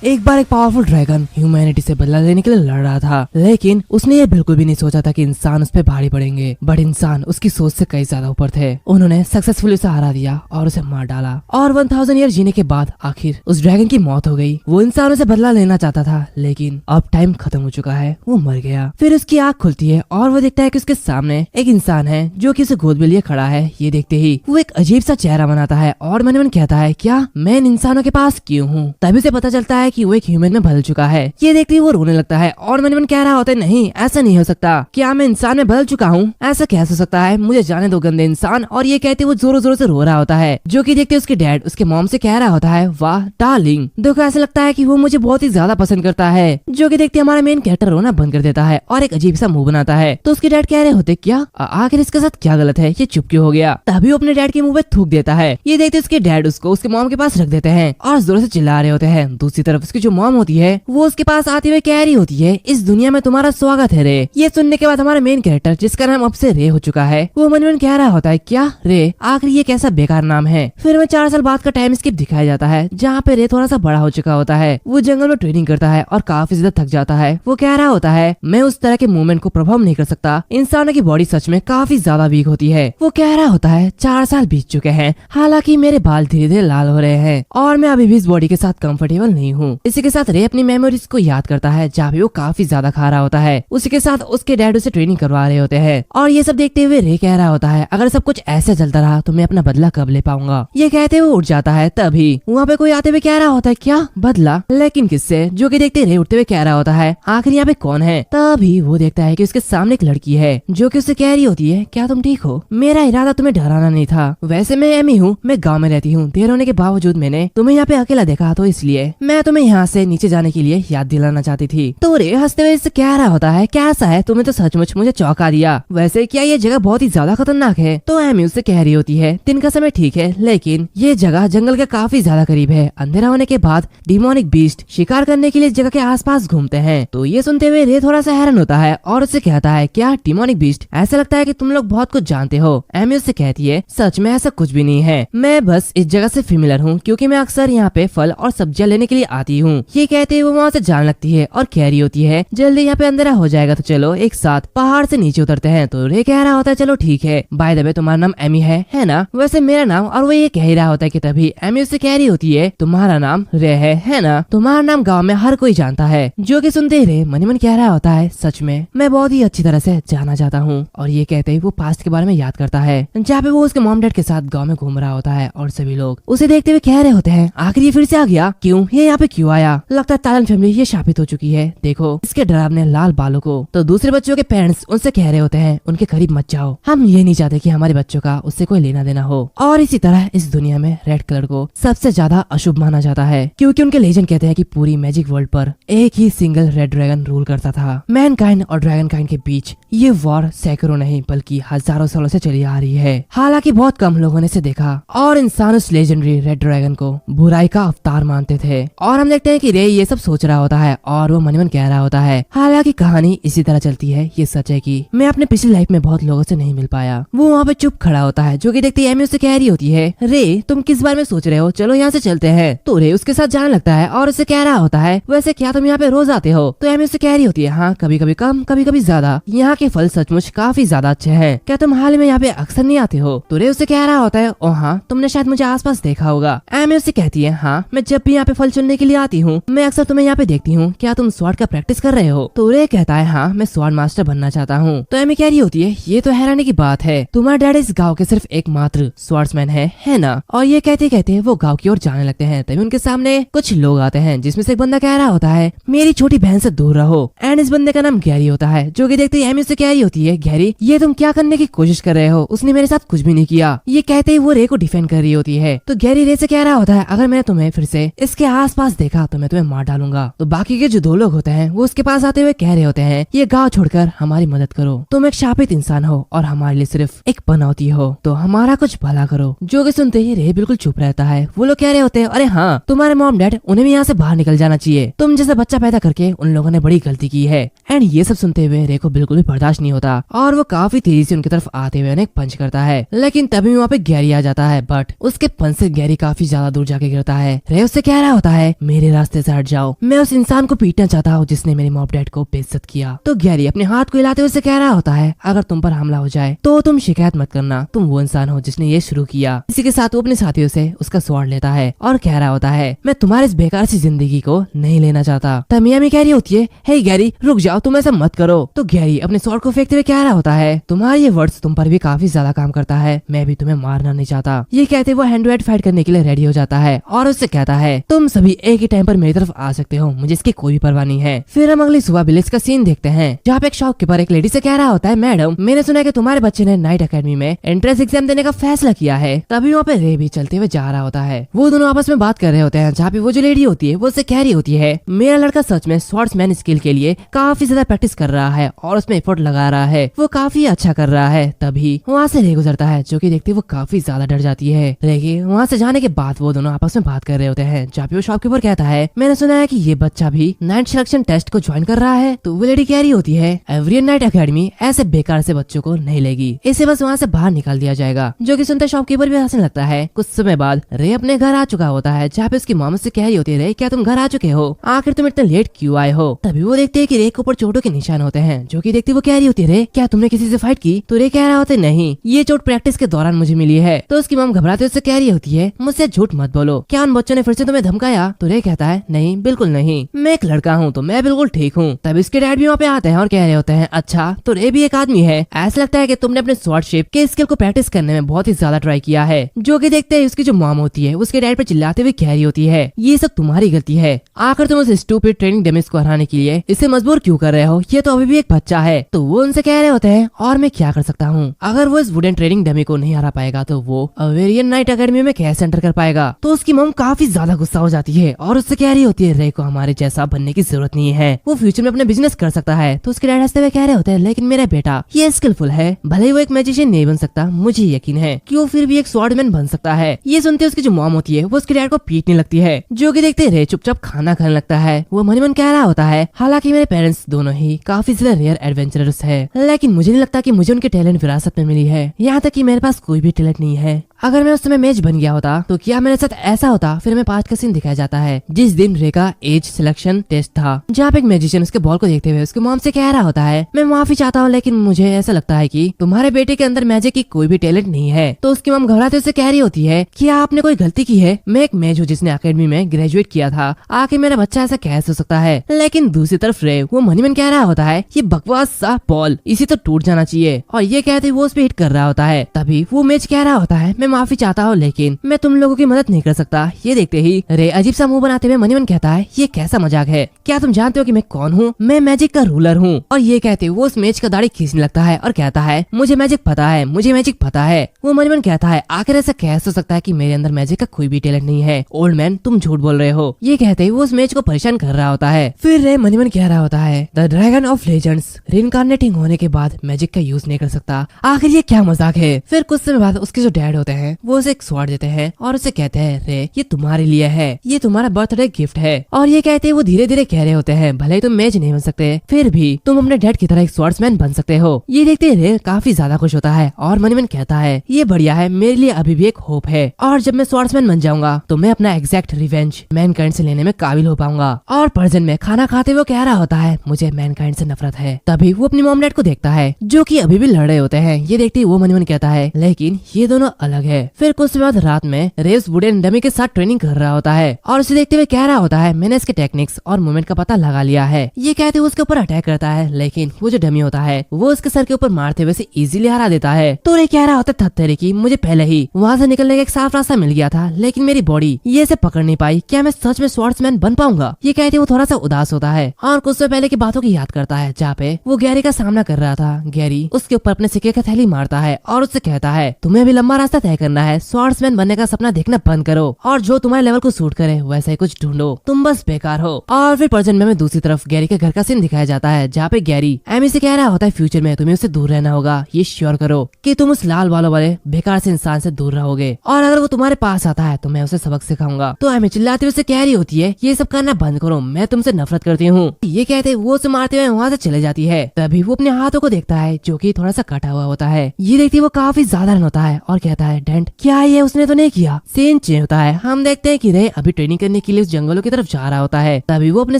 एक बार एक powerful dragon humanity से बदला लेने के लिए लड़ रहा था, लेकिन उसने ये बिल्कुल भी नहीं सोचा था कि इंसान उस पर भारी पड़ेंगे। बट इंसान उसकी सोच से कई ज्यादा ऊपर थे। उन्होंने सक्सेसफुली उसे हरा दिया और उसे मार डाला और 1000 ईयर जीने के बाद आखिर उस ड्रैगन की मौत हो गई। वो इंसानों से बदला लेना चाहता था, लेकिन अब टाइम खत्म हो चुका है, वो मर गया। फिर उसकी आँख खुलती है और वो देखता है कि उसके सामने एक इंसान है जो कि उसे गोद में लिए खड़ा है। ये देखते ही वो एक अजीब सा चेहरा बनाता है और मन मन कहता है, क्या मैं इन इंसानों के पास क्यों हूँ? तभी उसे पता चलता है कि वो एक ह्यूमन में बदल चुका है। ये देखते ही वो रोने लगता है और मन मन कह रहा होता है, नहीं ऐसा नहीं हो सकता, क्या मैं इंसान में बदल चुका हूँ? ऐसा कैसे हो सकता है? मुझे जाने दो गंदे इंसान। और ये कहते वो जोरों जोरों से रो रहा होता है, जो कि देखते उसके डैड उसके मॉम से कह रहा होता है, वाह डार्लिंग, देखो ऐसा लगता है कि वो मुझे बहुत ही ज्यादा पसंद करता है। जो कि देखते हमारा मेन कैरेक्टर रोना बंद कर देता है और एक अजीब सा मुंह बनाता है। तो उसके डैड कह रहे होते, क्या आखिर इसके साथ क्या गलत है, ये चुप क्यों हो गया? तभी वो अपने डैड के मुंह पे थूक देता है। ये देखते उसके डैड उसको उसके मॉम के पास रख देते हैं और जोर से चिल्ला रहे होते हैं। दूसरी तरफ उसकी जो मॉम होती है वो उसके पास आते हुए कह रही होती है, इस दुनिया में तुम्हारा स्वागत है रे। ये सुनने के बाद हमारा मेन कैरेक्टर, जिसका नाम अब से रे हो चुका है, वो मन मन कह रहा होता है, क्या रे, आखिर ये कैसा बेकार नाम है। फिर हमें 4 साल बाद का टाइम स्किप दिखाया जाता है, जहाँ पे रे थोड़ा सा बड़ा हो चुका होता है। वो जंगल में ट्रेनिंग करता है और काफी ज्यादा थक जाता है। वो कह रहा होता है, मैं उस तरह के मूवमेंट को परफॉर्म नहीं कर सकता, इंसानों की बॉडी सच में काफी ज्यादा वीक होती है। वो कह रहा होता है, 4 साल बीत चुके हैं, हालांकि मेरे बाल धीरे धीरे लाल हो रहे हैं और मैं अभी भी इस बॉडी के साथ कंफर्टेबल नहीं हूँ। इसी के साथ रे अपनी मेमोरीज को याद करता है, जहाँ भी वो काफी ज्यादा खा रहा होता है। उसी के साथ उसके डैड उसे ट्रेनिंग करवा रहे होते हैं और ये सब देखते हुए रे कह रहा होता है, अगर सब कुछ ऐसे चलता रहा तो मैं अपना बदला कब ले पाऊंगा? ये कहते हुए उठ जाता है। तभी वहाँ पे कोई आते हुए कह रहा होता है, क्या बदला, लेकिन किससे? जो कि देखते रे उठते हुए कह रहा होता है, आखिर यहाँ पे कौन है? तभी वो देखता है कि उसके सामने एक लड़की है जो कि उससे कह रही होती है, क्या तुम ठीक हो? मेरा इरादा तुम्हें डराना नहीं था, वैसे मैं एमी हूँ, मैं गाँव में रहती हूँ। देर होने के बावजूद मैंने तुम्हें यहाँ पे अकेला देखा, तो इसलिए मैं तुम्हें यहाँ से नीचे जाने के लिए याद दिलाना चाहती थी। तो रे हंसते हुए इससे कह रहा होता है, कैसा है, तुम्हें तो सचमुच मुझे चौंका दिया। वैसे क्या ये जगह बहुत ही ज्यादा खतरनाक है? तो एमी उससे कह रही होती है, दिन का समय ठीक है, लेकिन ये जगह जंगल के काफी ज्यादा करीब है। अंधेरा होने के बाद डिमोनिक बीस्ट शिकार करने के लिए जगह के आसपास घूमते हैं। तो ये सुनते हुए रे थोड़ा सा हैरान होता है और उससे कहता है, क्या डिमोनिक बीस्ट? ऐसा लगता है कि तुम लोग बहुत कुछ जानते हो। एमी उससे कहती है, सच में ऐसा कुछ भी नहीं है, मैं बस इस जगह से फेमिलियर हूँ, क्योंकि मैं अक्सर यहाँ पे फल और सब्जियाँ लेने के लिए आती हूँ। ये कहते हुए वो वहाँ से जाने लगती है और कह रही होती है, जल्दी यहाँ पे अंधेरा हो जाएगा, तो चलो एक साथ पहाड़ से नीचे उतरते हैं। तो रे कह रहा होता है, चलो ठीक है। बाय द वे तुम्हारा नाम एमी है ना? वैसे मेरा नाम। और वो ये कह ही रहा होता है कि तभी एमी उससे कह रही होती है, तुम्हारा नाम रे है ना? तुम्हारा नाम गाँव में हर कोई जानता है। जो कि सुनते ही रे मन मन कह रहा होता है, सच में मैं बहुत ही अच्छी तरह से जाना चाहता हूँ। और ये कहते ही वो पास्ट के बारे में याद करता है, जहाँ पे वो उसके मॉम डैड के साथ गाँव में घूम रहा होता है और सभी लोग उसे देखते हुए कह रहे होते हैं, आखिर ये फिर से आ गया, क्यों ये यहाँ पे क्यों आया? लगता है तालन फैमिली ये शापित हो चुकी है, देखो इसके डरावने लाल बालों को। तो दूसरे बच्चों के पेरेंट्स उनसे कह रहे होते हैं, उनके करीब मत जाओ, हम ये नहीं चाहते कि हमारे बच्चों का उससे कोई लेना देना हो। और इसी तरह इस दुनिया में रेड कलर को सबसे ज्यादा अशुभ माना जाता है, क्योंकि उनके लेजेंड कहते हैं कि पूरी मैजिक वर्ल्ड पर एक ही सिंगल रेड ड्रैगन रूल करता था। मैनकाइंड और ड्रैगन काइंड के बीच ये वॉर सैकड़ों नहीं बल्कि हजारों सालों से चली आ रही है। हालांकि बहुत कम लोगों ने इसे देखा और इंसान उस लेजेंडरी रेड ड्रैगन को बुराई का अवतार मानते थे। और हम देखते हैं कि रे ये सब सोच रहा होता है और वो मन मन कह रहा होता है, हालांकि कहानी इसी तरह चलती है। ये सच है कि मैं अपने पिछली लाइफ में बहुत लोगों से नहीं मिल पाया। वो वहाँ पे चुप खड़ा होता है, जो कि देखते ही एमी उससे कह रही होती है, रे तुम किस बारे में सोच रहे हो, चलो यहाँ से चलते हैं। तो रे उसके साथ जाने लगता है और उससे कह रहा होता है, वैसे क्या तुम यहाँ पे रोज आते हो? तो एमी उससे कह रही होती है, हाँ कभी कभी कम कभी कभी ज्यादा, यहाँ के फल सचमुच काफी ज्यादा अच्छे हैं, क्या तुम हाल में यहाँ पे अक्सर नहीं आते हो? तो रे उससे कह रहा होता है, ओ हाँ तुमने शायद मुझे आसपास देखा होगा। एमी उससे कहती है, हाँ मैं जब भी यहाँ पे फल चुनने के लिए आती हूँ मैं अक्सर तुम्हें यहाँ पे देखती हूँ, क्या तुम स्वॉर्ड का प्रैक्टिस कर रहे हो? तो रे कहता है, हाँ मैं स्वॉर्ड मास्टर बनना चाहता हूँ। तो एमी कह रही होती है, ये तो हैरानी की बात है, तुम्हारा डैड इस गाँव के सिर्फ एकमात्र स्वॉर्ड्समैन है ना? और ये कहते कहते वो गाँव की ओर जाने लगते हैं। तभी उनके सामने कुछ लोग आते हैं, जिसमें से एक बंदा कह रहा होता है, मेरी छोटी बहन से दूर रहो। एंड इस बंदे का नाम गैरी होता है, जो कि देखते ही एमी उससे कह रही होती है, गैरी ये तुम क्या करने की कोशिश कर रहे हो, उसने मेरे साथ कुछ भी नहीं किया। ये कहते ही वो रे को डिफेंड कर रही होती है। तो गैरी रे से कह रहा होता है, अगर मैंने तुम्हें फिर से इसके आसपास देखा तो मैं तुम्हें मार डालूंगा। तो बाकी के जो 2 लोग होते हैं वो उसके पास आते हुए कह रहे होते हैं, ये गाँव छोड़कर हमारी मदद करो, तुम एक शापित इंसान हो और हमारे लिए सिर्फ एक पनौती हो, तो हमारा कुछ भला करो। जो कि सुनते ही रे बिल्कुल चुप रहता है। वो लोग कह रहे होते हैं, अरे हाँ तुम्हारे मॉम डैड उन्हें भी यहाँ से बाहर निकल जाना चाहिए, तुम जैसा बच्चा पैदा करके उन लोगों ने बड़ी गलती की है। एंड ये सब सुनते हुए रे को बिल्कुल भी बर्दाश्त नहीं होता और वो काफी तेजी से उनकी तरफ आते हुए उन्हें पंच करता है। लेकिन तभी वहाँ पे गैरी आ जाता है, बट उसके पंच से गैरी काफी ज्यादा दूर जाके गिरता है। रे उससे कह रहा होता है मेरे रास्ते से हट जाओ, मैं उस इंसान को पीटना चाहता हूँ जिसने मेरे मॉम डैड को बेइज्जत किया। तो गैरी अपने हाथ को हिलाते हुए कह रहा होता है अगर तुम पर हमला हो जाए तो तुम शिकायत मत करना, तुम वो इंसान हो जिसने ये शुरू किया। इसी के साथ वो अपने साथियों से उसका स्वॉर्ड लेता है और कह रहा होता है मैं तुम्हारे इस बेकार सी जिंदगी को नहीं लेना चाहता। तब मियामी कह रही होती है हे गैरी रुक जाओ, तुम ऐसा मत करो। तो गैरी अपने स्वॉर्ड को फेंकते हुए कह रहा होता है तुम्हारे ये वर्ड्स तुम पर भी काफी ज्यादा काम करता है, मैं भी तुम्हें मारना नहीं चाहता। ये कहते वो हैंड टू हैंड फाइट करने के लिए रेडी हो जाता है और उससे कहता है तुम सभी एक ही टाइम पर मेरी तरफ आ सकते हो, मुझे इसकी कोई परवाह नहीं है। फिर हम अगली सुबह विलेज का सीन देखते हैं जहाँ पे एक शॉपकीपर एक लेडी से कह रहा होता है मैडम मैंने सुना है कि तुम्हारे बच्चे ने नाइट एकेडमी में एंट्रेंस एग्जाम देने का फैसला किया है। तभी वहाँ पे रे भी चलते हुए जा रहा होता है। वो दोनों आपस में बात कर रहे होते हैं जहाँ पे वो जो लेडी होती है वो उससे कह रही होती है मेरा लड़का सच में स्वॉर्ड्समैन स्किल के लिए काफी ज्यादा प्रैक्टिस कर रहा है और उसमें एफर्ट लगा रहा है, वो काफी अच्छा कर रहा है। तभी वहाँ से रे गुजरता है जो कि देखते वो काफी ज्यादा डर जाती है। रे के वहाँ से जाने के बाद वो दोनों आपस में बात कर रहे होते हैं जहाँ पे वो शॉपकीपर कहता है मैंने सुना है कि ये बच्चा भी नाइट सिलेक्शन टेस्ट को ज्वाइन कर रहा है। तो वो लेडी कह रही होती है एवरी नाइट एकेडमी ऐसे बेकार से बच्चों को नहीं लेगी, इसे बस वहाँ से बाहर निकाल दिया जाएगा। जो कि सुनते शॉपकीपर भी हंसने लगता है। कुछ समय बाद रे अपने घर आ चुका होता है जहाँ पे उसकी मॉम से कह रही होती है रे क्या तुम घर आ चुके हो, आखिर तुम इतने लेट क्यों आए हो। तभी वो देखते है कि रे के ऊपर चोटों के निशान होते हैं जो कि देखते वो कह रही होती है रे क्या तुमने किसी से फाइट की। तो रे कह रहा होता है नहीं, ये चोट प्रैक्टिस के दौरान मुझे मिली है। तो उसकी मॉम घबराते उससे कह रही होती है मुझसे झूठ मत बोलो, क्या उन बच्चों ने फिर से तुम्हें धमकाया। तो रे कहता है नहीं बिल्कुल नहीं, मैं एक लड़का हूँ तो मैं बिल्कुल ठीक हूँ। तब इसके डैड भी वहाँ पे आते हैं और कह रहे होते हैं अच्छा तो रे भी एक आदमी है, ऐसा लगता है कि तुमने अपने स्वॉर्डशिप के स्किल को प्रैक्टिस करने में बहुत ही ज्यादा ट्राई किया है। जो कि देखते हैं उसकी जो मॉम होती है उसके डैड पे चिल्लाते हुए कह रही होती है ये सब तुम्हारी गलती है, आखिर तुम उस स्टूपिड ट्रेनिंग डमीज को हराने के लिए इसे मजबूर क्यों कर रहे हो, ये तो अभी भी एक बच्चा है। तो वो उनसे कह रहे होते हैं और मैं क्या कर सकता हूँ, अगर वो इस वुडन ट्रेनिंग डमी को नहीं हरा पाएगा तो वो अवेरियन नाइट एकेडमी में कैसे एंटर कर पाएगा। तो उसकी मॉम काफी ज्यादा गुस्सा हो जाती है और उससे कह रही होती है रे को हमारे जैसा बनने की जरूरत नहीं है, वो फ्यूचर में अपना बिजनेस कर सकता है। तो उसके डैड हंसते हुए कह रहे होते हैं लेकिन मेरा बेटा ये स्किलफुल है, भले ही वो एक मैजिशियन नहीं बन सकता, मुझे यकीन है कि वो फिर भी एक स्वॉर्डमैन बन सकता है। ये सुनते उसकी जो मॉम होती है वो उसके डैड को पीटने लगती है जो कि देखते रे चुपचाप खाना खाने लगता है। वो मन ही मन कह रहा होता है हालांकि मेरे पेरेंट्स दोनों ही काफी ज्यादा रेयर एडवेंचरर्स है, लेकिन मुझे नहीं लगता कि मुझे उनके टैलेंट विरासत में मिली है, यहाँ तक कि मेरे पास कोई भी टैलेंट नहीं है। अगर मैं उस समय मेज बन गया होता तो क्या मेरे साथ ऐसा होता। फिर हमें पास्ट का सीन दिखाया जाता है जिस दिन रे का एज सिलेक्शन टेस्ट था जहाँ पे एक मैजिशियन उसके बॉल को देखते हुए उसके मॉम से कह रहा होता है मैं माफी चाहता हूँ लेकिन मुझे ऐसा लगता है कि तुम्हारे बेटे के अंदर मैजिक की कोई भी टैलेंट नहीं है। तो उसकी मॉम घबराते उससे कह रही होती है कि आपने कोई गलती की है, मैं एक मेज हूँ जिसने अकेडमी में ग्रेजुएट किया था, आखिर मेरा बच्चा ऐसा कैसे हो सकता है। लेकिन दूसरी तरफ रे वो मन ही मन कह रहा होता है ये बकवास सा बॉल इसी तो टूट जाना चाहिए और ये कहते वो उस पे हिट कर रहा होता है। तभी वो मेज कह रहा होता है मैं माफी चाहता हूँ लेकिन मैं तुम लोगों की मदद नहीं कर सकता। ये देखते ही रे अजीब सा मुंह बनाते हुए मन ही मन कहता है ये कैसा मजाक है, क्या तुम जानते हो कि मैं कौन हूँ, मैं मैजिक का रूलर हूँ। और ये कहते वो उस मेज का दाढ़ी खींचने लगता है और कहता है मुझे मैजिक पता है, मुझे मैजिक पता है। वो मन ही मन कहता है आखिर ऐसा कैसे हो सकता है कि मेरे अंदर मैजिक का कोई भी टैलेंट नहीं है, ओल्ड मैन तुम झूठ बोल रहे हो। ये कहते ही वो उस मेज को परेशान कर रहा होता है। फिर रे मन ही मन कह रहा होता है द ड्रैगन ऑफ लेजेंड्स रिइंकार्नेटिंग होने के बाद मैजिक का यूज नहीं कर सकता, आखिर ये क्या मजाक है। फिर कुछ समय बाद उसके जो डैड होते हैं वो उसे एक स्वॉर्ड देते हैं और उसे कहते हैं रे ये तुम्हारे लिए है, ये तुम्हारा बर्थडे गिफ्ट है। और ये कहते हैं वो धीरे धीरे कह रहे होते हैं भले ही तुम मेज नहीं बन सकते फिर भी तुम अपने डैड की तरह एक स्वॉर्ड्समैन बन सकते हो। ये देखते रे काफी ज्यादा खुश होता है और मन ही मन कहता है ये बढ़िया है, मेरे लिए अभी भी एक होप है और जब मैं स्वॉर्ड्समैन बन जाऊंगा तो मैं अपना एग्जैक्ट रिवेंज मैनकाइंड से लेने में काबिल हो पाऊंगा। और पर्जन में खाना खाते हुए कह रहा होता है मुझे मैनकाइंड से नफरत है। तभी वो अपनी मॉम डैड को देखता है जो कि अभी भी लड़ रहे होते हैं। ये देखते ही वो मन ही मन कहता है लेकिन ये दोनों अलग है। फिर कुछ समय बाद रात में रेस वुडन डमी के साथ ट्रेनिंग कर रहा होता है और उसे देखते हुए कह रहा होता है मैंने इसके टेक्निक्स और मूवमेंट का पता लगा लिया है। ये कहते हुए उसके ऊपर अटैक करता है लेकिन वो जो डमी होता है वो उसके सर के ऊपर मारते हुए इजीली हरा देता है। तो रे कह रहा होता है थत्तेरे की मुझे पहले ही वहाँ से निकलने का एक साफ रास्ता मिल गया था लेकिन मेरी बॉडी ये से पकड़ नहीं पाई, क्या मैं सच में स्वॉर्ड्समैन बन पाऊंगा। ये कहते वो थोड़ा सा उदास होता है और कुछ समय पहले की बातों की याद करता है जहाँ पे वो गैरी का सामना कर रहा था। गैरी उसके ऊपर अपने सिक्के का थैली मारता है और उससे कहता है तुम्हें अभी लंबा रास्ता तय करना है, स्वॉर्ड्समैन बनने का सपना देखना बंद करो और जो तुम्हारे लेवल को सूट करे वैसा ही कुछ ढूंढो, तुम बस बेकार हो। और फिर प्रेजेंट में दूसरी तरफ गैरी के घर का सीन दिखाया जाता है जहाँ पे गैरी एमी से कह रहा होता है फ्यूचर में तुम्हें उससे दूर रहना होगा, ये श्योर करो कि तुम उस लाल बालों वाले बेकार से इंसान से दूर रहोगे और अगर वो तुम्हारे पास आता है तो मैं उसे सबक सिखाऊंगा। तो एमी चिल्लाती हुई उससे कह रही होती है ये सब करना बंद करो, मैं तुमसे नफरत करती हूँ। ये कहते वो उसे मारते हुए वहाँ से चले जाती है। तभी वो अपने हाथों को देखता है जो कि थोड़ा सा कटा हुआ होता है। ये देखती वो काफी ज्यादा होता है और कहता है डेंट क्या ये उसने तो नहीं किया। सीन चेंज होता है, हम देखते हैं कि रे अभी ट्रेनिंग करने के लिए उस जंगलों की तरफ जा रहा होता है। तभी वो अपने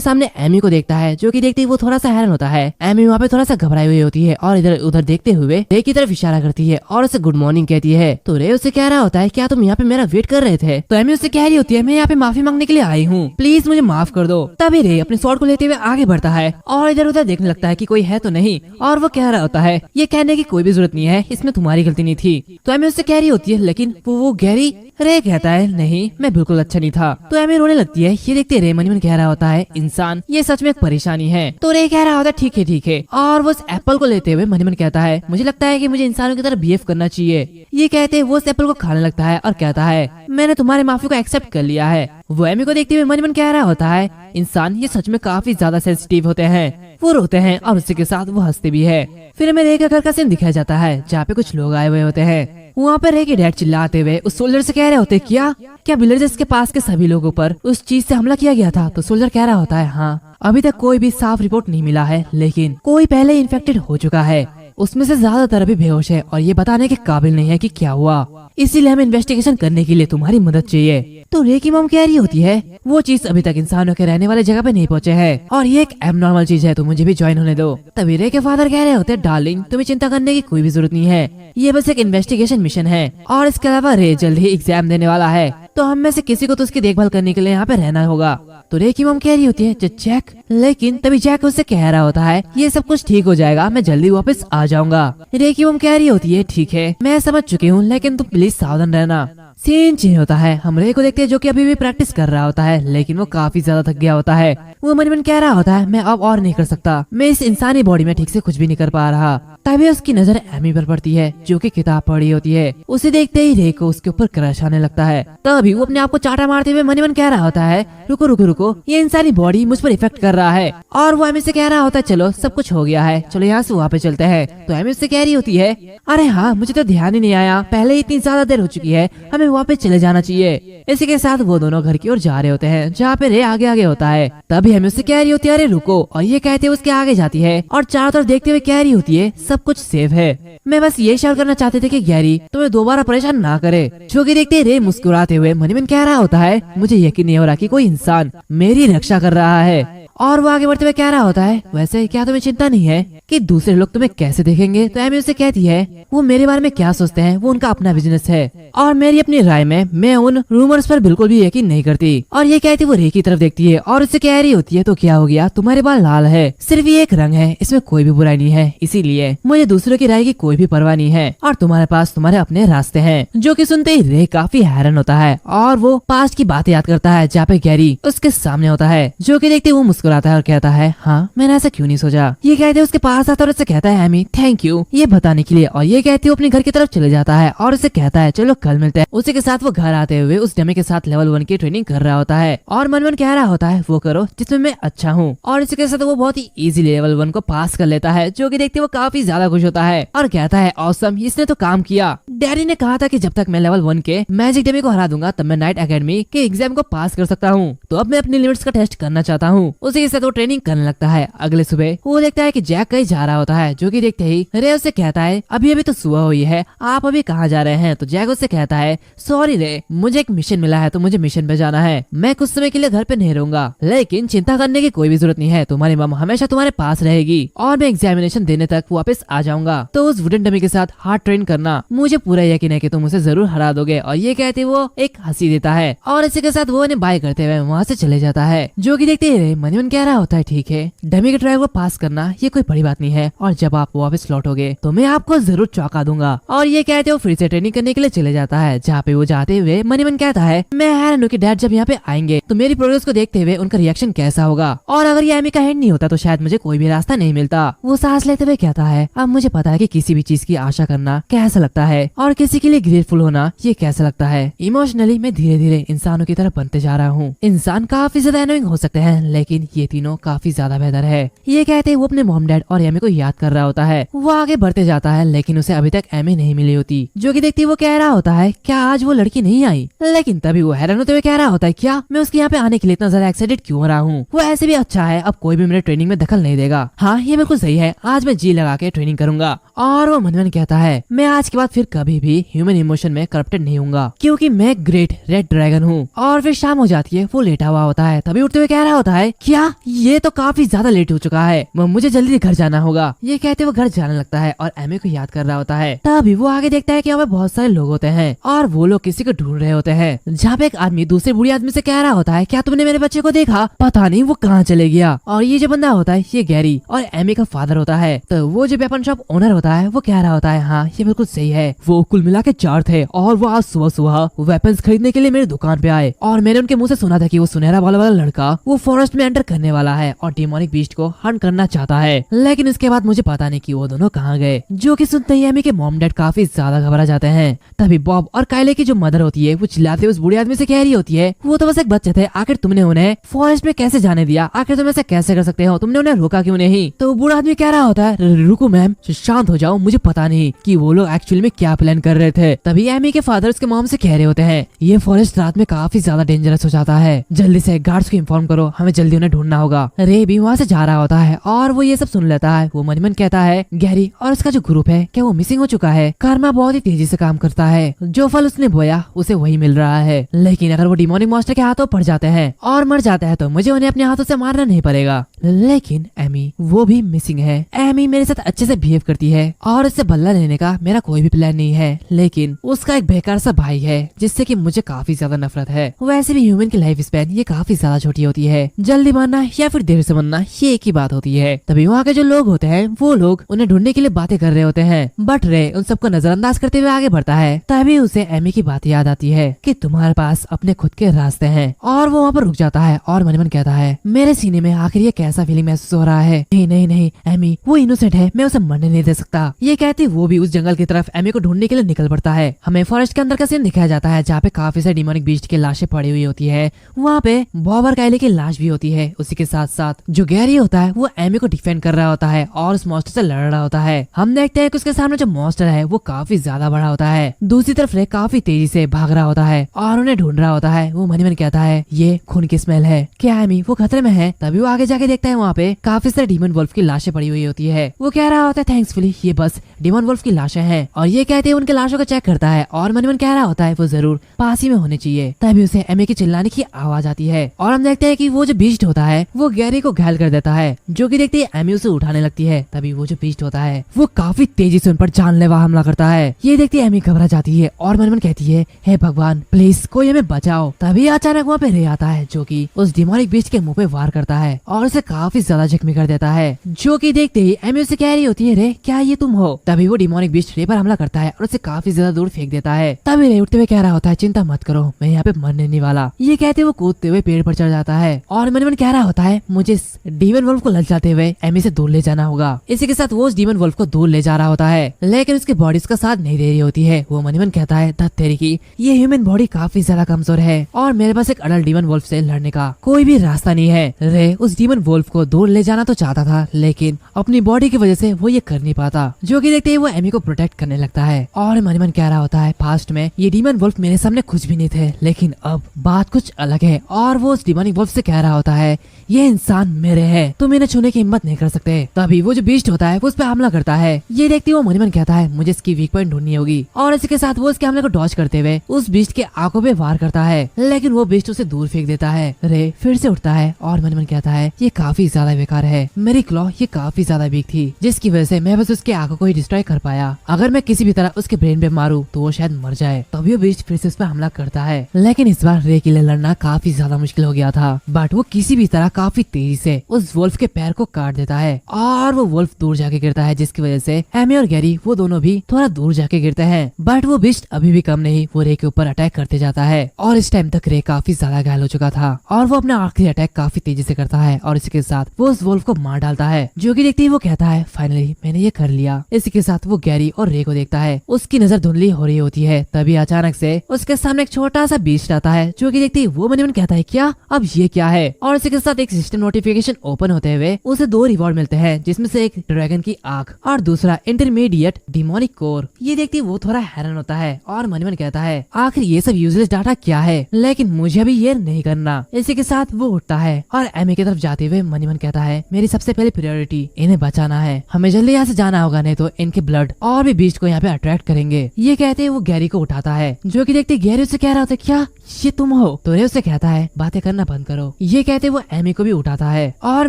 सामने एमी को देखता है जो कि देखते ही वो थोड़ा सा हैरान होता है। एमी वहाँ पे थोड़ा सा घबराई हुई होती है और इधर उधर देखते हुए रे की तरफ इशारा करती है और उसे गुड मॉर्निंग कहती है। तो रे उससे कह रहा होता है क्या तुम यहाँ पे मेरा वेट कर रहे थे। तो एमी उससे कह रही होती है मैं यहाँ पे माफी मांगने के लिए आई हूँ, प्लीज मुझे माफ कर दो। तभी रे अपने शॉट को लेते हुए आगे बढ़ता है और इधर उधर देखने लगता है कि कोई है तो नहीं, और वो कह रहा होता है ये कहने की कोई भी जरूरत नहीं है, इसमें तुम्हारी गलती नहीं थी। तो एमी उससे कह रही होती है लेकिन वो गैरी। रे कहता है नहीं मैं बिल्कुल अच्छा नहीं था। तो एमी रोने लगती है। ये देखते रे मन मन कह रहा होता है इंसान ये सच में एक परेशानी है। तो रे कह रहा होता है ठीक है और वो उस एप्पल को लेते हुए मन मन कहता है मुझे लगता है कि मुझे इंसानों की तरह बिहेव करना चाहिए। ये कहते वो उस एप्पल को खाने लगता है और कहता है मैंने तुम्हारे माफी को एक्सेप्ट कर लिया है। वो एमी को देखते हुए मन मन कह रहा होता है इंसान ये सच में काफी ज्यादा सेंसिटिव होते हैं। वो रोते हैं और उसी के साथ वो हंसते भी है। फिर हमें रे का घर का सीन दिखाया जाता है जहाँ पे कुछ लोग आए हुए होते हैं। वहाँ पर रे के डैड चिल्लाते हुए उस सोल्जर से कह रहे होते क्या विलेजर्स के पास के सभी लोगों पर उस चीज से हमला किया गया था। तो सोल्जर कह रहा होता है हाँ अभी तक कोई भी साफ रिपोर्ट नहीं मिला है, लेकिन कोई पहले इन्फेक्टेड हो चुका है, उसमें से ज्यादातर अभी बेहोश है और ये बताने के काबिल नहीं है कि क्या हुआ, इसीलिए हमें इन्वेस्टिगेशन करने के लिए तुम्हारी मदद चाहिए। तो रे की मॉम कह रही होती है वो चीज अभी तक इंसानों के रहने वाले जगह पे नहीं पहुंचे हैं और ये एक एबनॉर्मल चीज है, तो मुझे भी ज्वाइन होने दो। तभी रे के फादर कह रहे होते हैं डार्लिंग तुम्हें चिंता करने की कोई भी जरूरत नहीं है, ये बस एक इन्वेस्टिगेशन मिशन है और इसके अलावा रे जल्द ही एग्जाम देने वाला है, तो हम में से किसी को तो उसकी देखभाल करने के लिए यहाँ पे रहना होगा। तो रे की मॉम कह रही होती है जैक, लेकिन तभी जैक उससे कह रहा होता है ये सब कुछ ठीक हो जाएगा, मैं जल्दी वापस आ जाऊंगा। रे की मॉम कह रही होती है ठीक है मैं समझ चुकी हूँ, लेकिन तुम प्लीज सावधान रहना। सीन चेंज होता है, हम रे को देखते हैं जो कि अभी भी प्रैक्टिस कर रहा होता है, लेकिन वो काफी ज्यादा थक गया होता है। वो मन मन कह रहा होता है मैं अब और नहीं कर सकता, मैं इस इंसानी बॉडी में ठीक से कुछ भी नहीं कर पा रहा। तभी उसकी नजर एमी पर पड़ती है जो कि किताब पढ़ी होती है। उसे देखते ही रे को उसके ऊपर क्रश आने लगता है। तभी वो अपने आप को चाटा मारते हुए मन मन कह रहा होता है रुको रुको रुको, ये इंसानी बॉडी मुझ पर इफेक्ट कर रहा है। और वो एमी से कह रहा होता है चलो सब कुछ हो गया है, चलो यहाँ से वहाँ पे चलते हैं। तो एमी उससे कह रही होती है अरे हाँ मुझे तो ध्यान ही नहीं आया, पहले इतनी ज्यादा देर हो चुकी है, हमें वहाँ पे चले जाना चाहिए। इसी के साथ वो दोनों घर की ओर जा रहे होते हैं जहाँ पे रे आगे आगे होता है। तभी हमें उससे कह रही होती है अरे रुको, और ये कहते हुए उसके आगे जाती है और चारों तरफ देखते हुए कह रही होती है सब कुछ सेफ है। मैं बस ये शेयर करना चाहते थे कि गैरी तुम्हें दोबारा परेशान ना करे। जो कि देखते रे मुस्कुराते हुए मन मन कह रहा होता है मुझे यकीन नहीं हो रहा कि कोई इंसान मेरी रक्षा कर रहा है। और वो आगे बढ़ते हुए कह रहा होता है वैसे क्या तुम्हें चिंता नहीं है कि दूसरे लोग तुम्हें कैसे देखेंगे। तो एमी उससे कहती है वो मेरे बारे में क्या सोचते हैं, वो उनका अपना बिजनेस है और मेरी अपनी राय में मैं उन रूमर्स पर बिल्कुल भी यकीन नहीं करती। और ये कहती वो रे की तरफ देखती है और उससे कह रही होती है तो क्या हो गया, तुम्हारे बाल लाल है, सिर्फ ये एक रंग है, इसमें कोई भी बुराई नहीं है, इसीलिए मुझे दूसरों की राय की कोई भी परवाह नहीं है और तुम्हारे पास तुम्हारे अपने रास्ते हैं। जो कि सुनते ही रे काफी हैरान होता है और वो पास्ट की बातें याद करता है जहाँ पे गैरी उसके सामने होता है। जो कि देखते वो मुस्कुराता है और कहता है हाँ मैंने ऐसा क्यों नहीं सोचा। ये कहते उसके पास आता है और उससे कहता है एमी थैंक यू ये बताने के लिए। और ये कहते हुए अपने घर की तरफ चले जाता है और उसे कहता है चलो कल मिलते हैं। उसी के साथ वो घर आते हुए उस डमी के साथ लेवल 1 की ट्रेनिंग कर रहा होता है और मन मन कह रहा होता है वो करो जिसमें मैं अच्छा हूँ। और इसी के साथ वो बहुत ही इजी लेवल 1 को पास कर लेता है। जो कि देखते वो काफी ज्यादा खुश होता है और कहता है ऑसम इसने तो काम किया। डैडी ने कहा था कि जब तक मैं लेवल 1 के मैजिक डमी को हरा दूंगा तब मैं नाइट एकेडमी के एग्जाम को पास कर सकता हूँ, तो अब मैं अपनी लिमिट्स का टेस्ट करना चाहता हूँ। उसी के साथ वो ट्रेनिंग करने लगता है। अगले सुबह वो देखता है कि जैक कहीं जा रहा होता है। जो कि देखते ही रे उससे कहता है अभी अभी तो सुबह हुई है, आप अभी कहाँ जा रहे हैं। तो जैक उससे कहता है सॉरी रे मुझे एक मिशन मिला है तो मुझे मिशन पे जाना है, मैं कुछ समय के लिए घर पे नहीं रहूंगा, लेकिन चिंता करने की कोई भी जरूरत नहीं है, तुम्हारी मम हमेशा तुम्हारे पास रहेगी और मैं एग्जामिनेशन देने तक वापस आ जाऊंगा। तो उस वुडन डमी के साथ हार्ड ट्रेन करना, मुझे पूरा यकीन है कि तुम उसे जरूर हरा दोगे। और ये कहते वो एक हंसी देता है और इसी के साथ वो उन्हें बाय करते हुए वहाँ से चले जाता है। जो कि देखते ही मन मन कह रहा होता है ठीक है डमी के ट्रायल को पास करना ये कोई बड़ी बात नहीं है और जब आप वापस लौटोगे तो मैं आपको जरूर चौंका दूंगा। और ये कहते वो फिर से ट्रेनिंग करने के लिए चले जाता है जहाँ पे वो जाते हुए मन मन कहता है मैं हैरान हूँ कि डैड जब यहाँ पे आएंगे तो मेरी प्रोग्रेस को देखते हुए उनका रिएक्शन कैसा होगा, और अगर ये एमी का हैंड नहीं होता तो शायद मुझे कोई भी रास्ता नहीं मिलता। वो सांस लेते हुए कहता है अब मुझे पता है कि किसी भी चीज की आशा करना कैसा लगता है और किसी के लिए ग्रेटफुल होना ये कैसा लगता है। इमोशनली मैं धीरे धीरे इंसानों की तरह बनते जा रहा हूँ। इंसान काफी ज्यादा एनोइंग हो सकते हैं, लेकिन ये तीनों काफी ज्यादा बेहतर है। ये कहते वो अपने मॉम डैड और एमी को याद कर रहा होता है। वो आगे बढ़ते जाता है, लेकिन उसे अभी तक एमी नहीं मिली होती। जो कि देखती वो कह रहा होता है क्या आज वो लड़की नहीं आई, लेकिन तभी वो हैरान होते हुए कह रहा होता है क्या मैं उसके यहाँ पे आने के लिए इतना ज्यादा एक्साइटेड क्यों हो रहा हूँ। वो ऐसे भी अच्छा है, अब कोई भी मेरे ट्रेनिंग में दखल नहीं देगा। हाँ ये बिल्कुल सही है, आज मैं जी लगा के ट्रेनिंग करूंगा। और वो मन मन कहता है मैं आज के बाद फिर कभी भी ह्यूमन इमोशन में करप्टेड नहीं हूँगा, क्योंकि मैं ग्रेट रेड ड्रैगन हूँ। और फिर शाम हो जाती है, वो लेटा हुआ होता है, तभी उठते हुए कह रहा होता है क्या ये तो काफी ज्यादा लेट हो चुका है, मुझे जल्दी घर जाना होगा। ये कहते वो घर जाने लगता है और एमी को याद कर रहा होता है। तभी वो आगे देखता है कि वहाँ पे बहुत सारे लोग होते हैं और वो लोग किसी को ढूंढ रहे होते हैं। जहाँ पे एक आदमी दूसरे बूढ़े आदमी से कह रहा होता है क्या तुमने मेरे बच्चे को देखा, पता नहीं वो कहाँ चले गया। और ये जो बंदा होता है ये गैरी और एमी का फादर होता है। तो वो जो वेपन शॉप ओनर होता है वो कह रहा होता है हाँ ये बिल्कुल सही है, वो कुल मिला के 4 थे और वो आज सुबह सुबह वेपन्स खरीदने के लिए मेरी दुकान पे आए और मैंने उनके मुंह से सुना था कि वो सुनहरा बाल वाला लड़का वो फॉरेस्ट में एंटर करने वाला है और डिमोनिक बीस्ट को हंट करना चाहता है। लेकिन इसके बाद मुझे पता नहीं कि वो दोनों कहाँ गए। जो कि सुनते ही एमी के मॉम डैड काफी ज्यादा घबरा जाते हैं। तभी बॉब और कायले की जो मदर होती है वो चिल्लाते उस बूढ़े आदमी से कह रही होती है वो तो बस एक बच्चे थे, आखिर तुमने उन्हें फॉरेस्ट में कैसे जाने दिया, आखिर तुम ऐसा कैसे कर सकते हो, तुमने उन्हें रोका क्यों नहीं। तो बूढ़ा आदमी कह रहा होता है रुको मैम, शांत हो जाओ, मुझे पता नहीं कि वो लोग एक्चुअली में क्या प्लान कर रहे थे। तभी एमी के फादर उसके मॉम से कह रहे होते हैं ये फॉरेस्ट रात में काफी ज्यादा डेंजरस हो जाता है, जल्दी से गार्ड्स को इन्फॉर्म करो, हमें जल्दी उन्हें ढूंढना होगा। रे भी वहाँ से जा रहा होता है और वो ये सब सुन लेता है। वो मन मन कहता है गैरी और उसका जो ग्रुप है क्या वो मिसिंग हो चुका है। कर्मा बहुत ही तेजी से काम करता है, जो फल उसने बोया उसे वही मिल रहा है, लेकिन अगर वो डिमोनिक मॉन्स्टर के हाथों पड़ जाते हैं और मर जाते हैं तो मुझे उन्हें अपने हाथों से मारना नहीं पड़ेगा। लेकिन एमी वो भी मिसिंग है। एमी मेरे साथ अच्छे से बिहेव करती है और इससे बदला लेने का मेरा कोई भी प्लान नहीं है, लेकिन उसका एक बेकार सा भाई है जिससे कि मुझे काफी ज्यादा नफरत है। वैसे भी ह्यूमन की लाइफ स्पैन ये काफी ज्यादा छोटी होती है, जल्दी मरना या फिर देर से मरना ये एक ही बात होती है। तभी वहाँ के जो लोग होते हैं वो लोग उन्हें ढूंढने के लिए बातें कर रहे होते हैं, बट रे उन सबको नजरअंदाज करते हुए आगे बढ़ता है। तभी उसे एमी की बात याद आती है कि तुम्हारे पास अपने खुद के रास्ते हैं, और वो वहाँ पर रुक जाता है और मन मन कहता है मेरे सीने में आखिर ये कैसा फीलिंग महसूस हो रहा है। नहीं नहीं नहीं, एमी वो इनोसेंट है, मैं उसे मरने नहीं दे सकता। ये कहती वो भी उस जंगल की तरफ एमी को ढूंढने के लिए निकल पड़ता है। हमें फॉरेस्ट के अंदर का सीन दिखाया जाता है जहाँ पे काफी सारी डिमोनिक बीस्ट की लाशें पड़ी हुई होती है। वहाँ पे बॉब और कायले की लाश भी होती है। उसी के साथ साथ जो गैरी होता है वो एमी को डिफेंड कर रहा होता है और उस मॉन्स्टर से लड़ रहा होता है। हम देखते हैं कि उसके सामने जो मॉन्स्टर है वो काफी ज्यादा बड़ा होता है। दूसरी तरफ रे काफी तेजी से भाग रहा होता है और उन्हें ढूंढ रहा होता है। वो मन ही मन कहता है ये खून की स्मेल है, क्या एमी वो खतरे में है। तभी वो आगे जाके देखता है वहाँ पे काफी सारे डीमन वुल्फ की लाशें पड़ी हुई होती है। वो कह रहा होता है थैंक्सफुली ये बस डीमन वुल्फ की लाशें हैं, और ये कहते हैं उनके लाशों को चेक करता है और मन ही मन कह रहा होता है वो जरूर पास ही में होने चाहिए। तभी उसे एमी की चिल्लाने की आवाज आती है और हम देखते हैं कि वो जो बीस्ट होता है वो गैरी को घायल कर देता है, जो कि देखते ही एमी उसे उठाने लगती है। तभी वो जो बीस्ट होता है वो काफी तेजी से उन पर जानलेवा हमला करता है। ये देखती एमी घबरा जाती है और मन मन कहती है हे भगवान प्लीज कोई हमें बचाओ। तभी अचानक वहाँ पे रे आता है जो कि उस डिमोनिक बीस्ट के मुंह पे वार करता है और उसे काफी ज्यादा जख्मी कर देता है। जो कि देखते ही एमी उसे कह रही होती है रे क्या ये तुम हो। तभी वो डिमोनिक बीस्ट रे पर हमला करता है और उसे काफी ज्यादा दूर फेंक देता है। तभी रे उठते हुए कह रहा होता है चिंता मत करो, मैं यहाँ पे मरने नहीं वाला। ये कहते वो कूदते हुए पेड़ पर चढ़ जाता है और मन मन कह रहा होता है मुझे डीमन वुल्फ को ललचाते हुए एमी से दूर ले जाना होगा। इसी के साथ वो उस डीमन वुल्फ को दूर ले जा रहा होता है, लेकिन उसकी बॉडी उसका साथ नहीं दे रही होती है। वो मन ही मन कहता है धत तेरी की ये ह्यूमन बॉडी काफी ज्यादा कमजोर है और मेरे पास एक अडल्ट डीमन वुल्फ से लड़ने का कोई भी रास्ता नहीं है। रे उस डीमन वुल्फ को दूर ले जाना तो चाहता था, लेकिन अपनी बॉडी की वजह से वो ये कर नहीं पाता। जो कि देखते ही वो एमी को प्रोटेक्ट करने लगता है और मन ही मन कह रहा होता है पास्ट में ये डीमन वुल्फ मेरे सामने कुछ भी नहीं थे, लेकिन अब बात कुछ अलग है। और वो उस डिमोनिक वुल्फ से कह रहा होता है ये इंसान मेरे हैं, तुम इन्हें छूने की हिम्मत नहीं कर सकते। तभी वो जो बीस्ट होता है वो उस पर हमला करता है। ये देखती वो मन ही मन कहता है मुझे इसकी वीक पॉइंट ढूंढनी होगी, और इसी के साथ वो उसके हमले को डॉज करते हुए उस बीस्ट के आंखों पे वार करता है, लेकिन वो बीस्ट उसे दूर फेंक देता है। रे फिर से उठता है और मन ही मन कहता है ये काफी ज्यादा बेकार है, मेरी क्लॉ ये काफी ज्यादा वीक थी जिसकी वजह से मैं बस उसके आंखों को ही डिस्ट्रॉय कर पाया। अगर मैं किसी भी तरह उसके ब्रेन पे मारूं तो वो शायद मर जाए। तभी वो बीस्ट फिर से उस पर हमला करता है, लेकिन इस बार रे के लिए लड़ना काफी ज्यादा मुश्किल हो गया था। बट वो किसी भी तरह काफी तेजी से उस वुल्फ के पैर को काट देता है और वो वुल्फ दूर जाके गिरता है, जिसकी वजह से एमी और गैरी वो दोनों भी थोड़ा दूर जाके गिरते हैं। बट वो बीस्ट अभी भी कम नहीं, वो रे के ऊपर अटैक करते जाता है और इस टाइम तक रे काफी ज्यादा घायल हो चुका था और वो अपना आखिरी अटैक काफी तेजी से करता है और इसके साथ वो उस वुल्फ को मार डालता है। जो कि देखते ही वो कहता है फाइनली मैंने ये कर लिया। इसी के साथ वो गैरी और रे को देखता है। उसकी नजर धुंधली हो रही होती है। तभी अचानक से उसके सामने एक छोटा सा बीस्ट आता है, जो कि देखते ही वो मन ही मन कहता है क्या अब ये क्या है। और इसी के साथ एक सिस्टम नोटिफिकेशन ओपन होते हुए उसे 2 रिवॉर्ड मिलते हैं, जिसमें से एक ड्रैगन की आंख और दूसरा इंटरमीडिएट डिमोनिक कोर। ये देखते ही वो थोड़ा हैरान होता है और मन ही मन कहता है आखिर ये सब यूजलेस डाटा क्या है, लेकिन मुझे अभी ये नहीं करना। इसी के साथ वो उठता है और एमी की तरफ जाते हुए मन ही मन कहता है मेरी सबसे पहली प्रायोरिटी इन्हें बचाना है, हमें जल्दी यहाँ से जाना होगा, नहीं तो इनके ब्लड और भी बीस्ट को यहाँ पे अट्रैक्ट करेंगे। ये कहते वो गैरी को उठाता है, जो कि देखते गैरी उससे कह रहा होता है क्या ये तुम हो। तो रे उससे कहता है बातें करना बंद करो। ये कहते वो एमी को भी उठाता है और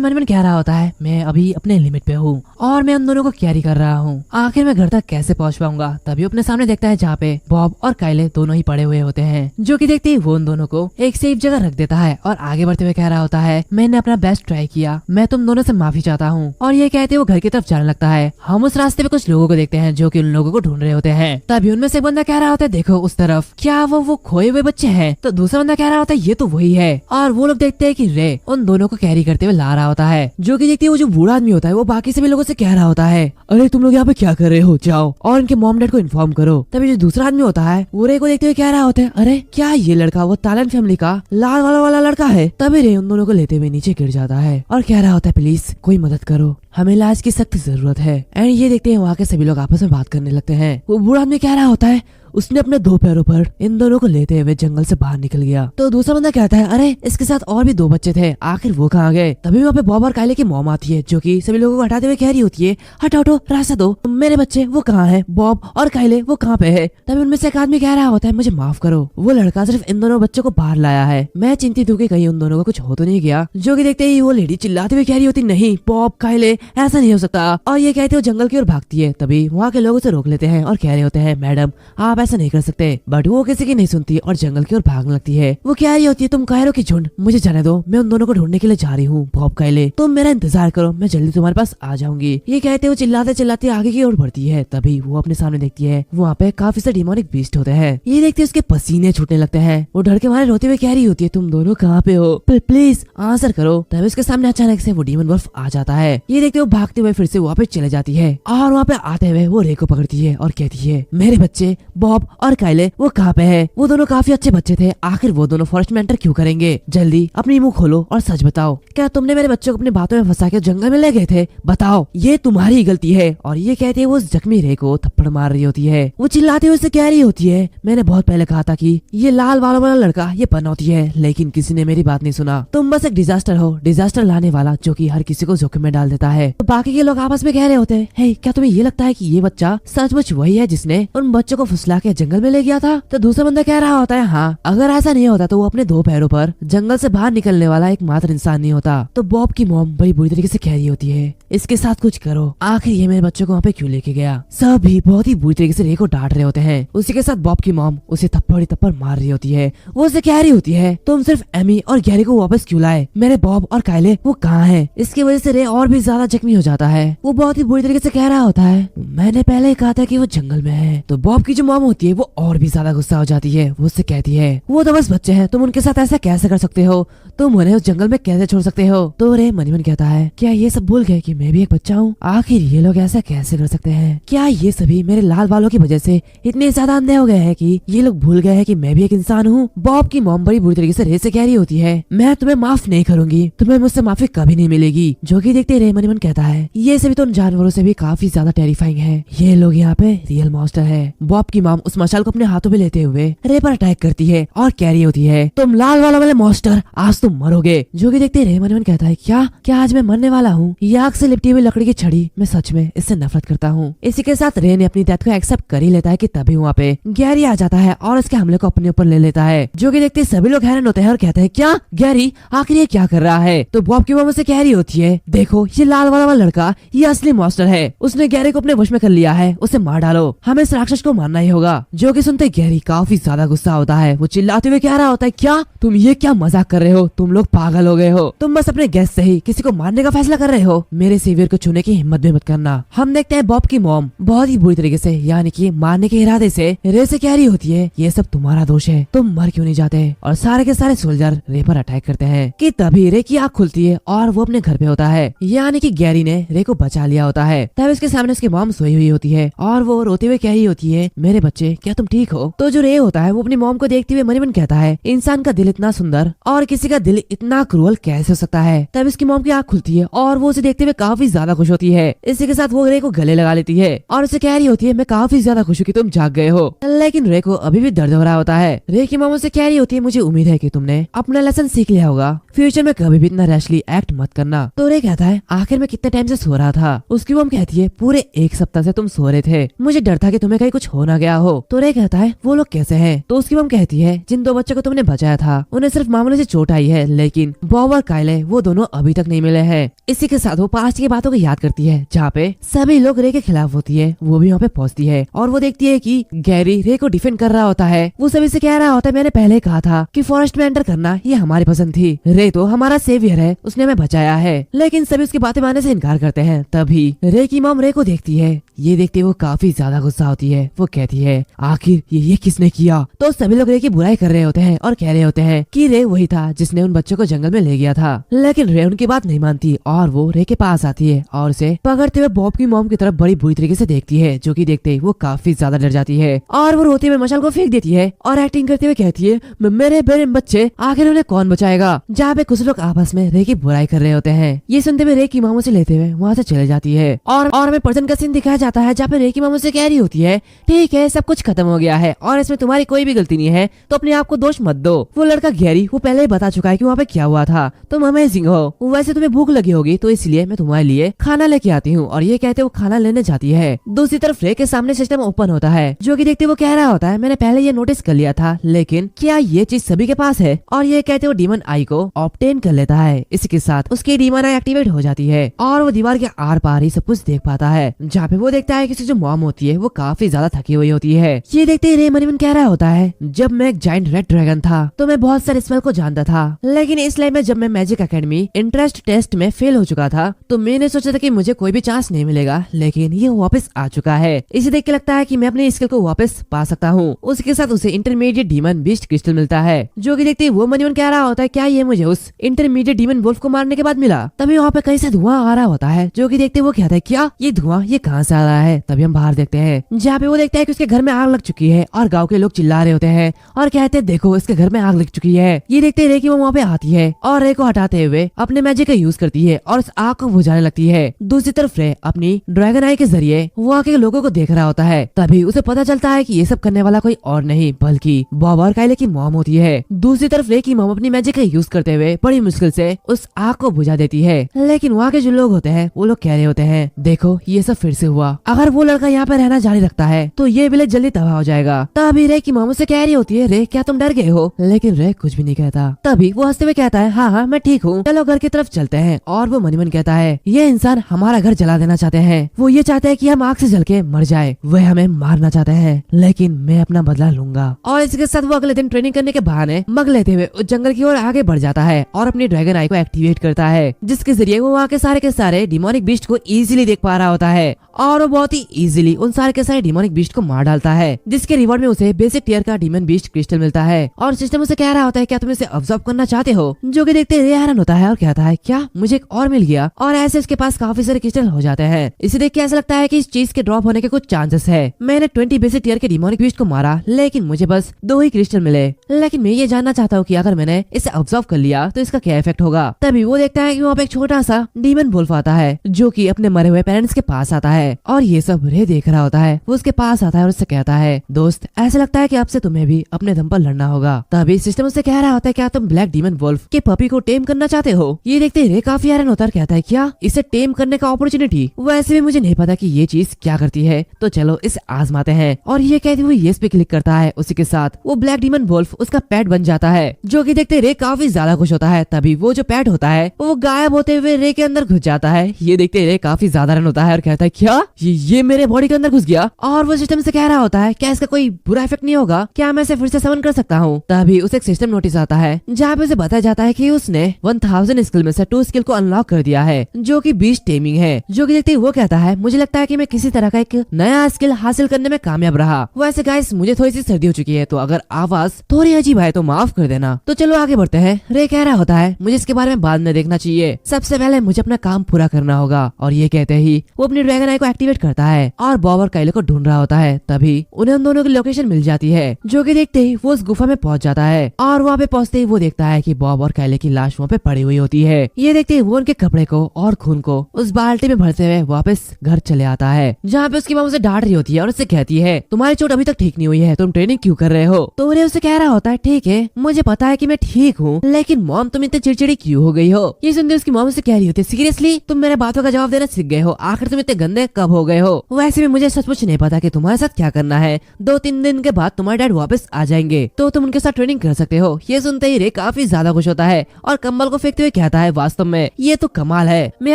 मन मन कह रहा होता है मैं अभी अपने लिमिट पे हूँ और मैं उन दोनों को कैरी कर रहा हूँ। आखिर मैं घर तक कैसे पहुँच पाऊंगा। तभी अपने सामने देखता है जहाँ पे बॉब और काइले दोनों ही पड़े हुए होते हैं, जो कि देखते ही वो उन दोनों को एक सेफ जगह रख देता है और आगे बढ़ते हुए कह रहा होता है मैंने अपना बेस्ट ट्राई किया, मैं तुम दोनों से माफी चाहता हूँ। और ये कहते वो घर की तरफ जाने लगता है। हम उस रास्ते पे कुछ लोगों को देखते हैं जो कि उन लोगों को ढूंढ रहे होते हैं। तभी उनमें से एक बंदा कह रहा होता है देखो उस तरफ, क्या वो खोए हुए बच्चे हैं। तो दूसरा बंदा कह रहा होता है ये तो वही है। और वो लोग देखते हैं कि रे उन दोनों को कैरी करते हुए ला रहा होता है, जो कि देखते वो जो बूढ़ा आदमी होता है वो बाकी सभी लोगों से कह रहा होता है अरे तुम लोग यहाँ पे क्या कर रहे हो, जाओ और इनके मॉम डैड को इन्फॉर्म करो। तभी जो दूसरा आदमी होता है वो रे को देखते हुए कह रहा होता है अरे क्या ये लड़का वो तालन फैमिली का लाल वाला लड़का है। तभी रे उन दोनों को लेते हुए नीचे गिर जाता है और कह रहा होता है प्लीज कोई मदद करो, हमें इलाज की सख्त जरूरत है। एंड ये देखते हैं वहाँ के सभी लोग आपस में बात करने लगते हैं। वो बूढ़ा आदमी कह रहा होता है उसने अपने 2 पैरों पर इन दोनों को लेते हुए जंगल से बाहर निकल गया। तो दूसरा बंदा कहता है अरे इसके साथ और भी 2 बच्चे थे, आखिर वो कहाँ गए। तभी वहाँ पे बॉब और काइले की मॉम आती है, जो कि सभी लोगों को हटाते हुए कह रही होती है हटाओ रास्ता दो, मेरे बच्चे वो कहाँ है, बॉब और काइले वो कहाँ पे है। तभी उनमें से एक आदमी कह रहा होता है मुझे माफ करो, वो लड़का सिर्फ इन दोनों बच्चों को बाहर लाया है, मैं चिंतित हूँ कि कहीं उन दोनों को कुछ हो तो नहीं गया। जो कि देखते ही वो लेडी चिल्लाते हुए कह रही होती नहीं बॉब काइले ऐसा नहीं हो सकता। और ये कहते हो जंगल की ओर भागती है। तभी वहाँ के लोग उसे रोक लेते हैं और कह रहे होते हैं मैडम आप ऐसा नहीं कर सकते। बट वो किसी की नहीं सुनती और जंगल की ओर भागने लगती है। वो कह रही होती है तुम कायरों की झुंड, मुझे जाने दो, मैं उन दोनों को ढूंढने के लिए जा रही हूँ। बॉब काइले तुम मेरा इंतजार करो, मैं जल्दी तुम्हारे पास आ जाऊंगी। ये कहते वो चिल्लाते चिल्लाते आगे की ओर बढ़ती है। तभी वो अपने सामने देखती है वहाँ पे काफी से डिमोनिक बीस्ट होते हैं। ये देखते उसके पसीने छूटने लगते हैं। वो डर के मारे रोते हुए कह रही होती है तुम दोनों कहाँ पे हो, प्लीज आंसर करो। तभी उसके सामने अचानक से वो डीमन वुल्फ आ जाता है। ये देखते वो भागते हुए फिर से वहाँ पे चले जाती है और वहाँ पे आते हुए वो रे को पकड़ती है और कहती है मेरे बच्चे बॉब और काइले वो कहाँ पे है। वो दोनों काफी अच्छे बच्चे थे, आखिर वो दोनों फॉरेस्ट में एंटर क्यों करेंगे। जल्दी अपनी मुंह खोलो और सच बताओ, क्या तुमने मेरे बच्चों को अपनी बातों में फंसा के जंगल में ले गए थे, बताओ ये तुम्हारी ही गलती है। और ये कहते वो उस जख्मी रे को थप्पड़ मार रही होती है। वो चिल्लाते हुए उससे कह रही होती है मैंने बहुत पहले कहा था कि ये लाल बालों वाला लड़का ये पनौती है, लेकिन किसी ने मेरी बात नहीं सुना। तुम बस एक डिजास्टर हो, डिजास्टर लाने वाला जो कि हर किसी को जोखिम में डाल देता है। तो बाकी के लोग आपस में कह रहे होते हैं हे क्या तुम्हें ये लगता है कि ये बच्चा सचमुच वही है जिसने उन बच्चों को फुसला के जंगल में ले गया था। तो दूसरा बंदा कह रहा होता है हाँ, अगर ऐसा नहीं होता तो वो अपने 2 पैरों पर जंगल से बाहर निकलने वाला एकमात्र इंसान नहीं होता। तो बॉब की मॉम बड़ी बुरी तरीके से कह रही होती है इसके साथ कुछ करो, आखिर ये मेरे बच्चों को वहाँ पे क्यों लेके गया। सभी बहुत ही बुरी तरीके से रे को डांट रहे होते हैं। उसी के साथ बॉब की मॉम उसे थप्पड़ मार रही होती है। वो उसे कह रही होती है तुम सिर्फ एमी और गैरी को वापस क्यों लाए, मेरे बॉब और काइले वो कहाँ है। इसकी वजह से रे और भी ज्यादा जख्मी हो जाता है। वो बहुत ही बुरी तरीके से कह रहा होता है मैंने पहले ही कहा था कि वो जंगल में है। तो बॉब की जो मॉम होती है वो और भी ज्यादा गुस्सा हो जाती है। वो उससे कहती है वो तो बस बच्चे हैं, तुम उनके साथ ऐसा कैसे कर सकते हो, तुम उन्हें उस जंगल में कैसे छोड़ सकते हो। तो रे मन मन कहता है क्या ये सब भूल गए कि मैं भी एक बच्चा हूँ, आखिर ये लोग ऐसा कैसे कर सकते हैं। क्या ये सभी मेरे लाल बालों की वजह से इतने ज्यादा अंधे हो गए हैं कि ये लोग भूल गए हैं कि मैं भी एक इंसान हूँ। बॉब की मॉम बड़ी बुरी तरीके से रे से कह रही होती है मैं तुम्हें माफ नहीं करूंगी, तुम्हें मुझसे माफी कभी नहीं मिलेगी। जो कि देखते रे मन मन कहता है ये सभी तो उन जानवरों से भी काफी ज्यादा टेरिफाइंग है, ये लोग यहाँ पे रियल मॉन्स्टर है। बॉब की मॉम उस मशाल को अपने हाथों में लेते हुए रे पर अटैक करती है और कह रही होती है तुम लाल वाले मॉन्स्टर आज तुम मरोगे। जो कि देखते रे मन मन कहता है क्या आज मैं मरने वाला हूँ। ये आग से लिपटी हुई लकड़ी की छड़ी, मैं सच में इससे नफरत करता हूँ। इसी के साथ रे ने अपनी डेथ को एक्सेप्ट कर ही लेता है कि तभी वहाँ पे गैरी आ जाता है और इसके हमले को अपने ऊपर ले लेता है। जो कि देखते सभी लोग हैरान होते हैं और कहते हैं क्या गैरी आखिर ये क्या कर रहा है। तो बॉब की मॉम से कह रही होती है देखो ये लाल वाला लड़का ये असली मॉन्स्टर है, उसने गैरी को अपने वश में कर लिया है, उसे मार डालो, हमें इस राक्षस को मारना ही होगा। होगा। जो कि सुनते गैरी काफी ज्यादा गुस्सा होता है। वो चिल्लाते हुए कह रहा होता है, क्या तुम ये क्या मजाक कर रहे हो? तुम लोग पागल हो गए हो। तुम बस अपने गेस्ट से ही किसी को मारने का फैसला कर रहे हो। मेरे सेवियर को छूने की हिम्मत भी मत करना। हम देखते हैं बॉब की मॉम बहुत ही बुरी तरीके से यानी कि मारने के इरादे से रे से कह रही होती है, ये सब तुम्हारा दोष है, तुम मर क्यों नहीं जाते? और सारे के सारे सोल्जर रे पर अटैक करते हैं कि तभी रे की आंख खुलती है और वो अपने घर पे होता है, यानी कि गैरी ने रे को बचा लिया होता है। तब इसके सामने उसकी मॉम सोई हुई होती है और वो रोते हुए कह रही होती है, मेरे बच्चे क्या तुम ठीक हो? तो जो रे होता है वो अपनी मॉम को देखते हुए मन ही मन कहता है, इंसान का दिल इतना सुंदर और किसी का दिल इतना क्रूअल कैसे हो सकता है? तब इसकी मॉम की आंख खुलती है और वो उसे देखते हुए काफी ज्यादा खुश होती है। इसी के साथ वो रे को गले लगा लेती है और उसे कह रही होती है, मैं काफी ज्यादा खुश हूँ कि तुम जाग गए हो। लेकिन रे को अभी भी दर्द हो रहा होता है। रे की मॉम उसे कह रही होती है, मुझे उम्मीद है कि तुमने अपना लेसन सीख लिया होगा, फ्यूचर में कभी भी इतना रैशली एक्ट मत करना। तो रे कहता है, आखिर में कितने टाइम से सो रहा था? उसकी मॉम कहती है, पूरे 1 सप्ताह से तुम सो रहे थे, मुझे डर था कि तुम्हें कहीं कुछ हो ना गया हो। तो रे कहता है, वो लोग कैसे हैं? तो उसकी मॉम कहती है, जिन 2 बच्चों को तुमने बचाया था उन्हें सिर्फ मामूली से चोट आई है, लेकिन बॉब और काइले वो दोनों अभी तक नहीं मिले हैं। इसी के साथ वो पास्ट की बातों को याद करती है जहाँ पे सभी लोग रे के खिलाफ होती है। वो भी वहाँ पे पहुँचती है और वो देखती है कि गैरी रे को डिफेंड कर रहा होता है। वो सभी से कह रहा होता है, मैंने पहले कहा था कि फॉरेस्ट में एंटर करना ये हमारी पसंद थी, रे तो हमारा सेवियर है, उसने हमें बचाया है। लेकिन सभी उसकी बातें मानने से इनकार करते हैं। तभी रे की मॉम रे को देखती है, ये देखते वो काफी ज्यादा गुस्सा होती है। वो कहती है, आखिर ये किसने किया? तो सभी लोग रे की बुराई कर रहे होते हैं और कह रहे होते हैं कि रे वही था जिसने उन बच्चों को जंगल में ले गया था। लेकिन रे उनकी बात नहीं मानती और वो रे के पास आती है और उसे पकड़ते हुए बॉब की मॉम की तरफ बड़ी बुरी तरीके से देखती है, जो कि देखते ही वो काफी ज्यादा डर जाती है और वो रोते हुए मशाल को फेंक देती है और एक्टिंग करते हुए कहती है, मेरे बच्चे आखिर उन्हें कौन बचाएगा? जहाँ पे कुछ लोग आपस में रे की बुराई कर रहे होते हैं। ये सुनते हुए रे की मामू से लेते हुए वहाँ से चले जाती है और हमें पर्सन का सीन दिखाया जाता है जहाँ पे रे की मामू से कह रही होती है, ठीक है सब कुछ खत्म हो गया है और इसमें तुम्हारी कोई भी गलती नहीं है, तो अपने आप को दोष मत दो। वो लड़का गैरी वो पहले ही बता चुका है कि वहाँ पे क्या हुआ था। तुम अमेजिंग हो, वैसे तुम्हें भूख लगी होगी तो इसलिए मैं तुम्हारे लिए खाना लेके आती हूँ। और ये कहते वो खाना लेने जाती है। दूसरी तरफ रे के सामने सिस्टम ओपन होता है, जो कि देखते वो कह रहा होता है, मैंने पहले ये नोटिस कर लिया था, लेकिन क्या ये चीज सभी के पास है? और ये कहते वो डीमन आई को ऑब्टेन कर लेता है। इसी के साथ उसकी डीमन आई एक्टिवेट हो जाती है और वो दीवार के आर पार ही सब कुछ देख पाता है। जहाँ पे वो देखता है कि जो मॉम होती है वो काफी ज्यादा थकी हुई होती है। ये देखते ही रे मन ही मन कह रहा होता है, जब मैं एक जाइंट रेड ड्रैगन था तो मैं बहुत सारे स्मेल को जानता था, लेकिन इस लाइफ में जब मैं मैजिक एकेडमी इंटरेस्ट टेस्ट में फेल हो चुका था तो मैंने सोचा था कि मुझे कोई भी चांस नहीं मिलेगा, लेकिन ये वापस आ चुका है। इसे देख के लगता है कि मैं अपनी स्किल को वापस पा सकता हूँ। उसके साथ उसे इंटरमीडिएट डीमन बीस्ट क्रिस्टल मिलता है, जो कि देखते ही वो मन ही मन कह रहा होता है, क्या ये मुझे उस इंटरमीडिएट डीमन वुल्फ को मारने के बाद मिला? तभी वहाँ पे कहीं से धुआं आ रहा होता है, जो कि देखते वो कहता है, क्या ये धुआं ये कहाँ से आ रहा है? तभी हम बाहर देखते हैं जहाँ पे वो देखता है कि उसके घर में आग लग चुकी है और गाँव के लोग चिल्ला रहे होते हैं और कहते हैं, देखो इसके घर में आग लग चुकी है। ये देखते रे की वो वहाँ पे आती है और रे को हटाते हुए अपने मैजिक का यूज करती है और उस आग को बुझाने लगती है। दूसरी तरफ रे अपनी ड्रैगन आई के जरिए वो आके लोगों को देख रहा होता है। तभी उसे पता चलता है कि ये सब करने वाला कोई और नहीं बल्कि बॉब और काइले की मॉम होती है। दूसरी तरफ रे की मॉम अपनी मैजिक का यूज करते हुए बड़ी मुश्किल से उस आग को बुझा देती है, लेकिन वहाँ के जो लोग होते हैं वो लोग कह रहे होते हैं, देखो ये सब फिर से हुआ, अगर वो लड़का यहाँ पे रहना जारी रखता है तो ये विलेज जल्दी तबाह हो जाएगा। तभी रे की मॉम से कह रही होती है, रे क्या तुम डर गए हो? लेकिन रे कुछ भी नहीं कहता। तभी वो हंसते हुए कहता है, हाँ हाँ मैं ठीक हूँ, चलो घर की तरफ चलते हैं। और वो मन ही मन कहता है, ये इंसान हमारा घर जला देना चाहते हैं, वो ये चाहते हैं कि हम आग से जल के मर जाए, वह हमें मारना चाहते हैं, लेकिन मैं अपना बदला लूंगा। और इसके साथ वो अगले दिन ट्रेनिंग करने के बहाने मग लेते हुए उस जंगल की ओर आगे बढ़ जाता है और अपनी ड्रैगन आई को एक्टिवेट करता है, जिसके जरिए वो वहाँ के सारे डिमोनिक बीस्ट को इजीली देख पा रहा होता है और वो बहुत ही इजीली उन सारे के सारे डिमोनिक बीस्ट को मार डालता है, जिसके रिवॉर्ड में उसे बेसिक टियर का डीमन बीस्ट क्रिस्टल मिलता है। और सिस्टम उसे कह रहा होता है, क्या तुम इसे ऑब्जर्व करना चाहते हो? जो कि देखते रे हैरान होता है और कहता है, क्या मुझे एक और मिल गया? और ऐसे उसके पास काफी सारे क्रिस्टल हो जाते हैं। इसे देख के ऐसा लगता है कि इस चीज के ड्रॉप होने के कुछ चांसेस है। मैंने 20 बेसिक टियर के डिमोनिक बीस्ट को मारा, लेकिन मुझे बस 2 ही क्रिस्टल मिले, लेकिन मैं ये जानना चाहता हूँ कि अगर मैंने इसे ऑब्जर्व कर लिया तो इसका क्या इफेक्ट होगा। तभी वो देखता है कि वहाँ पे एक छोटा सा डीमन वुल्फ आता है, जो कि अपने मरे हुए पेरेंट्स के पास आता है और ये सब रे देख रहा होता है। वो उसके पास आता है और उससे कहता है, दोस्त ऐसा लगता है कि अब से तुम्हें भी अपने दम पर लड़ना होगा। तभी सिस्टम उससे कह रहा होता है, क्या तुम ब्लैक डीमन वुल्फ के पपी को टेम करना चाहते हो? ये देखते रे काफी हैरान होता है, कहता है क्या इसे टेम करने का अपॉर्चुनिटी? वैसे भी मुझे नहीं पता कि ये चीज क्या करती है, तो चलो इसे आजमाते हैं। और ये कहते हुए येस पे क्लिक करता है। उसी के साथ वो ब्लैक डीमन वुल्फ उसका पेट बन जाता है, जो कि देखते रे काफी ज्यादा खुश होता है। तभी वो जो पेट होता है वो गायब होते हुए रे के अंदर घुस जाता है। ये देखते रे काफी ज्यादा रन होता है और कहता है क्या ये मेरे बॉडी के अंदर घुस गया? और वो सिस्टम से कह रहा होता है क्या इसका कोई बुरा इफेक्ट नहीं होगा? क्या मैं इसे फिर से समन कर सकता हूँ? तभी उसे एक सिस्टम नोटिस आता है जहाँ पे उसे बताया जाता है कि उसने 1000 स्किल में से 2 स्किल को अनलॉक कर दिया है, जो कि बीस्ट टेमिंग है। जो कि देखते ही वो कहता है मुझे लगता है कि मैं किसी तरह का एक नया स्किल हासिल करने में कामयाब रहा। वैसे गाइस मुझे थोड़ी सी सर्दी हो चुकी है, तो अगर आवाज थोड़ी अजीब आए तो माफ कर देना। तो चलो आगे बढ़ते हैं। रे कह रहा होता है मुझे इसके बारे में बाद में देखना चाहिए, सबसे पहले मुझे अपना काम पूरा करना होगा। और ये कहते ही वो अपनी ड्रैगन आई को एक्टिवेट करता है और बॉब और काइले को ढूंढ रहा होता है। तभी उन्हें उन दोनों की लोकेशन मिल जाती है, जो कि देखते ही वो उस गुफा में पहुंच जाता है। और वहाँ पे पहुंचते ही वो देखता है कि बॉब और काइले की लाश वहाँ पे पड़ी हुई होती है। ये देखते ही वो उनके कपड़े को और खून को उस बाल्टी में भरते हुए वापस घर चले आता है, जहाँ पे उसकी माँ उसे डांट रही होती है और उससे कहती है तुम्हारी चोट अभी तक ठीक नहीं हुई है, तुम ट्रेनिंग क्यों कर रहे हो? तो रे उसे कह रहा होता है ठीक है मुझे पता है कि मैं ठीक हूँ, लेकिन मॉम तुम इतने चिड़चिड़ी क्यों हो गई हो? ये सुनते उसकी मॉम से कह रही होती है सीरियसली तुम मेरे बातों का जवाब देना सीख गए हो? आखिर तुम इतने गंदे कब हो गए हो? वैसे भी मुझे सचमुच नहीं पता कि तुम्हारे साथ क्या करना है। 2-3 दिन के बाद तुम्हारे डैड वापस आ जाएंगे, तो तुम उनके साथ ट्रेनिंग कर सकते हो। ये सुनते ही रे काफी ज्यादा खुश होता है और कंबल को फेंकते हुए कहता है वास्तव में ये तो कमाल है, मैं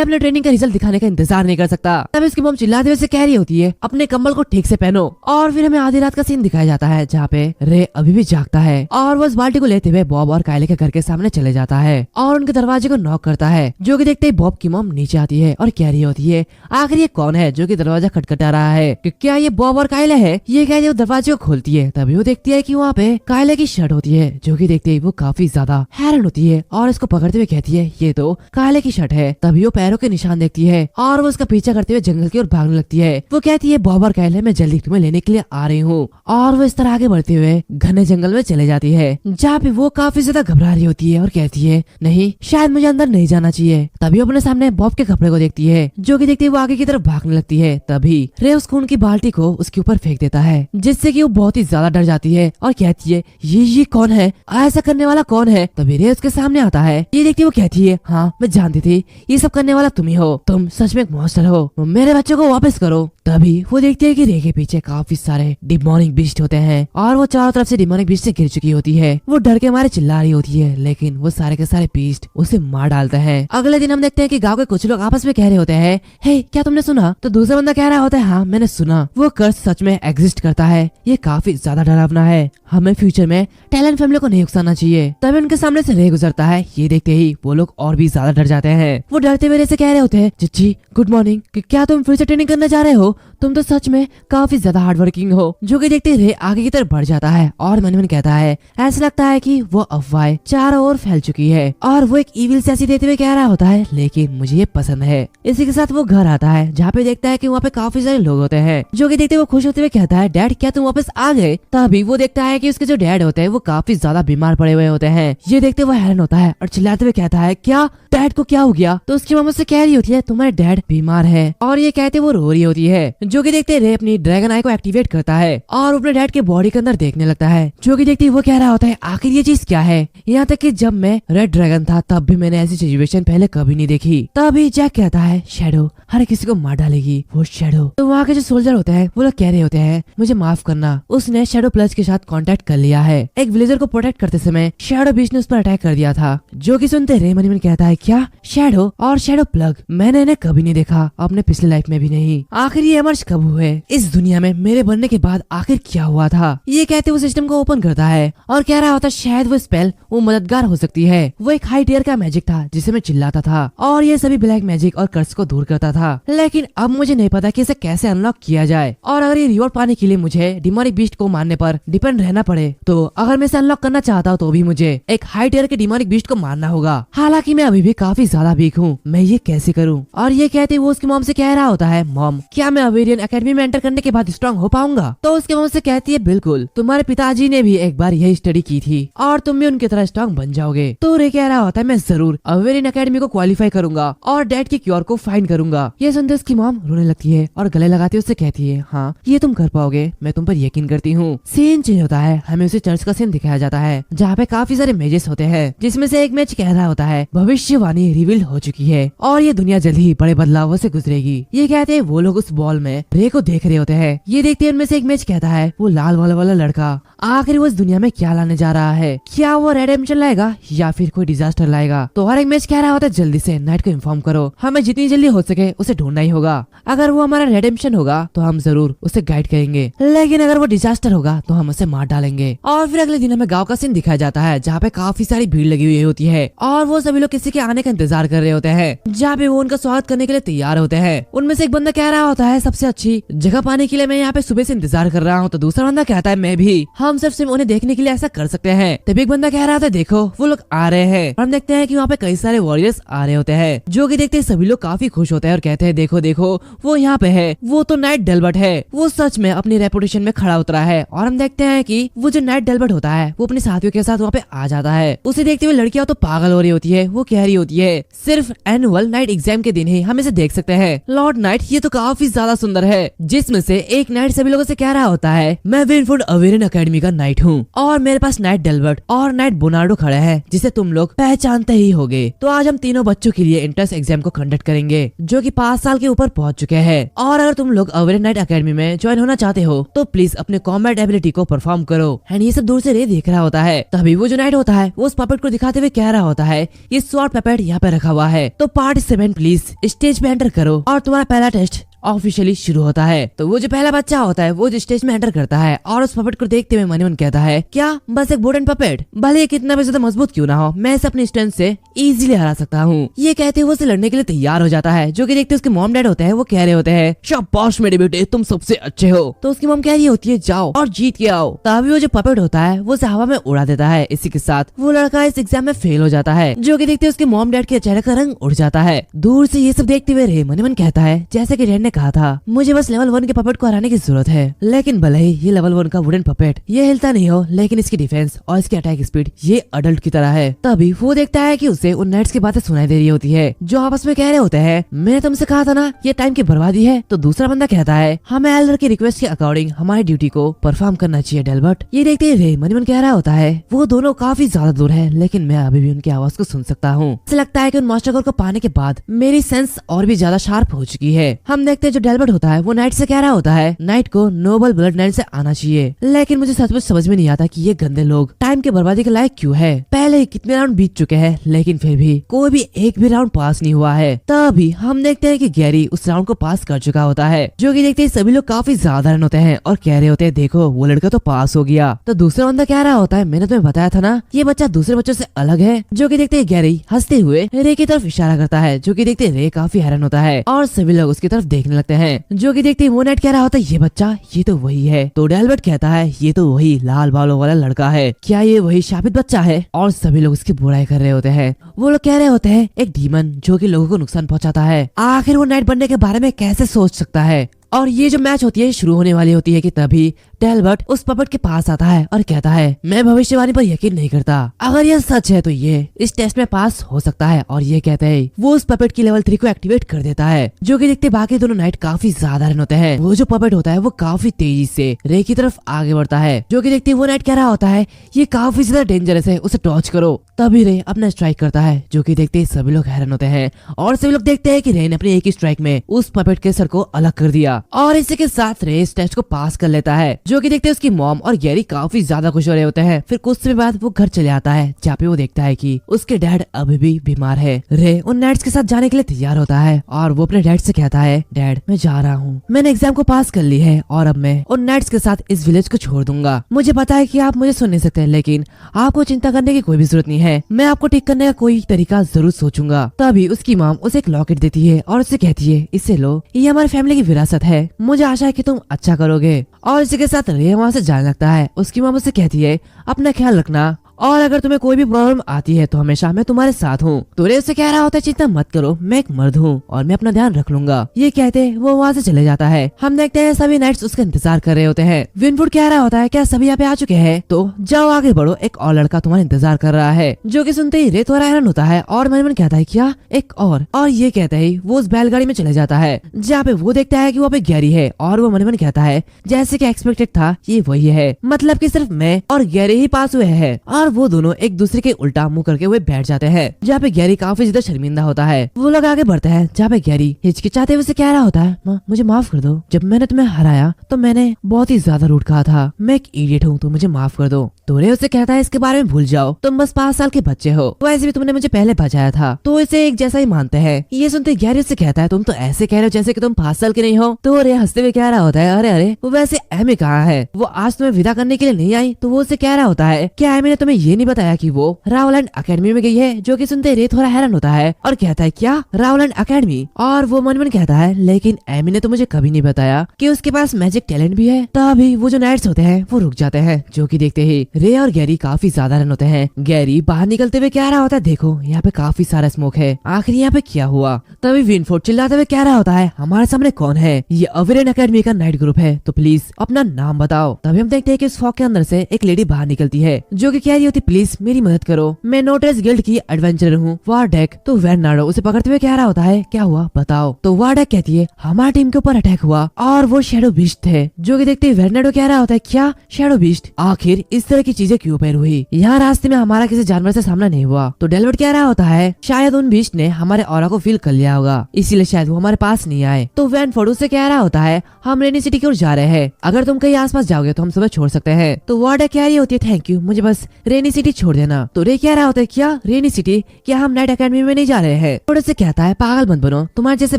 अपने ट्रेनिंग का रिजल्ट दिखाने का इंतजार नहीं कर सकता। तब इसकी मॉम चिल्लाते हुए कह रही होती है अपने कंबल को ठीक से पहनो। और फिर हमें आधी रात का सीन दिखाया जाता है जहाँ पे रे अभी भी जागता है और वो उस बाल्टी को लेते हुए बॉब और काइले के घर के सामने चले जाता है और उनके दरवाजे को नॉक करता है, जो कि देखते ही बॉब की मॉम नीचे आती है और कह रही होती है आखिर ये कौन है जो कि दरवाजा खटखटा रहा है, कि क्या ये बॉब और काइले है? ये कहते वो दरवाजे को खोलती है। तभी वो देखती है कि वहाँ पे काइले की शर्ट होती है, जो कि देखते ही वो काफी ज्यादा हैरान होती है और इसको पकड़ते हुए कहती है ये तो काइले की शर्ट है। तभी वो पैरों के निशान देखती है और वो उसका पीछा करते हुए जंगल की ओर भागने लगती है। वो कहती है बॉब और काइले मैं जल्दी तुम्हें लेने के लिए आ रही हूँ। और वो इस तरह आगे बढ़ते हुए घने जंगल में चले जाती है, जहाँ पे वो काफी ज्यादा घबरा रही होती है और कहती है नहीं शायद मुझे अंदर नहीं जाना चाहिए। तभी अपने सामने बॉब के कपड़े को देखती है, जो कि देखती है वो आगे की तरफ भागने लगती है। तभी रे उस खून की बाल्टी को उसके ऊपर फेंक देता है, जिससे कि वो बहुत ही ज्यादा डर जाती है और कहती है ये कौन है, ऐसा करने वाला कौन है? तभी रे उसके सामने आता है। ये देखती वो कहती है हाँ मैं जानती थी ये सब करने वाला तुम ही हो, तुम सच में एक मॉन्स्टर हो, मेरे बच्चों को वापस करो। तभी वो देखती है कि रे के पीछे काफी सारे डिमोनिक बीस्ट होते हैं और वो चारों तरफ से डिमोनिक बीस्ट से घिर चुकी होती है। वो डर के मारे चिल्ला रही होती है, लेकिन वो सारे के सारे बीस्ट उसे मार डालते हैं। अगले दिन हम देखते हैं कि गांव के कुछ लोग आपस में कह रहे होते हैं हे क्या तुमने सुना? तो दूसरा बंदा कह रहा होता है हाँ मैंने सुना, वो कर्स सच में एग्जिस्ट करता है, ये काफी ज्यादा डरावना है, हमें फ्यूचर में टैलेंट फैमिली को नहीं उकसाना चाहिए। तभी उनके सामने से रे गुजरता है। ये देखते ही वो लोग और भी ज्यादा डर जाते हैं। वो डरते हुए रे से कह रहे होते हैं चिच्ची गुड मॉर्निंग, क्या तुम फिर से ट्रेनिंग करने जा रहे हो? तुम तो सच में काफी ज्यादा हार्ड वर्किंग हो। जो कि देखते रे आगे की तरफ बढ़ जाता है और मन मन कहता है ऐसा लगता है कि वो अफवाह चारों ओर फैल चुकी है। और वो एक इविल से ऐसी देते हुए कह रहा होता है लेकिन मुझे ये पसंद है। इसी के साथ वो घर आता है, जहाँ पे देखता है कि वहाँ पे काफी सारे लोग होते हैं। जो कि देखते वो खुश होते हुए कहता है डैड क्या तुम वापस आ गए? तभी वो देखता है कि उसके जो डैड होते हैं वो काफी ज्यादा बीमार पड़े हुए होते हैं। ये देखते वो हैरान होता है और चिल्लाते हुए कहता है क्या डैड को क्या हो गया? तो उसकी मम्मी से कह रही होती है तुम्हारे डैड बीमार है। और ये कहते वो रो रही होती है। जो कि देखते रे अपनी ड्रैगन आई को एक्टिवेट करता है और अपने डैड के बॉडी के अंदर देखने लगता है। जो कि देखते वो कह रहा होता है आखिर ये चीज क्या है? यहाँ तक कि जब मैं रेड ड्रैगन था तब भी मैंने ऐसी सिचुएशन पहले कभी नहीं देखी। तभी जैक कहता है शैडो हर किसी को मार डालेगी वो शैडो। तो वहाँ के जो सोल्जर होते हैं वो लोग कह रहे होते हैं मुझे माफ करना, उसने शैडो प्लस के साथ कांटेक्ट कर लिया है। एक विलेजर को प्रोटेक्ट करते समय शैडो बीच ने उस पर अटैक कर दिया था। जो कि सुनते रे मनी मन कहता है क्या शैडो और शैडो प्लग? मैंने इन्हें कभी नहीं देखा, अपने पिछले लाइफ में भी नहीं। आखिर ये एमर्ज कब हुए इस दुनिया में? मेरे बनने के बाद आखिर क्या हुआ था? ये कहते वो सिस्टम को ओपन करता है और कह रहा होता शायद वो स्पेल वो मददगार हो सकती है। वो एक हाई टियर का मैजिक था जिसे मैं चिल्लाता था और ये सभी ब्लैक मैजिक और कर्स को दूर करता था। लेकिन अब मुझे नहीं पता कि इसे कैसे अनलॉक किया जाए और अगर ये रिवॉर्ड पाने के लिए मुझे डिमोनिक बीस्ट को मारने पर डिपेंड रहना पड़े तो अगर मैं इसे अनलॉक करना चाहता हूँ तो भी मुझे एक हाई टियर के डिमोनिक बीस्ट को मारना होगा। हालांकि मैं अभी भी काफी ज्यादा वीक हूँ, मैं ये कैसे करूँ? और ये कहते वो उसकी मॉम से कह रहा होता है मॉम क्या मैं अवेरियन एकेडमी में एंटर करने के बाद स्ट्रॉन्ग हो पाऊंगा? तो उसके मॉम से कहती है बिल्कुल, तुम्हारे पिताजी ने भी एक बार यही स्टडी की थी और तुम भी उनकी तरह स्ट्रॉन्ग बन जाओगे। तो रे कह रहा होता है मैं जरूर अवेरियन एकेडमी को क्वालिफाई करूंगा और डैड के क्योर को फाइंड करूंगा। ये सुनते उसकी मॉम रोने लगती है और गले लगाते उससे कहती है हाँ ये तुम कर पाओगे, मैं तुम पर यकीन करती हूँ। सीन चेंज होता है, हमें उसे चर्च का सीन दिखाया जाता है जहाँ पे काफी सारे मैचेस होते हैं, जिसमें से एक मैच कह रहा होता है भविष्यवाणी रिवील हो चुकी है और ये दुनिया जल्द ही बड़े बदलावों से गुजरेगी। ये कहते हैं वो लोग उस बॉल में रे को देख रहे होते हैं। ये देखते हैं उनमें से एक मैच कहता है वो लाल वाला लड़का आखिर वो इस दुनिया में क्या लाने जा रहा है, क्या वो रेडेम्पशन लाएगा या फिर कोई डिजास्टर लाएगा। तो हर एक मैच कह रहा होता है जल्दी से नाइट को इन्फॉर्म करो, हमें जितनी जल्दी हो सके उसे ढूंढना ही होगा। अगर वो हमारा रेडेम्पशन होगा तो हम जरूर उसे गाइड करेंगे, लेकिन अगर वो डिजास्टर होगा तो हम उसे मार डालेंगे। और फिर अगले दिन हमें गाँव का सीन दिखाया जाता है जहाँ पे काफी सारी भीड़ लगी हुई होती है और वो सभी लोग किसी के आने का इंतजार कर रहे होते हैं, जहाँ पे वो उनका स्वागत करने के लिए तैयार होते हैं। उनमें से एक बंदा कह रहा होता है सबसे अच्छी जगह पाने के लिए मैं यहाँ पे सुबह से इंतजार कर रहा हूँ, तो दूसरा बंदा कहता है मैं भी, हम सिर्फ उन्हें देखने के लिए ऐसा कर सकते हैं। तभी एक बंदा कह रहा था देखो वो लोग आ रहे हैं। हम देखते हैं कि वहाँ पे कई सारे वॉरियर्स आ रहे होते हैं, जो कि देखते हैं सभी लोग काफी खुश होते हैं और कहते हैं देखो देखो वो यहाँ पे है, वो तो नाइट डेल्बर्ट है, वो सच में अपनी रेपुटेशन में खड़ा उतरा है। और हम देखते हैं कि वो जो नाइट डेल्बर्ट होता है वो अपने साथियों के साथ वहाँ पे आ जाता है। उसे देखते हुए लड़कियां तो पागल हो रही होती है, वो कह रही होती है सिर्फ एनुअल नाइट एग्जाम के दिन ही हम इसे देख सकते हैं। लॉर्ड नाइट ये तो काफी ज्यादा सुंदर है, जिसमें से एक नाइट सभी लोगों से कह रहा होता है मैं विनफुड अवेरियन एकेडमी का नाइट हूँ और मेरे पास नाइट डेल्बर्ट और नाइट बोनार्डो खड़े हैं जिसे तुम लोग पहचानते ही होगे। तो आज हम तीनों बच्चों के लिए एंट्रेंस एग्जाम को कंडक्ट करेंगे जो कि 5 साल के ऊपर पहुंच चुके हैं, और अगर तुम लोग अवेरियन नाइट एकेडमी में ज्वाइन होना चाहते हो तो प्लीज अपने कॉम्बैट एबिलिटी को परफॉर्म करो। एंड ये सब दूर से रे देख रहा होता है। तभी वो जो नाइट होता है वो उस पपेट को दिखाते हुए कह रहा होता है ये स्वॉर्ड पपेट यहाँ पे रखा हुआ है, तो पार्टिसिपेंट प्लीज स्टेज पे एंटर करो और तुम्हारा पहला टेस्ट ऑफिशियली शुरू होता है। तो वो जो पहला बच्चा होता है वो जो स्टेज में एंटर करता है और उस पपेट को देखते हुए मन कहता है क्या बस एक वुडन पपेट, भले कितना भी ज्यादा मजबूत क्यों ना हो, मैं इसे अपनी स्ट्रेंथ से इजीली हरा सकता हूँ। ये कहते हुए वो उसे लड़ने के लिए तैयार हो जाता है, जो कि देखते उसके मॉम डैड होते हैं वो कह रहे होते हैं शाबाश मेरे बेटे तुम सबसे अच्छे हो। तो उसकी मॉम कह रही होती है जाओ और जीत के आओ। तभी वो जो पपेट होता है वो उसे हवा में उड़ा देता है। इसी के साथ वो लड़का इस एग्जाम में फेल हो जाता है, जो कि देखते उसके मॉम डैड के चेहरे का रंग उड़ जाता है। दूर से ये सब देखते हुए रे मन कहता है जैसे कि डैड ने कहा था मुझे बस लेवल 1 के पपेट को हराने की जरूरत है, लेकिन भले ही ये लेवल 1 का वुडन पपेट ये हिलता नहीं हो, लेकिन इसकी डिफेंस और इसकी अटैक स्पीड ये अडल्ट की तरह है। तभी वो देखता है कि उसे उन नाइट्स की बातें सुनाई दे रही होती है जो आपस में कह रहे होते हैं मैंने तुमसे कहा था ना ये टाइम की बर्बादी है। तो दूसरा बंदा कहता है हमें एल्डर की रिक्वेस्ट के अकॉर्डिंग हमारी ड्यूटी को परफॉर्म करना चाहिए डेल्बर्ट। ये देखते ही रे मन कह रहा होता है वो दोनों काफी ज्यादा दूर है, लेकिन मैं अभी भी उनकी आवाज को सुन सकता हूँ। ऐसा लगता है कि उन मास्टर गोल को पाने के बाद मेरी सेंस और भी ज्यादा शार्प हो चुकी है। हम देखते हैं जो डेल्बर्ट होता है वो नाइट से कह रहा होता है नाइट को नोबल ब्लड लाइन से आना चाहिए, लेकिन मुझे सचमुच समझ में नहीं आता कि ये गंदे लोग टाइम की बर्बादी के लायक क्यों है। पहले ही कितने राउंड बीत चुके हैं, लेकिन फिर भी कोई भी एक भी राउंड पास नहीं हुआ है। तभी हम देखते हैं कि गैरी उस राउंड को पास कर चुका होता है, जो कि देखते ही सभी लोग काफी ज्यादा रन होते हैं और कह रहे होते हैं देखो वो लड़का तो पास हो गया। तो दूसरा बंदा कह रहा होता है मैंने तुम्हें बताया था ना ये बच्चा दूसरे बच्चों से अलग है, जो कि देखते ही गैरी हंसते हुए रे की तरफ इशारा करता है, जो कि देखते रे काफी हैरान होता है और सभी लोग उसकी तरफ देखने लगते हैं। जो कि देखते वो नाइट कह रहा होता है ये बच्चा ये तो वही है। तो डेल्बर्ट कहता है ये तो वही लाल बालों वाला लड़का है, क्या ये वही शापित बच्चा है? और सभी लोग उसकी बुराई कर रहे होते हैं। वो लोग कह रहे होते हैं एक डीमन जो कि लोगों को नुकसान पहुंचाता है, आखिर वो नाइट बनने के बारे में कैसे सोच सकता है। और ये जो मैच होती है शुरू होने वाली होती है कि तभी डेल्बर्ट उस पपेट के पास आता है और कहता है मैं भविष्यवाणी पर यकीन नहीं करता, अगर ये सच है तो ये इस टेस्ट में पास हो सकता है। और ये कहते हैं वो उस पपेट की लेवल 3 को एक्टिवेट कर देता है, जो कि देखते बाकी दोनों नाइट काफी ज्यादा रन होते हैं। वो जो पपेट होता है वो काफी तेजी से रे की तरफ आगे बढ़ता है, जो कि देखते वो नाइट कह रहा होता है ये काफी ज्यादा डेंजरस है, उसे टॉर्च करो। तभी रे अपना स्ट्राइक करता है, जो कि देखते सभी लोग हैरान होते हैं और सभी लोग देखते हैं कि रे ने अपने एक ही स्ट्राइक में उस पपेट के सर को अलग कर दिया और इसी के साथ रे इस टेस्ट को पास कर लेता है, जो कि देखते उसकी मॉम और गैरी काफी ज्यादा खुश हो रहे होते हैं। फिर कुछ समय बाद वो घर चले आता है, जहाँ पे वो देखता है कि उसके डैड अभी भी बीमार है। रे उन नाइट्स के साथ जाने के लिए तैयार होता है और वो अपने डैड से कहता है डैड मैं जा रहा हूँ, मैंने एग्जाम को पास कर ली है और अब मैं उन नाइट्स के साथ इस विलेज को छोड़ दूंगा। मुझे पता है कि आप मुझे सुन नहीं सकते, लेकिन आपको चिंता करने की कोई भी जरूरत नहीं है, मैं आपको ठीक करने का कोई तरीका जरूर सोचूंगा। तभी उसकी मॉम उसे एक लॉकेट देती है और उसे कहती है इसे लो, ये हमारी फैमिली की विरासत है, मुझे आशा है कि तुम अच्छा करोगे। और इसी के साथ रे वहाँ से जाने लगता है। उसकी मॉम उसे कहती है अपना ख्याल रखना और अगर तुम्हें कोई भी प्रॉब्लम आती है तो हमेशा मैं तुम्हारे साथ हूँ। तो रे उससे कह रहा होता है चिंता मत करो, मैं एक मर्द हूँ और मैं अपना ध्यान रख लूंगा। ये कहते वो वहाँ से चले जाता है। हम देखते हैं सभी नाइट्स उसका इंतजार कर रहे होते हैं। विनवुड कह रहा होता है क्या सभी यहाँ पे आ चुके हैं? तो जाओ आगे बढ़ो, एक और लड़का तुम्हारा इंतजार कर रहा है। जो कि सुनते ही रे थोड़ा हैरान होता है और मन कहता है क्या एक और ये कहते ही वो उस बैलगाड़ी में चले जाता है, जहाँ पे वो देखता है कि वहाँ पे गैरी है और वो मन कहता है जैसे कि एक्सपेक्टेड था ये वही है, मतलब कि सिर्फ मैं और गैरी ही पास हुए हैं। और वो दोनों एक दूसरे के उल्टा मुंह करके हुए बैठ जाते हैं, जहाँ पे गैरी काफी ज्यादा शर्मिंदा होता है। वो लोग आगे बढ़ते हैं जहाँ पे गैरी हिचकिचाते हुए कह रहा होता है मुझे माफ कर दो, जब मैंने तुम्हें हराया तो मैंने बहुत ही ज्यादा रूड कहा था, मैं एक इडियट हूँ तो मुझे माफ कर दो। तो रे उससे कहता है इसके बारे में भूल जाओ, तुम बस 5 साल के बच्चे हो, वैसे भी तुमने मुझे पहले बचाया था, तो इसे एक जैसा ही मानते हैं। ये सुनते गैरी उससे कहता है तुम तो ऐसे कह रहे हो जैसे कि तुम 5 साल के नहीं हो। तो रे हंसते हुए कह रहा होता है अरे अरे वो वैसे एमी कहाँ है, वो आज तुम्हें विदा करने के लिए नहीं आई। तो वो उससे कह रहा होता है क्या एमी ने तुम्हें ये नहीं बताया कि वो रावलैंड अकेडमी में गई है? जो कि सुनते रे थोड़ा हैरान होता है और कहता है क्या रावलैंड अकेडमी? और वो मन कहता है लेकिन एमी ने तो मुझे कभी नहीं बताया कि उसके पास मैजिक टैलेंट भी है। तभी वो जो नाइट्स होते हैं वो रुक जाते हैं, जो कि देखते ही रे और गैरी काफी ज्यादा हैरान होते हैं। गैरी बाहर निकलते हुए कह रहा होता है देखो यहाँ पे काफी सारा स्मोक है, आखिर यहाँ पे क्या हुआ? तभी विनफोर्ड चिल्लाते हुए कह रहा होता है हमारे सामने कौन है? ये अवेरेन अकेडमी का नाइट ग्रुप है, तो प्लीज अपना नाम बताओ। तभी हम देखते हैं कि उस फॉग के अंदर से एक लेडी बाहर निकलती है, जो कि कह रही होती प्लीज मेरी मदद करो, मैं नोटेस गिल्ड की एडवेंचरर हूँ वार्डेक। तो वेरनाडो उसे पकड़ते हुए कह रहा होता है क्या हुआ बताओ। तो वार्डेक कहती है हमारी टीम के ऊपर अटैक हुआ और वो शैडो बीस्ट थे। जो कि देखते ही वेरनाडो कह रहा होता है क्या शैडो बीस्ट? आखिर इस तरह की चीजें क्यों पैर हुई? यहाँ रास्ते में हमारा किसी जानवर से सामना नहीं हुआ। तो डेलवर्ट कह रहा होता है शायद उन बीस्ट ने हमारे ऑरा को फील कर लिया होगा, इसीलिए शायद वो हमारे पास नहीं आए। तो वैनफोर्ड उससे कह रहा होता है हम रेनी सिटी की ओर जा रहे हैं, अगर तुम कहीं आसपास जाओगे तो हम तुम्हें छोड़ सकते हैं। तो वार्डेक कह रही होती है थैंक यू, मुझे बस रेनी सिटी छोड़ देना। तो रे कह रहा होता है क्या रेनी सिटी? क्या हम नाइट अकेडमी में नहीं जा रहे हैं? थोड़े से कहता है पागल मत बनो, तुम्हारे जैसे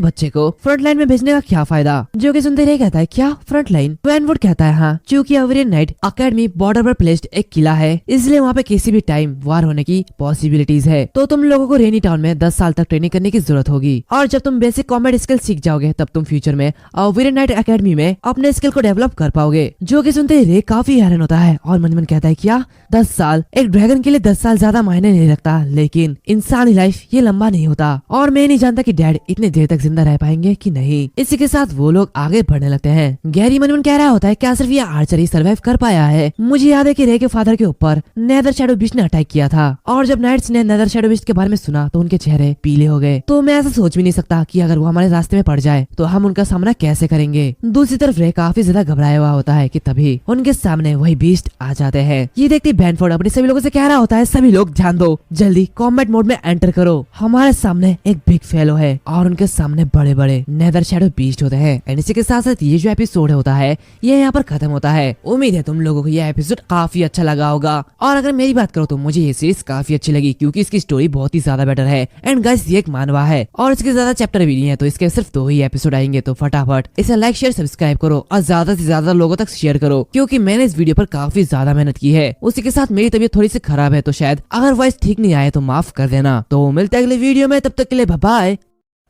बच्चे को फ्रंट लाइन में भेजने का क्या फायदा? जो कि सुनते रे कहता है क्या फ्रंट लाइन? वैनवुड कहता है हाँ, चूंकि अवेरियन नाइट अकेडमी बॉर्डर पर प्लेस्ड एक किला है, इसलिए वहाँ पे किसी भी टाइम वार होने की पॉसिबिलिटीज है। तो तुम लोगों को रेनी टाउन में 10 साल तक ट्रेनिंग करने की जरूरत होगी, और जब तुम बेसिक कॉम्बैट स्किल सीख जाओगे तब तुम फ्यूचर में अवेरियन नाइट अकेडमी में अपने स्किल को डेवलप कर पाओगे। जो कि सुनते रे काफी हैरान होता है और मन कहता है क्या 10 साल? एक ड्रैगन के लिए 10 साल ज्यादा मायने नहीं रखता, लेकिन इंसानी लाइफ ये लंबा नहीं होता, और मैं नहीं जानता कि डैड इतने देर तक जिंदा रह पाएंगे कि नहीं। इसी के साथ वो लोग आगे बढ़ने लगते हैं। गैरी मन कह रहा होता है क्या सिर्फ ये आर्चरी सर्वाइव कर पाया है? मुझे याद है कि रे के फादर के ऊपर नेदर शैडो बीस्ट ने अटैक किया था, और जब नाइट्स ने नेदर शैडो बीस्ट के बारे में सुना तो उनके चेहरे पीले हो गए। तो मैं ऐसा सोच भी नहीं सकता कि अगर वो हमारे रास्ते में पड़ जाए तो हम उनका सामना कैसे करेंगे। दूसरी तरफ रे काफी ज्यादा घबराया हुआ होता है कि तभी उनके सामने वही बीस्ट आ जाते हैं। ये देखते वैनफोर्ड अपने सभी लोगों से कह रहा होता है सभी लोग ध्यान दो, जल्दी कॉम्बैट मोड में एंटर करो, हमारे सामने एक बिग फेलो है और उनके सामने बड़े बड़े नेदर शैडो बीस्ट होते हैं। एंड इसी के साथ साथ ये जो एपिसोड होता है ये यहाँ पर खत्म होता है। उम्मीद है तुम लोगों को ये एपिसोड काफी अच्छा लगा होगा, और अगर मेरी बात करो तो मुझे ये सीरीज काफी अच्छी लगी क्योंकि इसकी स्टोरी बहुत ही ज्यादा बेटर है। एंड गाइस ये एक मानवा है और इसके ज्यादा चैप्टर भी नहीं है, तो इसके सिर्फ 2 ही एपिसोड आएंगे। तो फटाफट इसे लाइक शेयर सब्सक्राइब करो और ज्यादा से ज्यादा लोगों तक शेयर करो, क्योंकि मैंने इस वीडियो पर काफी ज्यादा मेहनत की है। उसी के साथ मेरी तबीयत थोड़ी सी खराब है, तो शायद अगर वॉइस ठीक नहीं आए तो माफ कर देना। तो मिलते हैं अगले वीडियो में, तब तक के लिए बाय बाय।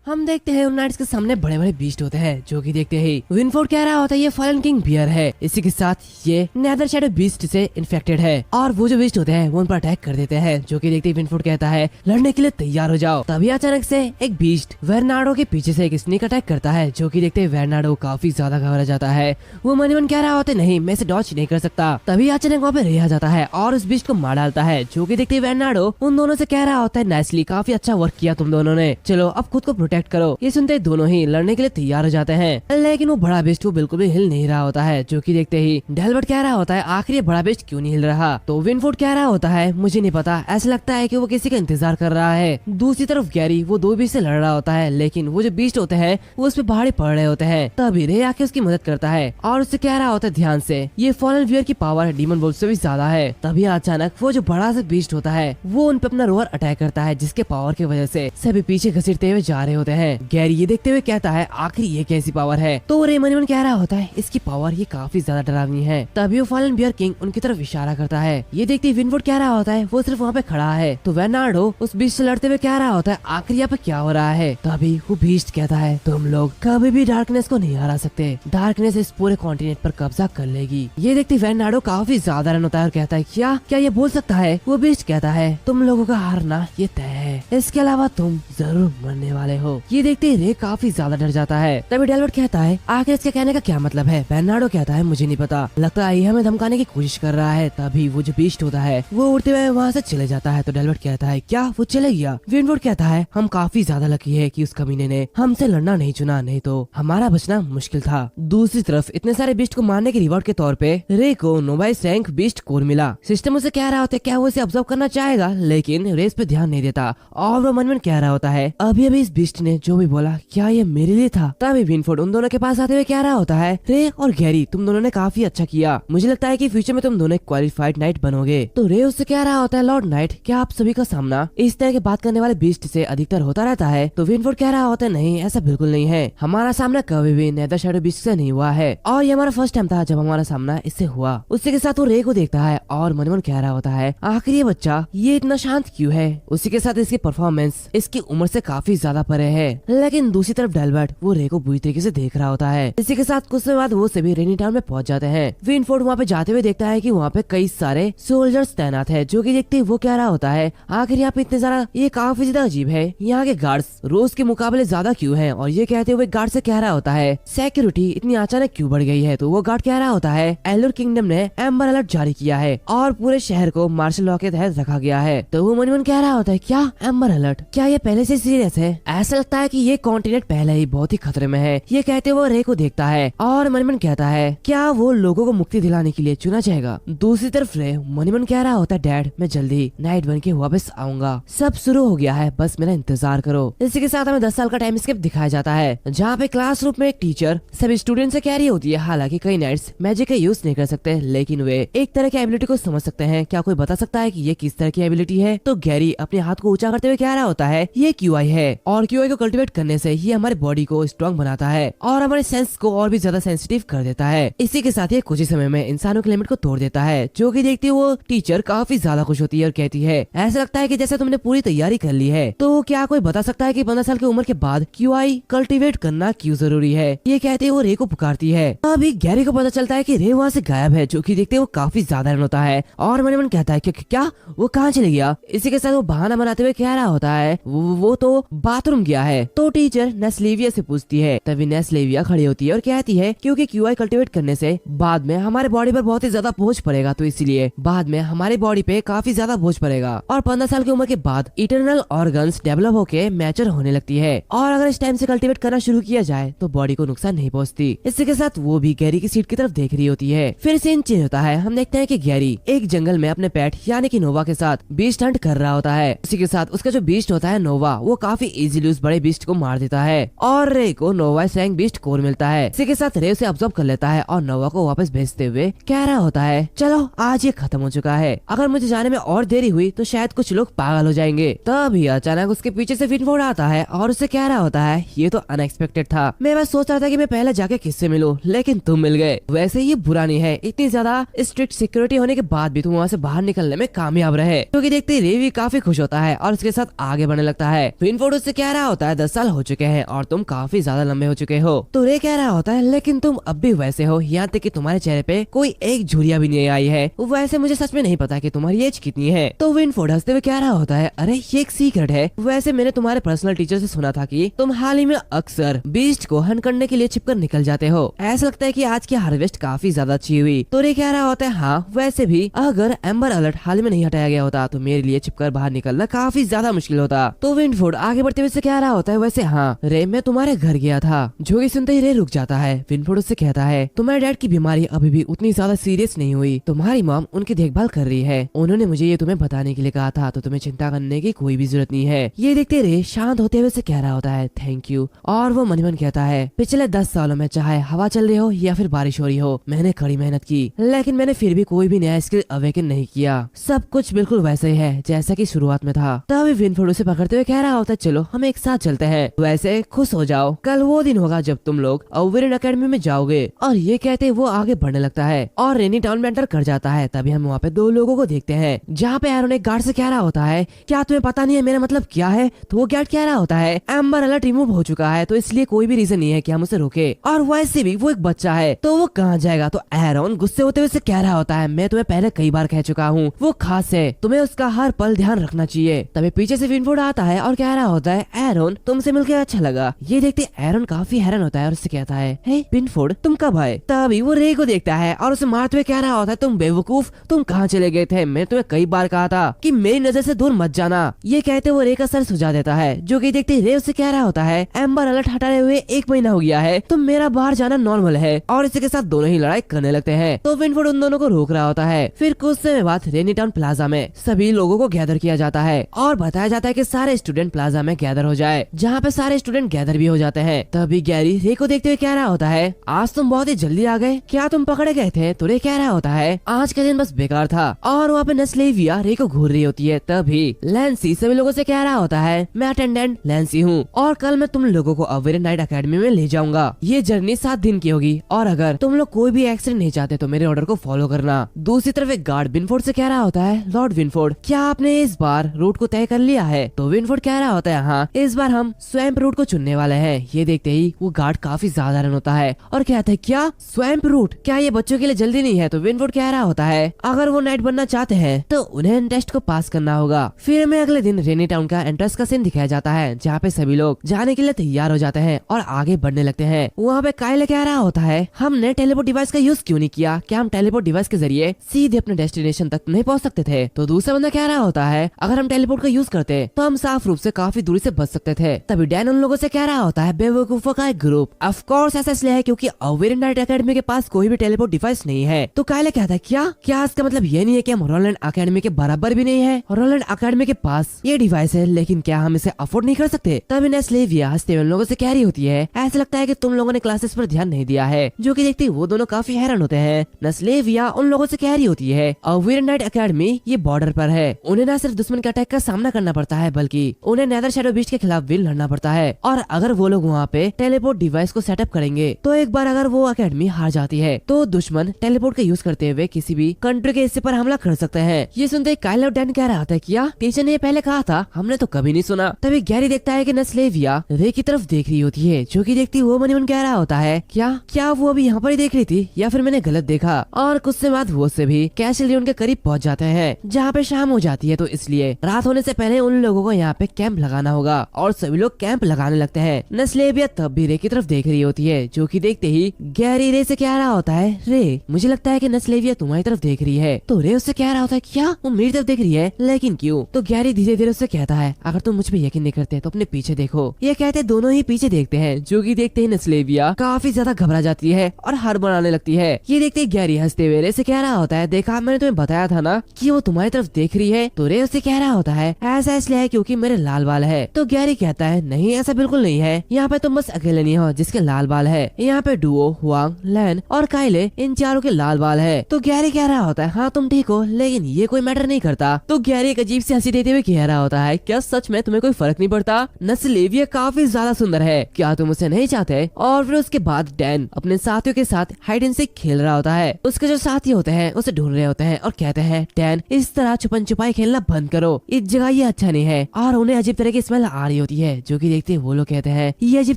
हम देखते हैं उन नाइट्स के सामने बड़े बड़े बीस्ट होते हैं, जो कि देखते ही विनफोर्ड कह रहा होता है ये फॉलन किंग बियर है। इसी के साथ ये नेदर शैडो बीस्ट से इन्फेक्टेड है, और वो जो बीस्ट होते हैं वो उन पर अटैक कर देते हैं। जो कि देखते ही विनफोर्ड कहता है लड़ने के लिए तैयार हो जाओ। तभी अचानक से एक बीस्ट वेरनाडो के पीछे से एक स्नेक अटैक करता है। जो कि देखते ही वेरनाडो काफी ज्यादा घबरा जाता है। वो मन ही मन कह रहा होता है नहीं मैं इसे डॉच नहीं कर सकता। तभी अचानक वहाँ पे रे आ जाता है और उस बीस्ट को मार डालता है। जो कि देखते ही वेरनाडो उन दोनों से कह रहा होता है नाइसली, काफी अच्छा वर्क किया तुम दोनों ने, चलो अब खुद को प्रोटेक्ट करो। ये सुनते दोनों ही लड़ने के लिए तैयार हो जाते हैं, लेकिन वो बड़ा बेस्ट वो बिल्कुल भी हिल नहीं रहा होता है। जो कि देखते ही डेलवर्ट कह रहा होता है आखिर ये बड़ा बेस्ट क्यों नहीं हिल रहा। तो विनफोर्ड कह रहा होता है मुझे नहीं पता, ऐसा लगता है कि वो किसी का इंतजार कर रहा है। दूसरी तरफ गैरी वो 2 बीस्ट से लड़ रहा होता है, लेकिन वो जो बीस्ट होते हैं वो उस पे भारी पड़ रहे होते हैं। तभी रे आके उसकी मदद करता है और उससे कह रहा होता है ध्यान से, ये फॉलन वियर की पावर डीमन वुल्फ से भी ज्यादा है। तभी अचानक वो जो बड़ा सा बीस्ट होता है वो उन पे अपना रोअर अटैक करता है, जिसके पावर की वजह से सभी पीछे घसीटते हुए जा रहे होते हैं। गैरी ये देखते हुए कहता है आखिर ये कैसी पावर है। तो रे मन ही मन कह रहा होता है इसकी पावर ये काफी ज्यादा डरावनी है। तभी वो फॉलन बियर किंग उनकी तरफ इशारा करता है। ये देखते ही विनवुड कह रहा होता है वो सिर्फ वहाँ पे खड़ा है। तो वेनार्डो उस बीस्ट से लड़ते हुए कह रहा होता है आखिर यहाँ पे क्या हो रहा है। तभी वो बीस्ट कहता है तुम लोग कभी भी डार्कनेस को नहीं हरा सकते, डार्कनेस इस पूरे कॉन्टिनेंट पर कब्जा कर लेगी। ये देखते वेनार्डो काफी ज्यादा रन होता है और कहता है क्या ये बोल सकता है। वो बीस्ट कहता है तुम लोगों का हारना ये तय है, इसके अलावा तुम जरूर मरने वाले हो। ये देखते रे काफी ज्यादा डर जाता है। तभी डेल्वर्ट कहता है आखिर इसके कहने का क्या मतलब है। वेनार्डो कहता है मुझे नहीं पता, लगता है ये हमें धमकाने की कोशिश कर रहा है। तभी वो जो बीस्ट होता है वो उड़ते हुए वहाँ से चले जाता है। तो डेल्वर्ट कहता है क्या वो चले गया। विनवुड कहता है हम काफी ज्यादा लकी है कि उस कमीने ने हमसे लड़ना नहीं चुना, नहीं तो हमारा बचना मुश्किल था। दूसरी तरफ इतने सारे बीस्ट को मारने के रिवॉर्ड के तौर पे रे को नोवाइस रैंक बीस्ट कोर मिला। सिस्टम उसे कह रहा होता है क्या वो इसे ऑब्जर्व करना चाहेगा, लेकिन रेस पे ध्यान नहीं देता और वो मन में कह रहा होता है अभी अभी इस बीस्ट ने जो भी बोला क्या ये मेरे लिए था। तभी विनफोर्ड उन दोनों के पास आते हुए कह रहा होता है रे और गैरी तुम दोनों ने काफी अच्छा किया, मुझे लगता है कि फ्यूचर में तुम दोनों क्वालिफाइड नाइट बनोगे। तो रे उससे कह रहा होता है लॉर्ड नाइट क्या आप सभी का सामना इस तरह की बात करने वाले बीस्ट से अधिकतर होता रहता है। तो विनफोर्ड कह रहा होता है नहीं ऐसा बिल्कुल नहीं है, हमारा सामना कभी भी नेदर शैडो बीस्ट से नहीं हुआ है और ये हमारा फर्स्ट टाइम था जब हमारा सामना इससे हुआ। उसी के साथ वो रे को देखता है और मन मन कह रहा होता है आखिर ये बच्चा ये इतना शांत क्यों है। उसी के साथ इसकी परफॉर्मेंस इसकी उम्र से काफी ज्यादा परे है। लेकिन दूसरी तरफ डेल्बर्ट वो रे को बुरी तरीके से देख रहा होता है। इसी के साथ कुछ समय बाद वो सभी रेनी टाउन में पहुंच जाते हैं। विनफोर्ड वहाँ पे जाते हुए देखता है कि वहाँ पे कई सारे सोल्जर्स तैनात है, जो कि देखते ही वो कह रहा होता है आखिर यहाँ पे इतने ज्यादा ये काफी ज्यादा अजीब है, यहाँ के गार्ड्स रोज के मुकाबले ज्यादा क्यों है। और ये कहते हुए गार्ड से कह रहा होता है सिक्योरिटी इतनी अचानक क्यों बढ़ गई है। तो वो गार्ड कह रहा होता है एल्डर किंगडम ने एम्बर अलर्ट जारी किया है और पूरे शहर को मार्शल लॉ के तहत रखा गया है। तो वो मन कह रहा होता है क्या एम्बर अलर्ट, क्या ये पहले से सीरियस है। ऐसा लगता है कि ये कॉन्टिनेंट पहले ही बहुत ही खतरे में है। ये कहते हुए रे को देखता है और मन कहता है क्या वो लोगों को मुक्ति दिलाने के लिए चुना जाएगा। दूसरी तरफ रे मन कह रहा होता है डैड मैं जल्दी नाइट बन के वापस आऊंगा, सब शुरू हो गया है बस मेरा इंतजार करो। इसी के साथ हमें 10 साल का टाइम स्किप दिखाया जाता है जहाँ पे क्लासरूम में एक टीचर सभी स्टूडेंट से कह रही होती है हालांकि कई नाइट्स मैजिक का यूज नहीं कर सकते लेकिन वे एक तरह की एबिलिटी को समझ सकते हैं, क्या कोई बता सकता है कि ये किस तरह की एबिलिटी है। तो गैरी अपने हाथ को ऊंचा करते हुए कह रहा होता है ये क्यूआई है और क्यूआई को कल्टीवेट करने से ये हमारे बॉडी को स्ट्रॉन्ग बनाता है और हमारे सेंस को और भी ज्यादा सेंसिटिव कर देता है। इसी के साथ ये कुछ ही समय में इंसानों के लिमिट को तोड़ देता है, जो कि देखते वो टीचर काफी ज्यादा खुश होती है और कहती है ऐसा लगता है कि जैसे तुमने पूरी तैयारी कर ली है। तो क्या कोई बता सकता है कि 15 साल की उम्र के बाद क्यूआई कल्टीवेट करना क्यों जरूरी है। ये कहते वो रे को पुकारती है। अभी गैरी को पता चलता है कि रे वहाँ से गायब है, जो कि देखते वो काफी ज्यादा रन होता है और मन कहता है क्या वो कहाँ चले गया। इसी के साथ वो बहाना बनाते हुए कह रहा होता है वो तो बाथरूम गया है। तो टीचर नेस्लेविया से पूछती है, तभी नेस्लेविया खड़ी होती है और कहती है क्योंकि क्यूआई कल्टीवेट करने से बाद में हमारे बॉडी पर बहुत ही ज्यादा बोझ पड़ेगा, तो इसीलिए बाद में हमारी बॉडी पे काफी ज्यादा बोझ पड़ेगा और 15 साल की उम्र के बाद इटरनल ऑर्गन्स डेवलप होके मैचर होने लगती है और अगर इस टाइम से कल्टीवेट करना शुरू किया जाए तो बॉडी को नुकसान नहीं पहुंचती। इसी के साथ वो भी गैरी की सीट की तरफ देख रही होती है। फिर सीन चेंज होता है, हम देखते हैं कि गैरी एक जंगल में अपने पेट यानी कि नोवा के साथ बीस्ट हंट कर रहा होता है। उसी के साथ उसका जो बीस्ट होता है नोवा वो काफी इजीली उस बड़े बीस्ट को मार देता है और रे को नोवा रैंक बीस्ट कोर मिलता है। इसी के साथ रे उसे ऑब्जर्व कर लेता है और नोवा को वापस भेजते हुए कह रहा होता है चलो आज ये खत्म हो चुका है, अगर मुझे जाने में और देरी हुई तो शायद कुछ लोग पागल हो जाएंगे। तभी अचानक उसके पीछे से विनफोर्ड आता है और उसे कह रहा होता है ये तो अनएक्सपेक्टेड था, मैं बस सोच रहा था कि मैं पहले जाके किससे मिलूं लेकिन तुम मिल गए। वैसे ये बुरा नहीं है, इतनी ज्यादा स्ट्रिक्ट सिक्योरिटी होने के बाद भी तुम वहाँ से बाहर निकलने में कामयाब रहे, क्योंकि देखते ही रे भी काफी खुश होता है और उसके साथ आगे बढ़ने लगता है। विनफोर्ड उससे कह रहा होता है 10 साल हो चुके हैं और तुम काफी ज्यादा लंबे हो चुके हो। तो रे कह रहा होता है लेकिन तुम अब भी वैसे हो, यहाँ तक कि तुम्हारे चेहरे पे कोई एक झुर्रियां भी नहीं आई है। वैसे मुझे सच में नहीं पता कि तुम्हारी एज कितनी है। तो विनफोर्ड हंसते हुए कह रहा होता है अरे ये एक सीक्रेट है, वैसे मैंने तुम्हारे पर्सनल टीचर से सुना था कि तुम हाल ही में अक्सर बीस्ट को हंट करने के लिए छिपकर निकल जाते हो, ऐसा लगता है कि आज की हार्वेस्ट काफी ज्यादा अच्छी हुई। तो रे कह रहा होता है हाँ वैसे भी अगर एम्बर अलर्ट हाल में नहीं हटाया गया होता तो मेरे लिए छिपकर बाहर निकलना काफी ज्यादा मुश्किल होता। तो विनफोर्ड आगे बढ़ते हुए कह रहा होता है वैसे हाँ रे मैं तुम्हारे घर गया था, जो कि सुनते ही रे रुक जाता है। विनफोर्ड उससे कहता है तुम्हारे डैड की बीमारी अभी भी उतनी ज्यादा सीरियस नहीं हुई, तुम्हारी मॉम उनकी देखभाल कर रही है, उन्होंने मुझे ये तुम्हें बताने के लिए कहा था, तो तुम्हें चिंता करने की कोई भी जरूरत नहीं है। ये देखते रे शांत होते हुए से कह रहा होता है थैंक यू और वो मन कहता है पिछले 10 सालों में चाहे हवा चल रही हो या फिर बारिश हो रही हो मैंने कड़ी मेहनत की, लेकिन मैंने फिर भी कोई भी नया स्किल अवेकन नहीं किया, सब कुछ बिल्कुल वैसे ही है जैसा कि शुरुआत में था। तभी विनफोर्ड उसे पकड़ते हुए कह रहा होता है चलो हम एक साथ चलते हैं, वैसे खुश हो जाओ, कल वो दिन होगा जब तुम लोग ओवेरन एकेडमी में जाओगे। और ये कहते वो आगे बढ़ने लगता है और रेनी टाउन में एंटर कर जाता है। तभी हम वहाँ पे दो लोगों को देखते हैं, जहाँ पे एरन एक गार्ड से कह रहा होता है क्या तुम्हें पता नहीं है मेरा मतलब क्या है? तो वो गार्ड कह रहा होता है एम्बर अलर्ट रिमूव हो चुका है, तो इसलिए कोई भी रीजन नहीं है कि हम उसे रोके, और वैसे भी वो एक बच्चा है तो वो कहाँ जाएगा। तो एरन गुस्से होते हुए से कह रहा होता है मैं तुम्हें पहले कई बार कह चुका हूँ, वो खास है, तुम्हें उसका हर पल ध्यान रखना चाहिए। तभी पीछे से विनफोर्ड आता है और कह रहा होता है एरन तुमसे मिलकर अच्छा लगा। ये देखते एरन काफी हैरान होता है और उससे कहता है हे विनफोर्ड तुम कब आए? तभी वो रे को देखता है और उसे मारते हुए कह रहा होता है तुम बेवकूफ, तुम कहाँ चले गए थे? मैं तुम्हें कई बार कहा था कि मेरी नजर से दूर मत जाना। ये कहते वो रे का सर सुझा देता है, जो कि देखते रे उससे कह रहा होता है एम्बर अलर्ट हटाए हुए 1 महीना हो गया है, तो मेरा बाहर जाना नॉर्मल है। और इसी के साथ दोनों ही लड़ाई करने लगते हैं। तो विनफोर्ड उन दोनों को रोक रहा होता है। फिर कुछ समय बाद रेनी टाउन प्लाजा में सभी लोगों को गैदर किया जाता है और बताया जाता है कि सारे स्टूडेंट प्लाजा में गैदर हो जाए, जहाँ पे सारे स्टूडेंट गैदर भी हो जाते हैं। तभी गैरी रे को देखते हुए कह रहा होता है आज तुम बहुत ही जल्दी आ गए, क्या तुम पकड़े गए थे? तो रे कह रहा होता है आज का दिन बस बेकार था। और वहाँ पे नस्लेविया रे को घूर रही होती है। तभी लैंसी सभी लोगों से कह रहा होता है मैं अटेंडेंट लैंसी हूँ और कल मैं तुम लोगों को ओवेरन नाइट एकेडमी में ले जाऊंगा। ये जर्नी 7 दिन की होगी और अगर तुम लोग कोई भी एक्सीडेंट नहीं चाहते तो मेरे ऑर्डर को फॉलो करना। दूसरी तरफ एक गार्ड विनफोर्ड से कह रहा होता है लॉर्ड विनफोर्ड क्या आपने इस बार रूट को तय कर लिया है? तो विनफोर्ड कह रहा होता है हाँ इस बार हम स्वैम्प रूट को चुनने वाले हैं। ये देखते ही वो गार्ड काफी ज्यादा हैरान होता है और कहता है क्या स्वैम्प रूट, क्या ये बच्चों के लिए जल्दी नहीं है? तो विनफोर्ड कह रहा होता है अगर वो नाइट बनना चाहते हैं तो उन्हें टेस्ट को पास करना होगा। फिर हमें अगले दिन रेनी टाउन का एंट्रेंस का सीन दिखाया जाता है, जहाँ पे सभी लोग जाने के लिए तैयार हो जाते हैं और आगे बढ़ने लगते हैं। वहाँ पे काइल कह रहा होता है हमने टेलीपोर्ट डिवाइस का यूज क्यों नहीं किया, क्या हम टेलीपोर्ट डिवाइस के जरिए सीधे अपने डेस्टिनेशन तक नहीं पहुँच सकते थे? तो दूसरा बंदा कह रहा होता है अगर हम टेलीपोर्ट का यूज करते तो हम साफ रूप से काफी दूरी से बच सकते थे। तभी डैन उन लोगों से कह रहा होता है बेवकूफों का एक ग्रुप, ऑफ कोर्स ऐसा इसलिए है क्योंकि ओवेरन नाइट एकेडमी के पास कोई भी टेलीपोर्ट डिवाइस नहीं है। तो काइल कहता है क्या इसका मतलब ये नहीं है कि हम रोलैंड एकेडमी के बराबर भी नहीं है? रोलैंड एकेडमी के पास ये डिवाइस है लेकिन क्या हम इसे अफोर्ड नहीं कर सकते? तभी नस्लेविया हंसते हुए उन लोगों से कह रही होती है ऐसा लगता है कि तुम लोगों ने क्लासेस पर ध्यान नहीं दिया है, जो कि देखते वो दोनों काफी हैरान होते हैं। नस्लेविया उन लोगों से कह रही होती है ओवेरन नाइट एकेडमी ये बॉर्डर पर है, उन्हें न सिर्फ दुश्मन के अटैक का सामना करना पड़ता है बल्कि उन्हें नेदर शैडो बीस्ट के खिलाफ भी लड़ना पड़ता है। और अगर वो लोग वहाँ पे टेलीपोर्ट डिवाइस को सेटअप करेंगे तो एक बार अगर वो एकेडमी हार जाती है तो दुश्मन टेलीपोर्ट का यूज करते हुए किसी भी कंट्री के हिस्से पर हमला कर सकते हैं। ये सुनते काइल और डैन कह रहा था क्या टीचर ने पहले कहा था, हमने तो कभी नहीं सुना। तभी गैरी देखता है कि नस्लेविया रे की तरफ देख रही होती है, जो कि देखती वो मन कह रहा होता है क्या वो अभी यहाँ पर ही देख रही थी या फिर मैंने गलत देखा? और कुछ समय बाद वो से भी कैसल रियोन के करीब पहुँच जाते हैं, जहाँ पे शाम हो जाती है। तो इसलिए रात होने से पहले उन लोगों को यहाँ पे कैंप लगाना होगा और सभी लोग कैंप लगाने लगते हैं। नस्लेविया तब भी रे की तरफ देख रही होती है, जो कि देखते ही गैरी रे से कह रहा होता है रे मुझे लगता है कि नस्लेविया तुम्हारी तरफ देख रही है। तो रे उससे कह रहा होता है क्या वो मेरी तरफ देख रही है, लेकिन क्यों? तो गैरी धीरे धीरे उससे कहता है अगर तुम मुझ पे यकीन नहीं करते तो अपने पीछे देखो। ये कहते दोनों ही पीछे देखते हैं, जो कि देखते ही नस्लेविया काफी ज्यादा घबरा जाती है और हार बनाने लगती है। ये देखते ही गैरी हंसते हुए रे से कह रहा होता है देखा मैंने तुम्हें बताया था ना कि वो तुम्हारी तरफ देख रही है। तो रे उससे कह रहा होता है ऐसा इसलिए है क्योंकि मेरे लाल बाल है। तो गैरी कहता है नहीं ऐसा बिल्कुल नहीं है, यहाँ पे तुम बस अकेले नहीं हो जिसके लाल बाल है, यहाँ पे डुओ हुआंग लैन और काइले इन चारों के लाल बाल है। तो गैरी कह रहा होता है हाँ तुम ठीक हो लेकिन ये कोई मैटर नहीं करता। तो गैरी एक अजीब सी हंसी देते हुए कह रहा होता है क्या सच में तुम्हें कोई फर्क नहीं पड़ता? नस्लेविया काफी ज्यादा सुंदर है, क्या तुम उसे नहीं चाहते? और फिर उसके बाद डैन अपने साथियों के साथ हाइड एंड सीक खेल रहा होता है। उसके जो साथी होते हैं उसे ढूंढ रहे होते हैं और कहते हैं डैन इस तरह छुपन छुपाई खेलना बंद करो, इस जगह ये अच्छा नहीं है। और उन्हें अजीब तरह की स्मेल आ रही होती है, जो कि देखते वो लोग कहते हैं ये अजीब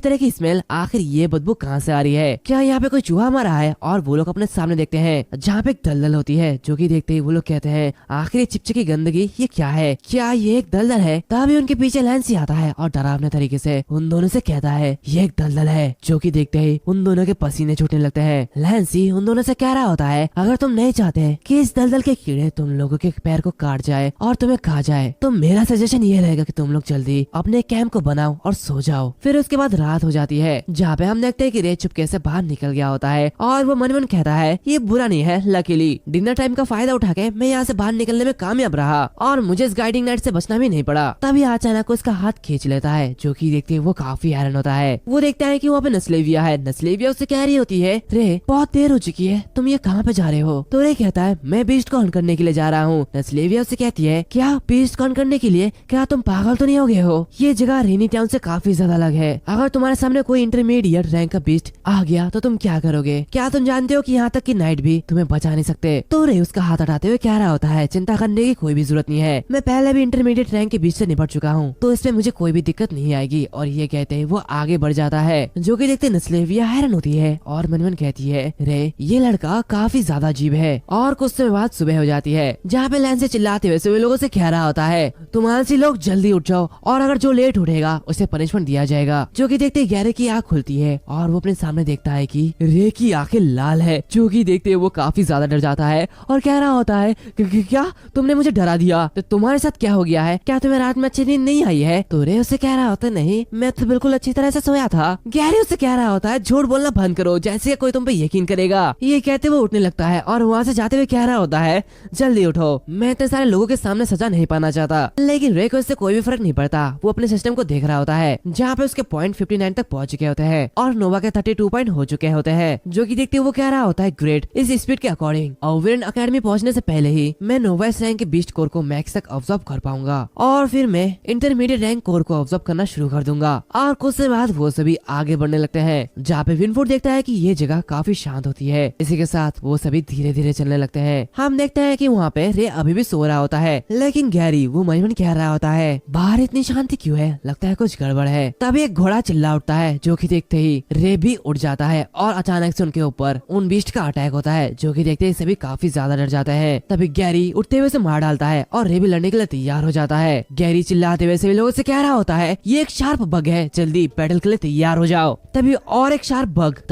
तरह की स्मेल, आखिर ये बदबू कहाँ से आ रही है? क्या यहाँ पे कोई चूहा मरा है? और वो लोग अपने सामने देखते हैं जहाँ पे एक दलदल होती है, जो कि देखते ही वो लोग कहते हैं आखिर ये चिपचिपी गंदगी ये क्या है, क्या ये एक दलदल है? तभी उनके पीछे लैंसी आता है और डरावने तरीके से उन दोनों से कहता है ये एक दलदल है, जो कि देखते ही उन दोनों के पसीने छूटने लगते हैं। लैंसी उन दोनों से कह रहा होता है अगर तुम नहीं चाहते कि इस दलदल के कीड़े तुम लोगों के पैर को काट जाए और तुम्हें खा जाए तो मेरा सजेशन ये रहेगा कि तुम लोग जल्दी अपने कैंप को बनाओ और सो जाओ। फिर उसके बाद रात हो जाती है, जहाँ पे हम देखते हैं कि रे चुपके से बाहर निकल गया होता है और वो मन मन कहता है ये बुरा नहीं है, लकीली डिनर टाइम का फायदा उठा के मैं यहाँ से बाहर निकलने में कामयाब रहा और मुझे इस गाइडिंग नाइट से बचना भी नहीं पड़ा। तभी अचानक उसका हाथ खींच लेता है, जो कि देखते वो काफी हैरान होता है। वो देखता है कि वहाँ पे नस्लेविया है। नस्लेविया उससे कह रही होती है रे बहुत देर हो चुकी है, तुम ये कहाँ पे जा रहे हो? तो रे कहता है मैं बीस्ट को हंट करने के लिए जा रहा हूँ। नस्लेविया उससे कहती है क्या बीस्ट को हंट करने करने के लिए, क्या तुम पागल तो नहीं हो गए हो? ये जगह रेनी टाउन से काफी ज्यादा अलग है। अगर तुम्हारे सामने कोई इंटरमीडिएट रैंक का बीस्ट आ गया तो तुम क्या करोगे? क्या तुम जानते हो कि यहाँ तक कि नाइट भी तुम्हें बचा नहीं सकते? तो रे उसका हाथ हटाते हुए कह रहा होता है, चिंता करने की कोई भी जरूरत नहीं है, मैं पहले भी इंटरमीडिएट रैंक के बीच से निपट चुका हूँ, तो इसमें मुझे कोई भी दिक्कत नहीं आएगी। और ये कहते हैं वो आगे बढ़ जाता है, जो कि देखते नस्लेविया हैरान होती है और मन मन कहती है, रे ये लड़का काफी ज्यादा अजीब है। और कुछ समय बाद सुबह हो जाती है, जहाँ पे लैंस से चिल्लाते हुए सभी लोगों से कह रहा होता है, तुम आलसी लोग जल्दी उठ जाओ, और अगर जो लेट उठेगा उसे पनिशमेंट दिया जाएगा। जो कि देखते गैरे की आँख खुलती है और वो अपने सामने देखता है कि रे की आंखें लाल है। जो कि देखते वो काफी ज्यादा डर जाता है और कह रहा होता है, क्या तुमने मुझे डरा दिया? तो तुम्हारे साथ क्या हो गया है? क्या तुम्हें रात में अच्छी नींद नहीं आई है? तो रे उससे कह रहा होता है, नहीं मैं तो बिल्कुल अच्छी तरह से सोया था। गैरी उससे कह रहा होता है, झूठ बोलना बंद करो, जैसे कोई तुम पे यकीन करेगा। ये कहते वो उठने लगता है और वहाँ से जाते हुए कह रहा होता है, जल्दी उठो, मैं इतने सारे लोगों के सामने सजा नहीं पाना चाहता। लेकिन रे को इससे कोई भी फर्क नहीं पड़ता। वो अपने सिस्टम को देख रहा होता है, जहाँ पे उसके पॉइंट 59 तक पहुंच चुके होते हैं और नोवा के 32 पॉइंट हो चुके होते हैं। जो कि देखते वो कह रहा होता है, ग्रेट, इस स्पीड के अकॉर्डिंग ओवेरन अकेडमी पहुंचने से पहले ही मैं नोवा रैंक के बीस्ट कोर को मैक्स तक ऑब्जर्व कर पाऊंगा, और फिर मैं इंटरमीडिएट रैंक कोर को ऑब्जर्व करना शुरू कर दूंगा। और कुछ समय बाद वो सभी आगे बढ़ने लगते हैं, जहाँ पे विनफुड देखता है कि ये जगह काफी शांत होती है। इसी के साथ वो सभी धीरे धीरे चलने लगते हैं। हम देखते हैं कि वहाँ पे रे अभी भी सो रहा होता है, लेकिन गैरी वो मन मन कह रहा होता है, बाहर इतनी शांति क्यों है? लगता है कुछ गड़बड़ है। तभी एक घोड़ा चिल्ला उठता है, जो कि देखते ही रे भी उठ जाता है और अचानक से उनके ऊपर उन बीस्ट का अटैक होता है। जो कि देखते ही सभी काफी ज्यादा डर जाते हैं। तभी गैरी उठते हुए से मार डालता है और रे भी लड़ने के लिए तैयार हो जाता है। गैरी चिल्लाते हुए सभी लोगों से कह रहा होता है, ये एक शार्प बग है, जल्दी बैटल के लिए तैयार हो जाओ। तभी और एक शार्प बग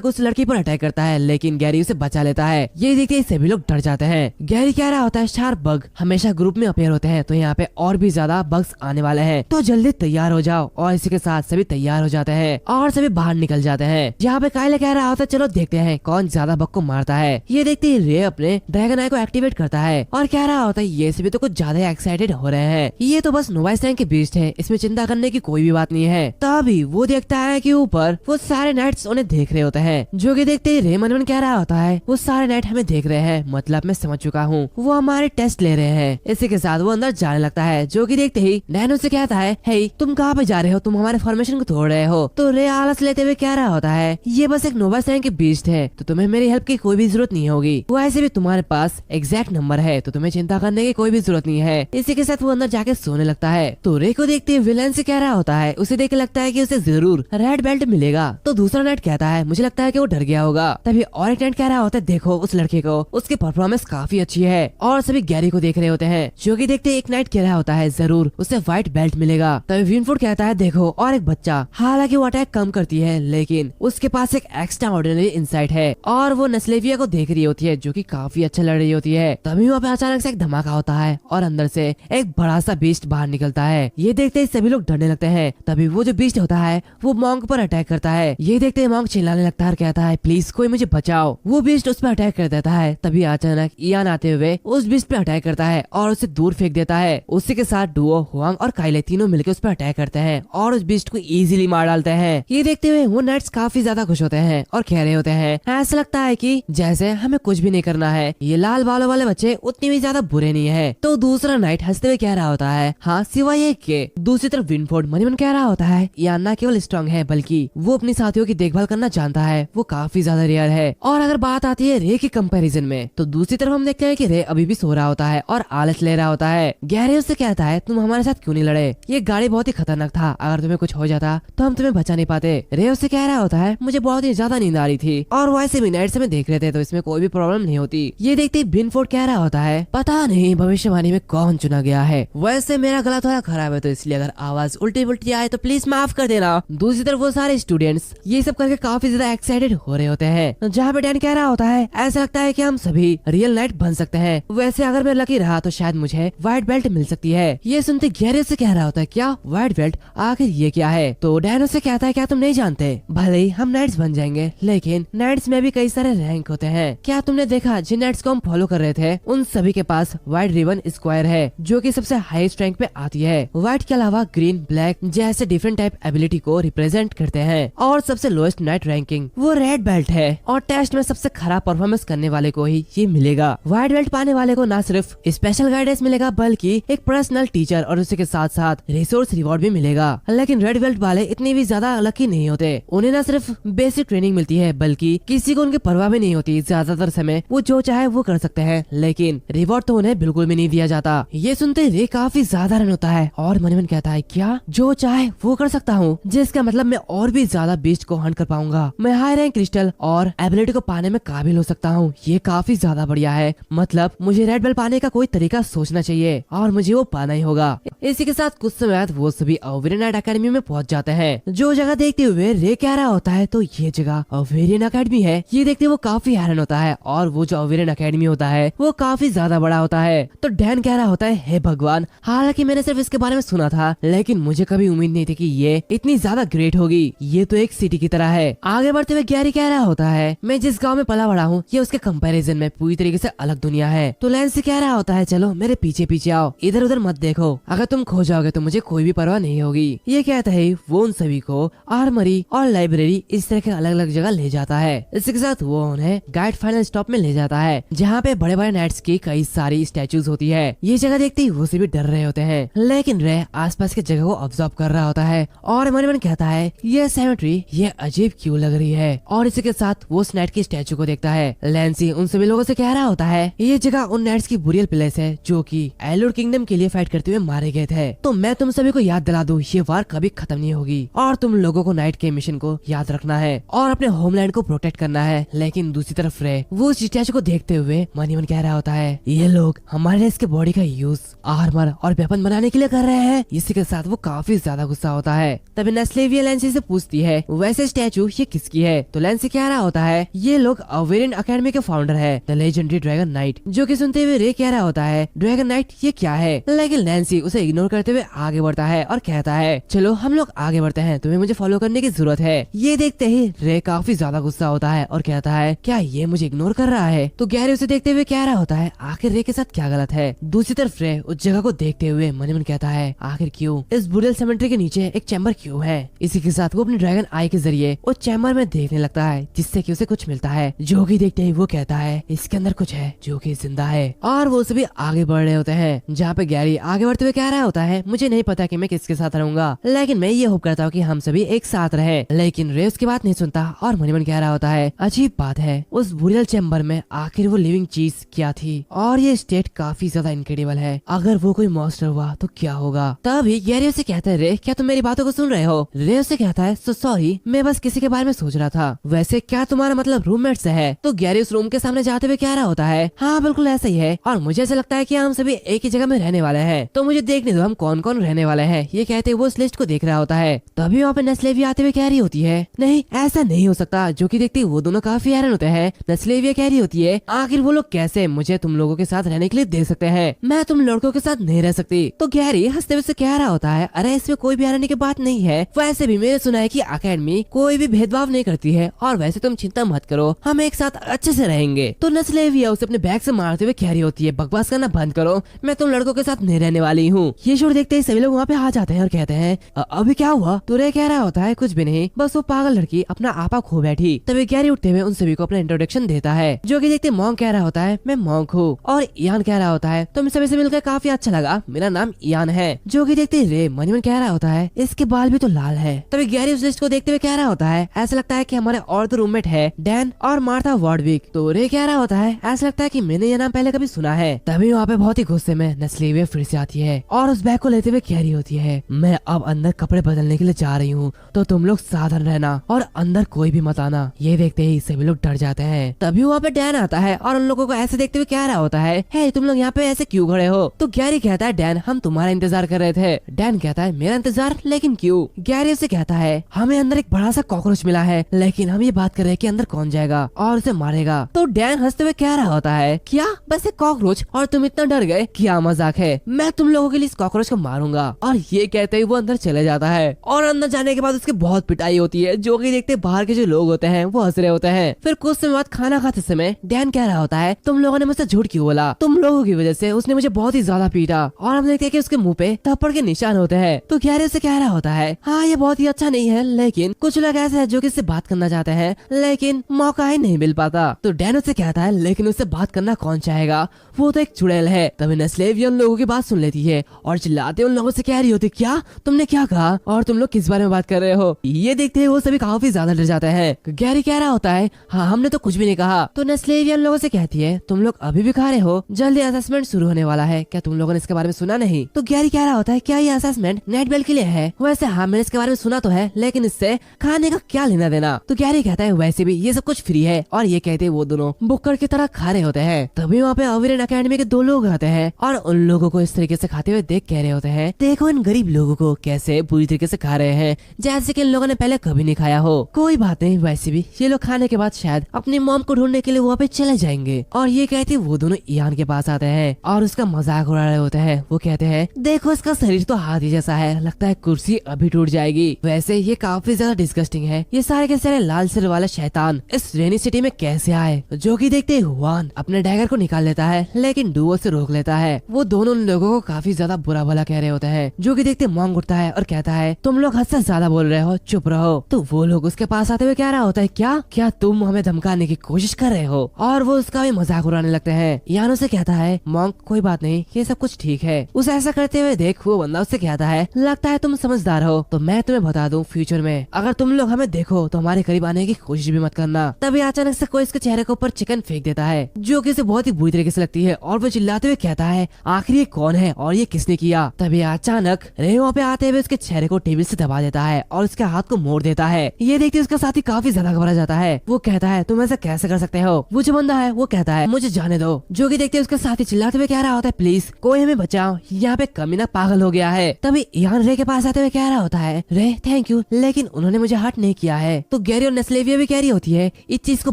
उस लड़की पर अटैक करता है, लेकिन गैरी उसे बचा लेता है। ये देखते ही सभी लोग डर जाते हैं। गैरी कह रहा होता है, शार्प बग हमेशा ग्रुप में अपेयर होते हैं, तो यहाँ पे और भी ज्यादा बग्स आने वाले हैं, तो जल्दी तैयार हो जाओ। और इसी के साथ सभी तैयार हो जाते हैं और सभी बाहर निकल जाते हैं। जहाँ पे काइल कह रहा होता है, चलो देखते हैं कौन ज्यादा बग को मारता है। ये देखते ही रे अपने ड्रैगन आई को एक्टिवेट करता है और कह रहा होता है, ये सभी तो कुछ ज्यादा एक्साइटेड हो रहे हैं, ये तो बस नोवा रैंक के बीस्ट है, इसमें चिंता करने की कोई भी बात नहीं है। तभी वो देखता है कि ऊपर वो सारे नाइट्स उन्हें देख रहे होते हैं। जो कि देखते ही रे मन मन कह रहा होता है, वो सारे नाइट हमें देख रहे हैं, मतलब मैं समझ चुका हूँ, वो हमारे टेस्ट ले रहे हैं। इसी के साथ वो अंदर जाने लगता है। जो कि देखते ही डैनो से कहता है, हे तुम कहाँ पे जा रहे हो? तुम हमारे फॉर्मेशन को तोड़ रहे हो। तो रे आलस लेते हुए कह रहा होता है, ये बस एक नोवा रैंक के बीस्ट है, तो तुम्हें मेरी हेल्प की कोई भी जरूरत नहीं होगी। वो ऐसे भी तुम्हारे पास एग्जैक्ट नंबर है, तो तुम्हें चिंता करने की कोई भी जरूरत नहीं है। इसी के साथ वो अंदर जाके सोने लगता है। तो रे को देखते विलेन से कह रहा होता है, उसे देख लगता है कि उसे जरूर रेड बेल्ट मिलेगा। तो दूसरा नाइट कहता है, मुझे लगता है कि वो डर गया होगा। तभी और एक नाइट कह रहा होता है, देखो उस लड़के को, उसकी परफॉर्मेंस काफी अच्छी है। और सभी गैरी को देख रहे होते हैं। जो कि देखते एक नाइट कह रहा होता है, जरूर उसे व्हाइट बेल्ट मिलेगा। तभी विनफुड कहता है, देखो और एक बच्चा, हालांकि वो अटैक कम करती है, लेकिन उसके पास एक एक्स्ट्रा ऑर्डिनरी इंसाइट है, और वो नस्लेविया को देख रही होती है, जो कि काफी अच्छा लड़ रही होती है। तभी वहाँ पे अचानक से एक धमाका होता है और अंदर से एक बड़ा सा बीस्ट बाहर निकलता है। ये देखते ही सभी लोग डरने लगते हैं। तभी वो जो बीस्ट होता है वो मॉन्क पर अटैक करता है। ये देखते ही मॉन्क चिल्लाने लगता है और कहता है, प्लीज कोई मुझे बचाओ। वो बीस्ट उस पर अटैक कर देता है। तभी अचानक इयान आते हुए उस बीस्ट पे अटैक करता है और उसे दूर फेंक देता है। उसी के साथ डुओ, हुआंग और काइले तीनों मिलकर उस पर अटैक करते हैं और उस बीस्ट को इजीली मार डालते हैं। ये देखते हुए वो नाइट्स काफी ज्यादा खुश होते हैं और कह रहे होते हैं, ऐसा लगता है कि जैसे हमें कुछ भी नहीं करना है, ये लाल बालों वाले बच्चे उतनी भी ज्यादा बुरे नहीं है। तो दूसरा नाइट हंसते हुए कह रहा होता है, हाँ सिवाय एक के। दूसरी तरफ विनफोर्ड मन मन कह रहा होता है, इयान न केवल स्ट्रॉन्ग है, बल्कि वो अपनी साथियों की देखभाल करना जानता है, वो काफी ज्यादा रेयर है। और अगर बात आती है रे के कंपैरिजन में, तो दूसरी तरफ हम देखते हैं कि रे अभी भी सो रहा होता है और आलस ले रहा होता है। गैरी उससे कहता है, तुम हमारे साथ क्यों नहीं लड़े? ये गाड़ी बहुत ही खतरनाक था, अगर तुम्हें कुछ हो जाता तो हम तुम्हें बचा नहीं पाते। रे उससे कह रहा होता है, मुझे बहुत ही ज्यादा नींद आ रही थी और वैसे भी नाइट से मैं देख रहे थे, तो इसमें कोई भी प्रॉब्लम नहीं होती। ये देखते ही विनफोर्ड कह रहा होता है, पता नहीं भविष्यवाणी में कौन चुना गया है, वैसे मेरा गला थोड़ा खराब है, तो इसलिए अगर आवाज उल्टी उल्टी आए तो प्लीज माफ कर देना। दूसरी तरफ वो सारे स्टूडेंट्स ये सब करके काफी ज्यादा एक्साइटेड हो रहे होते हैं। जहाँ पे डैन कह रहा होता है, ऐसा लगता है कि हम सभी रियल नाइट बन सकते हैं, वैसे अगर मैं लकी रहा तो शायद मुझे व्हाइट बेल्ट मिल सकती है। ये सुनते गैरी से कह रहा होता है, क्या व्हाइट बेल्ट? आखिर ये क्या है? तो डैन उससे कहता है, क्या तुम नहीं जानते, भले ही हम नाइट्स बन जाएंगे, लेकिन नाइट्स में भी कई सारे रैंक होते हैं। क्या तुमने देखा जिन नाइट्स को हम फॉलो कर रहे थे, उन सभी के पास व्हाइट रिबन स्क्वायर है, जो कि सबसे हाईएस्ट रैंक पे आती है। व्हाइट के अलावा ग्रीन, ब्लैक जैसे डिफरेंट टाइप एबिलिटी को रिप्रेजेंट करते हैं, और सबसे लोएस्ट नाइट रैंकिंग वो रेड बेल्ट है, और टेस्ट में सबसे खराब परफॉर्मेंस करने वाले को ही ये मिलेगा। व्हाइट बेल्ट पाने वाले को न सिर्फ स्पेशल गाइडेंस मिलेगा, बल्कि की एक पर्सनल टीचर और उसी के साथ साथ रिसोर्स रिवॉर्ड भी मिलेगा। लेकिन रेड बेल्ट वाले इतने भी ज्यादा लकी नहीं होते, उन्हें न सिर्फ बेसिक ट्रेनिंग मिलती है बल्कि किसी को उनकी परवाह भी नहीं होती। ज्यादातर समय वो जो चाहे वो कर सकते हैं, लेकिन रिवॉर्ड तो उन्हें बिल्कुल भी नहीं दिया जाता। ये सुनते रे काफी ज्यादा रन होता है और मन मन कहता है क्या जो चाहे वो कर सकता हूँ, जिसका मतलब मैं और भी ज्यादा बीस्ट को हंट कर पाऊंगा। मैं हाई रैंक क्रिस्टल और एबिलिटी को पाने में काबिल हो सकता हूँ। ये काफी ज्यादा बढ़िया है, मतलब मुझे रेड बेल्ट पाने का कोई तरीका सोचना चाहिए और मुझे वो पाना ही होगा। इसी के साथ कुछ समय बाद वो सभी ओवेरियन नाइट अकेडमी में पहुंच जाते हैं। जो जगह देखते हुए रे कह रहा होता है तो ये जगह ओवेरियन अकेडमी है। ये देखते वो काफी हैरान होता है और वो जो ओवेरियन अकेडमी होता है वो काफी ज्यादा बड़ा होता है। तो डैन कह रहा होता है हे भगवान, हालांकि मैंने सिर्फ इसके बारे में सुना था लेकिन मुझे कभी उम्मीद नहीं थी कि ये इतनी ज्यादा ग्रेट होगी। ये तो एक सिटी की तरह है। आगे बढ़ते हुए गैरी कह रहा होता है मैं जिस गाँव में पला बड़ा हूँ ये उसके कंपेरिजन में पूरी तरीके से अलग दुनिया है। तो लैंसी कह रहा होता है चलो मेरे पीछे पीछे आओ, इधर उधर मत देखो, अगर तुम खो जाओगे तो मुझे कोई भी परवाह नहीं होगी। ये कहता है वो उन सभी को आर्मरी और लाइब्रेरी इस तरह के अलग अलग जगह ले जाता है। इसके साथ वो उन्हें गाइड फाइनल स्टॉप में ले जाता है जहाँ पे बड़े बड़े नाइट्स की कई सारी स्टैचूज होती है। ये जगह देखते ही वो सभी डर रहे होते हैं, लेकिन रे आसपास की जगह को ऑब्जर्व कर रहा होता है और मन मन कहता है ये सेमेट्री ये अजीब क्यों लग रही है। और इसी के साथ वो उस नाइट की स्टैचू को देखता है। लैंसी उन सभी लोगों से कह रहा होता है ये जगह उन नाइट्स की बुरियल प्लेस है जो कि एलोड किंगडम के लिए फाइट करते हुए मारे गए थे। तो मैं तुम सभी को याद दिला दूं ये वार कभी खत्म नहीं होगी और तुम लोगों को नाइट के मिशन को याद रखना है और अपने होमलैंड को प्रोटेक्ट करना है। लेकिन दूसरी तरफ रे वो उस स्टैचू को देखते हुए मन ही मन कह रहा होता है ये लोग हमारे इसके बॉडी का यूज आर्मर और वेपन बनाने के लिए कर रहे हैं। इसी के साथ वो काफी ज्यादा गुस्सा होता है। तभी नेस्लेविया लैंसी से पूछती है वैसे स्टैचू ये किसकी है। तो लैंसी कह रहा होता है ये लोग ओवेरियन अकेडमी के फाउंडर है द लेजेंडरी ड्रैगन नाइट। जो कि सुनते हुए रे कह रहा होता है ड्रैगन नाइट ये क्या है। लेकिन लैंसी उसे इग्नोर करते हुए आगे बढ़ता है और कहता है चलो हम लोग आगे बढ़ते हैं, तुम्हें मुझे फॉलो करने की जरूरत है। ये देखते ही रे काफी ज्यादा गुस्सा होता है और कहता है क्या ये मुझे इग्नोर कर रहा है। तो गैरी उसे देखते हुए कह रहा होता है आखिर रे के साथ क्या गलत है। दूसरी तरफ रे उस जगह को देखते हुए मन ही मन कहता है आखिर क्यों इस बुरियल सेमेट्री के नीचे एक चैम्बर क्यों है। इसी के साथ वो अपने ड्रैगन आई के जरिए उस चैम्बर में देखने लगता है जिससे कि उसे कुछ मिलता है। जो कि देखते ही वो कहता है इसके अंदर कुछ है जो कि जिंदा है। और वो सभी आगे बढ़ रहे होते हैं जहाँ पे गैरी आगे बढ़ते हुए कह रहा होता है मुझे नहीं पता कि मैं किसके साथ रहूंगा, लेकिन मैं ये होप करता हूँ कि हम सभी एक साथ रहें। लेकिन रे उसकी बात नहीं सुनता और मन ही मन कह रहा होता है अजीब बात है उस बुरियल चैम्बर में आखिर वो लिविंग चीज क्या थी और ये स्टेट काफी ज्यादा इनक्रेडिबल है। अगर वो कोई मॉन्स्टर हुआ तो क्या होगा। तभी गैरी उसे कहता है रे क्या तुम मेरी बातों को सुन रहे हो। रे उसे कहता है सॉरी मैं बस किसी के बारे में सोच रहा था। वैसे क्या तुम्हारा मतलब रूममेट से है। तो गैरी उस रूम के सामने जाते हुए कह रहा होता है हाँ बिल्कुल ऐसा ही है और मुझे ऐसा लगता है कि हम सभी एक ही जगह में रहने वाले हैं, तो मुझे देखने दो हम कौन कौन रहने वाले हैं। ये कहते हुए वो उस लिस्ट को देख रहा होता है। तभी वहाँ पे नेस्लेविया आते हुए कह रही होती है नहीं ऐसा नहीं हो सकता। जो कि देखते वो दोनों काफी हैरान होते हैं। नेस्लेविया कह रही होती है आखिर वो लोग कैसे मुझे तुम लोगों के साथ रहने के लिए दे सकते हैं, मैं तुम लड़कों के साथ नहीं रह सकती। तो गैरी हंसते हुए कह रहा होता है अरे इसमें कोई भी हैरानी की बात नहीं है, वैसे भी मैंने सुना है कि अकेडमी कोई भी भेदभाव नहीं करती है और वैसे तुम चिंता मत करो हम एक साथ अच्छे से रहेंगे। तो नेस्लेविया उसे अपने बैग से मारते हुए कह रही होती है बकवास करना बंद करो, मैं तुम लड़कों के साथ नहीं रहने वाली हूँ। ये शोर देखते ही सभी लोग वहाँ पे आ जाते हैं और कहते हैं अभी क्या हुआ। तो रे कह रहा होता है कुछ भी नहीं, बस वो पागल लड़की अपना आपा खो बैठी। तभी गैरी उठते हुए उन सभी को अपना इंट्रोडक्शन देता है। जो कि देखते मॉन्क कह रहा होता है मैं मॉन्क हूँ और इयान कह रहा होता है तुम सभी से मिलकर काफी अच्छा लगा, मेरा नाम इयान है। जो कि देखते रे मन ही मन कह रहा होता है इसके बाल भी तो लाल है। तभी गैरी उस लिस्ट को देखते हुए कह रहा होता है ऐसा लगता है कि हमारे और दो रूममेट है डैन और मार्था वार्डविक। तो रे कह रहा होता है ऐसा लगता है कि मैंने ये नाम पहले कभी सुना है। तभी वहाँ पे बहुत ही गुस्से में नेस्लेविया फिर से आती है और उस बैग को लेते हुए कह रही होती है मैं अब अंदर कपड़े बदलने के लिए जा रही हूँ, तो तुम लोग सावधान रहना और अंदर कोई भी मत आना। ये देखते ही सभी लोग डर जाते हैं। तभी वहाँ पे डैन आता है और उन लोगों को ऐसे देखते हुए कह रहा होता है हे तुम लोग यहाँ पे ऐसे क्यों खड़े हो। तो गैरी कहता है डैन हम तुम्हारा इंतजार कर रहे थे। डैन कहता है मेरा इंतजार, लेकिन क्यों। गैरी उसे कहता है हमें अंदर एक बड़ा सा कॉकरोच मिला है, लेकिन हम ये बात कर रहे हैं कि अंदर कौन जाएगा और उसे मारेगा। तो डैन हंसते हुए कह रहा होता है क्या बस एक कॉकरोच और तुम इतना डर गए, क्या मजाक है, मैं तुम लोगों के लिए इस कॉकरोच को मारूंगा। और ये कहते ही वो अंदर चले जाता है और अंदर जाने के बाद उसकी बहुत पिटाई होती है। जो कि देखते बाहर के जो लोग होते हैं वो हंस रहे होते हैं। फिर कुछ समय बाद खाना खाते समय डैन कह रहा होता है तुम लोगों ने मुझसे झूठ क्यों बोला, तुम लोगों की वजह से उसने मुझे बहुत ही ज्यादा पीटा और हम देखते हैं कि उसके मुंह पे थप्पड़ के निशान होते हैं। तो गैरी उसे कह रहा होता है हाँ ये बहुत ही अच्छा नहीं है, लेकिन कुछ लोग ऐसे हैं जो कि इससे बात करना चाहते हैं लेकिन मौका ही नहीं मिल पाता। तो डैन उससे कहता है लेकिन उससे बात करना कौन चाहेगा, वो तो एक चुड़ैल है। तभी नेस्लेविया नस्लेविया उन लोगों की बात सुन लेती है और चिल्लाते उन लोगों से कह रही होती, क्या तुमने क्या कहा और तुम लोग किस बारे में बात कर रहे हो। ये देखते ही वो सभी काफी ज्यादा डर जाते हैं। गैरी कह रहा होता है, हाँ हमने तो कुछ भी नहीं कहा। तो नस्लेविया उन लोगों से कहती है, तुम लोग अभी भी खा रहे हो, जल्दी असेसमेंट शुरू होने वाला है, क्या तुम लोगों ने इसके बारे में सुना नहीं। तो गैरी कह रहा होता है, क्या ये असेसमेंट नाइट बेल के लिए है। वैसे हाँ मैंने इसके बारे में सुना तो है, लेकिन इससे खाने का क्या लेना देना। तो गैरी कहता है, वैसे भी ये सब कुछ फ्री है। और ये कहते वो दोनों बुक्कर की तरह खा रहे होते हैं। तभी वहाँ पे अविरन अकेडमी के 2 लोग आते हैं और उन लोगों को इस तरीके से खाते हुए देख कह रहे होते हैं, देखो इन गरीब लोगों को कैसे बुरी तरीके से खा रहे हैं, जैसे कि इन लोगों ने पहले कभी नहीं खाया हो। कोई बात नहीं, वैसे भी ये लोग खाने के बाद शायद अपनी मॉम को ढूंढने के लिए वहाँ पे चले जाएंगे। और ये कहते वो दोनों इयान के पास आते हैं और उसका मजाक उड़ा रहे होते हैं। वो कहते हैं, देखो इसका शरीर तो हाथी जैसा है, लगता है कुर्सी अभी टूट जाएगी। वैसे ये काफी ज्यादा डिस्गस्टिंग है, ये सारे के सारे लाल सिर वाले शैतान इस रेनी सिटी में कैसे आए। जो कि देखते हुआन अपने डैगर को निकाल लेता है, लेकिन डुओ से रोक लेता है। वो दोनों लोगों को काफी ज्यादा बुरा भला कह रहे होते हैं। जो कि देखते मॉन्ग उठता है और कहता है, तुम लोग हद से ज्यादा बोल रहे हो, चुप रहो। तो वो लोग उसके पास आते हुए कह रहा होता है, क्या तुम हमें धमकाने की कोशिश कर रहे हो। और वो उसका भी मजाक उड़ाने लगते हैं। यानो से कहता है, मॉन्ग कोई बात नहीं, ये सब कुछ ठीक है। उसे ऐसा करते हुए देख वो बंदा उससे कहता है, लगता है तुम समझदार हो, तो मैं तुम्हें बता दूं फ्यूचर में अगर तुम लोग हमें देखो तो हमारे करीब आने की कोशिश भी मत करना। तभी अचानक से कोई इसके चेहरे के ऊपर चिकन फेंक देता है, जो कि इसे बहुत ही बुरी तरीके से लगती है। और वो चिल्लाते हुए कहता है, आखिर ये कौन है और ये किसने किया। तभी अचानक रे वहाँ पे आते हुए उसके चेहरे को टेबल से दबा देता है और उसके हाथ को मोड़ देता है। ये देखते उसका साथी काफी ज्यादा घबरा जाता है। वो कहता है, तुम ऐसा कैसे कर सकते हो। वो जो बंदा है वो कहता है, मुझे जाने दो। जो कि देखते उसका साथी चिल्लाते हुए कह रहा होता है, प्लीज कोई हमें बचाओ, यहाँ पे कमीना पागल हो गया है। तभी इयान रे के पास आते हुए कह रहा होता है, रे थैंक यू, लेकिन उन्होंने मुझे हर्ट नहीं किया है। तो गैरी और नस्लेविया भी कह रही होती है, इस चीज को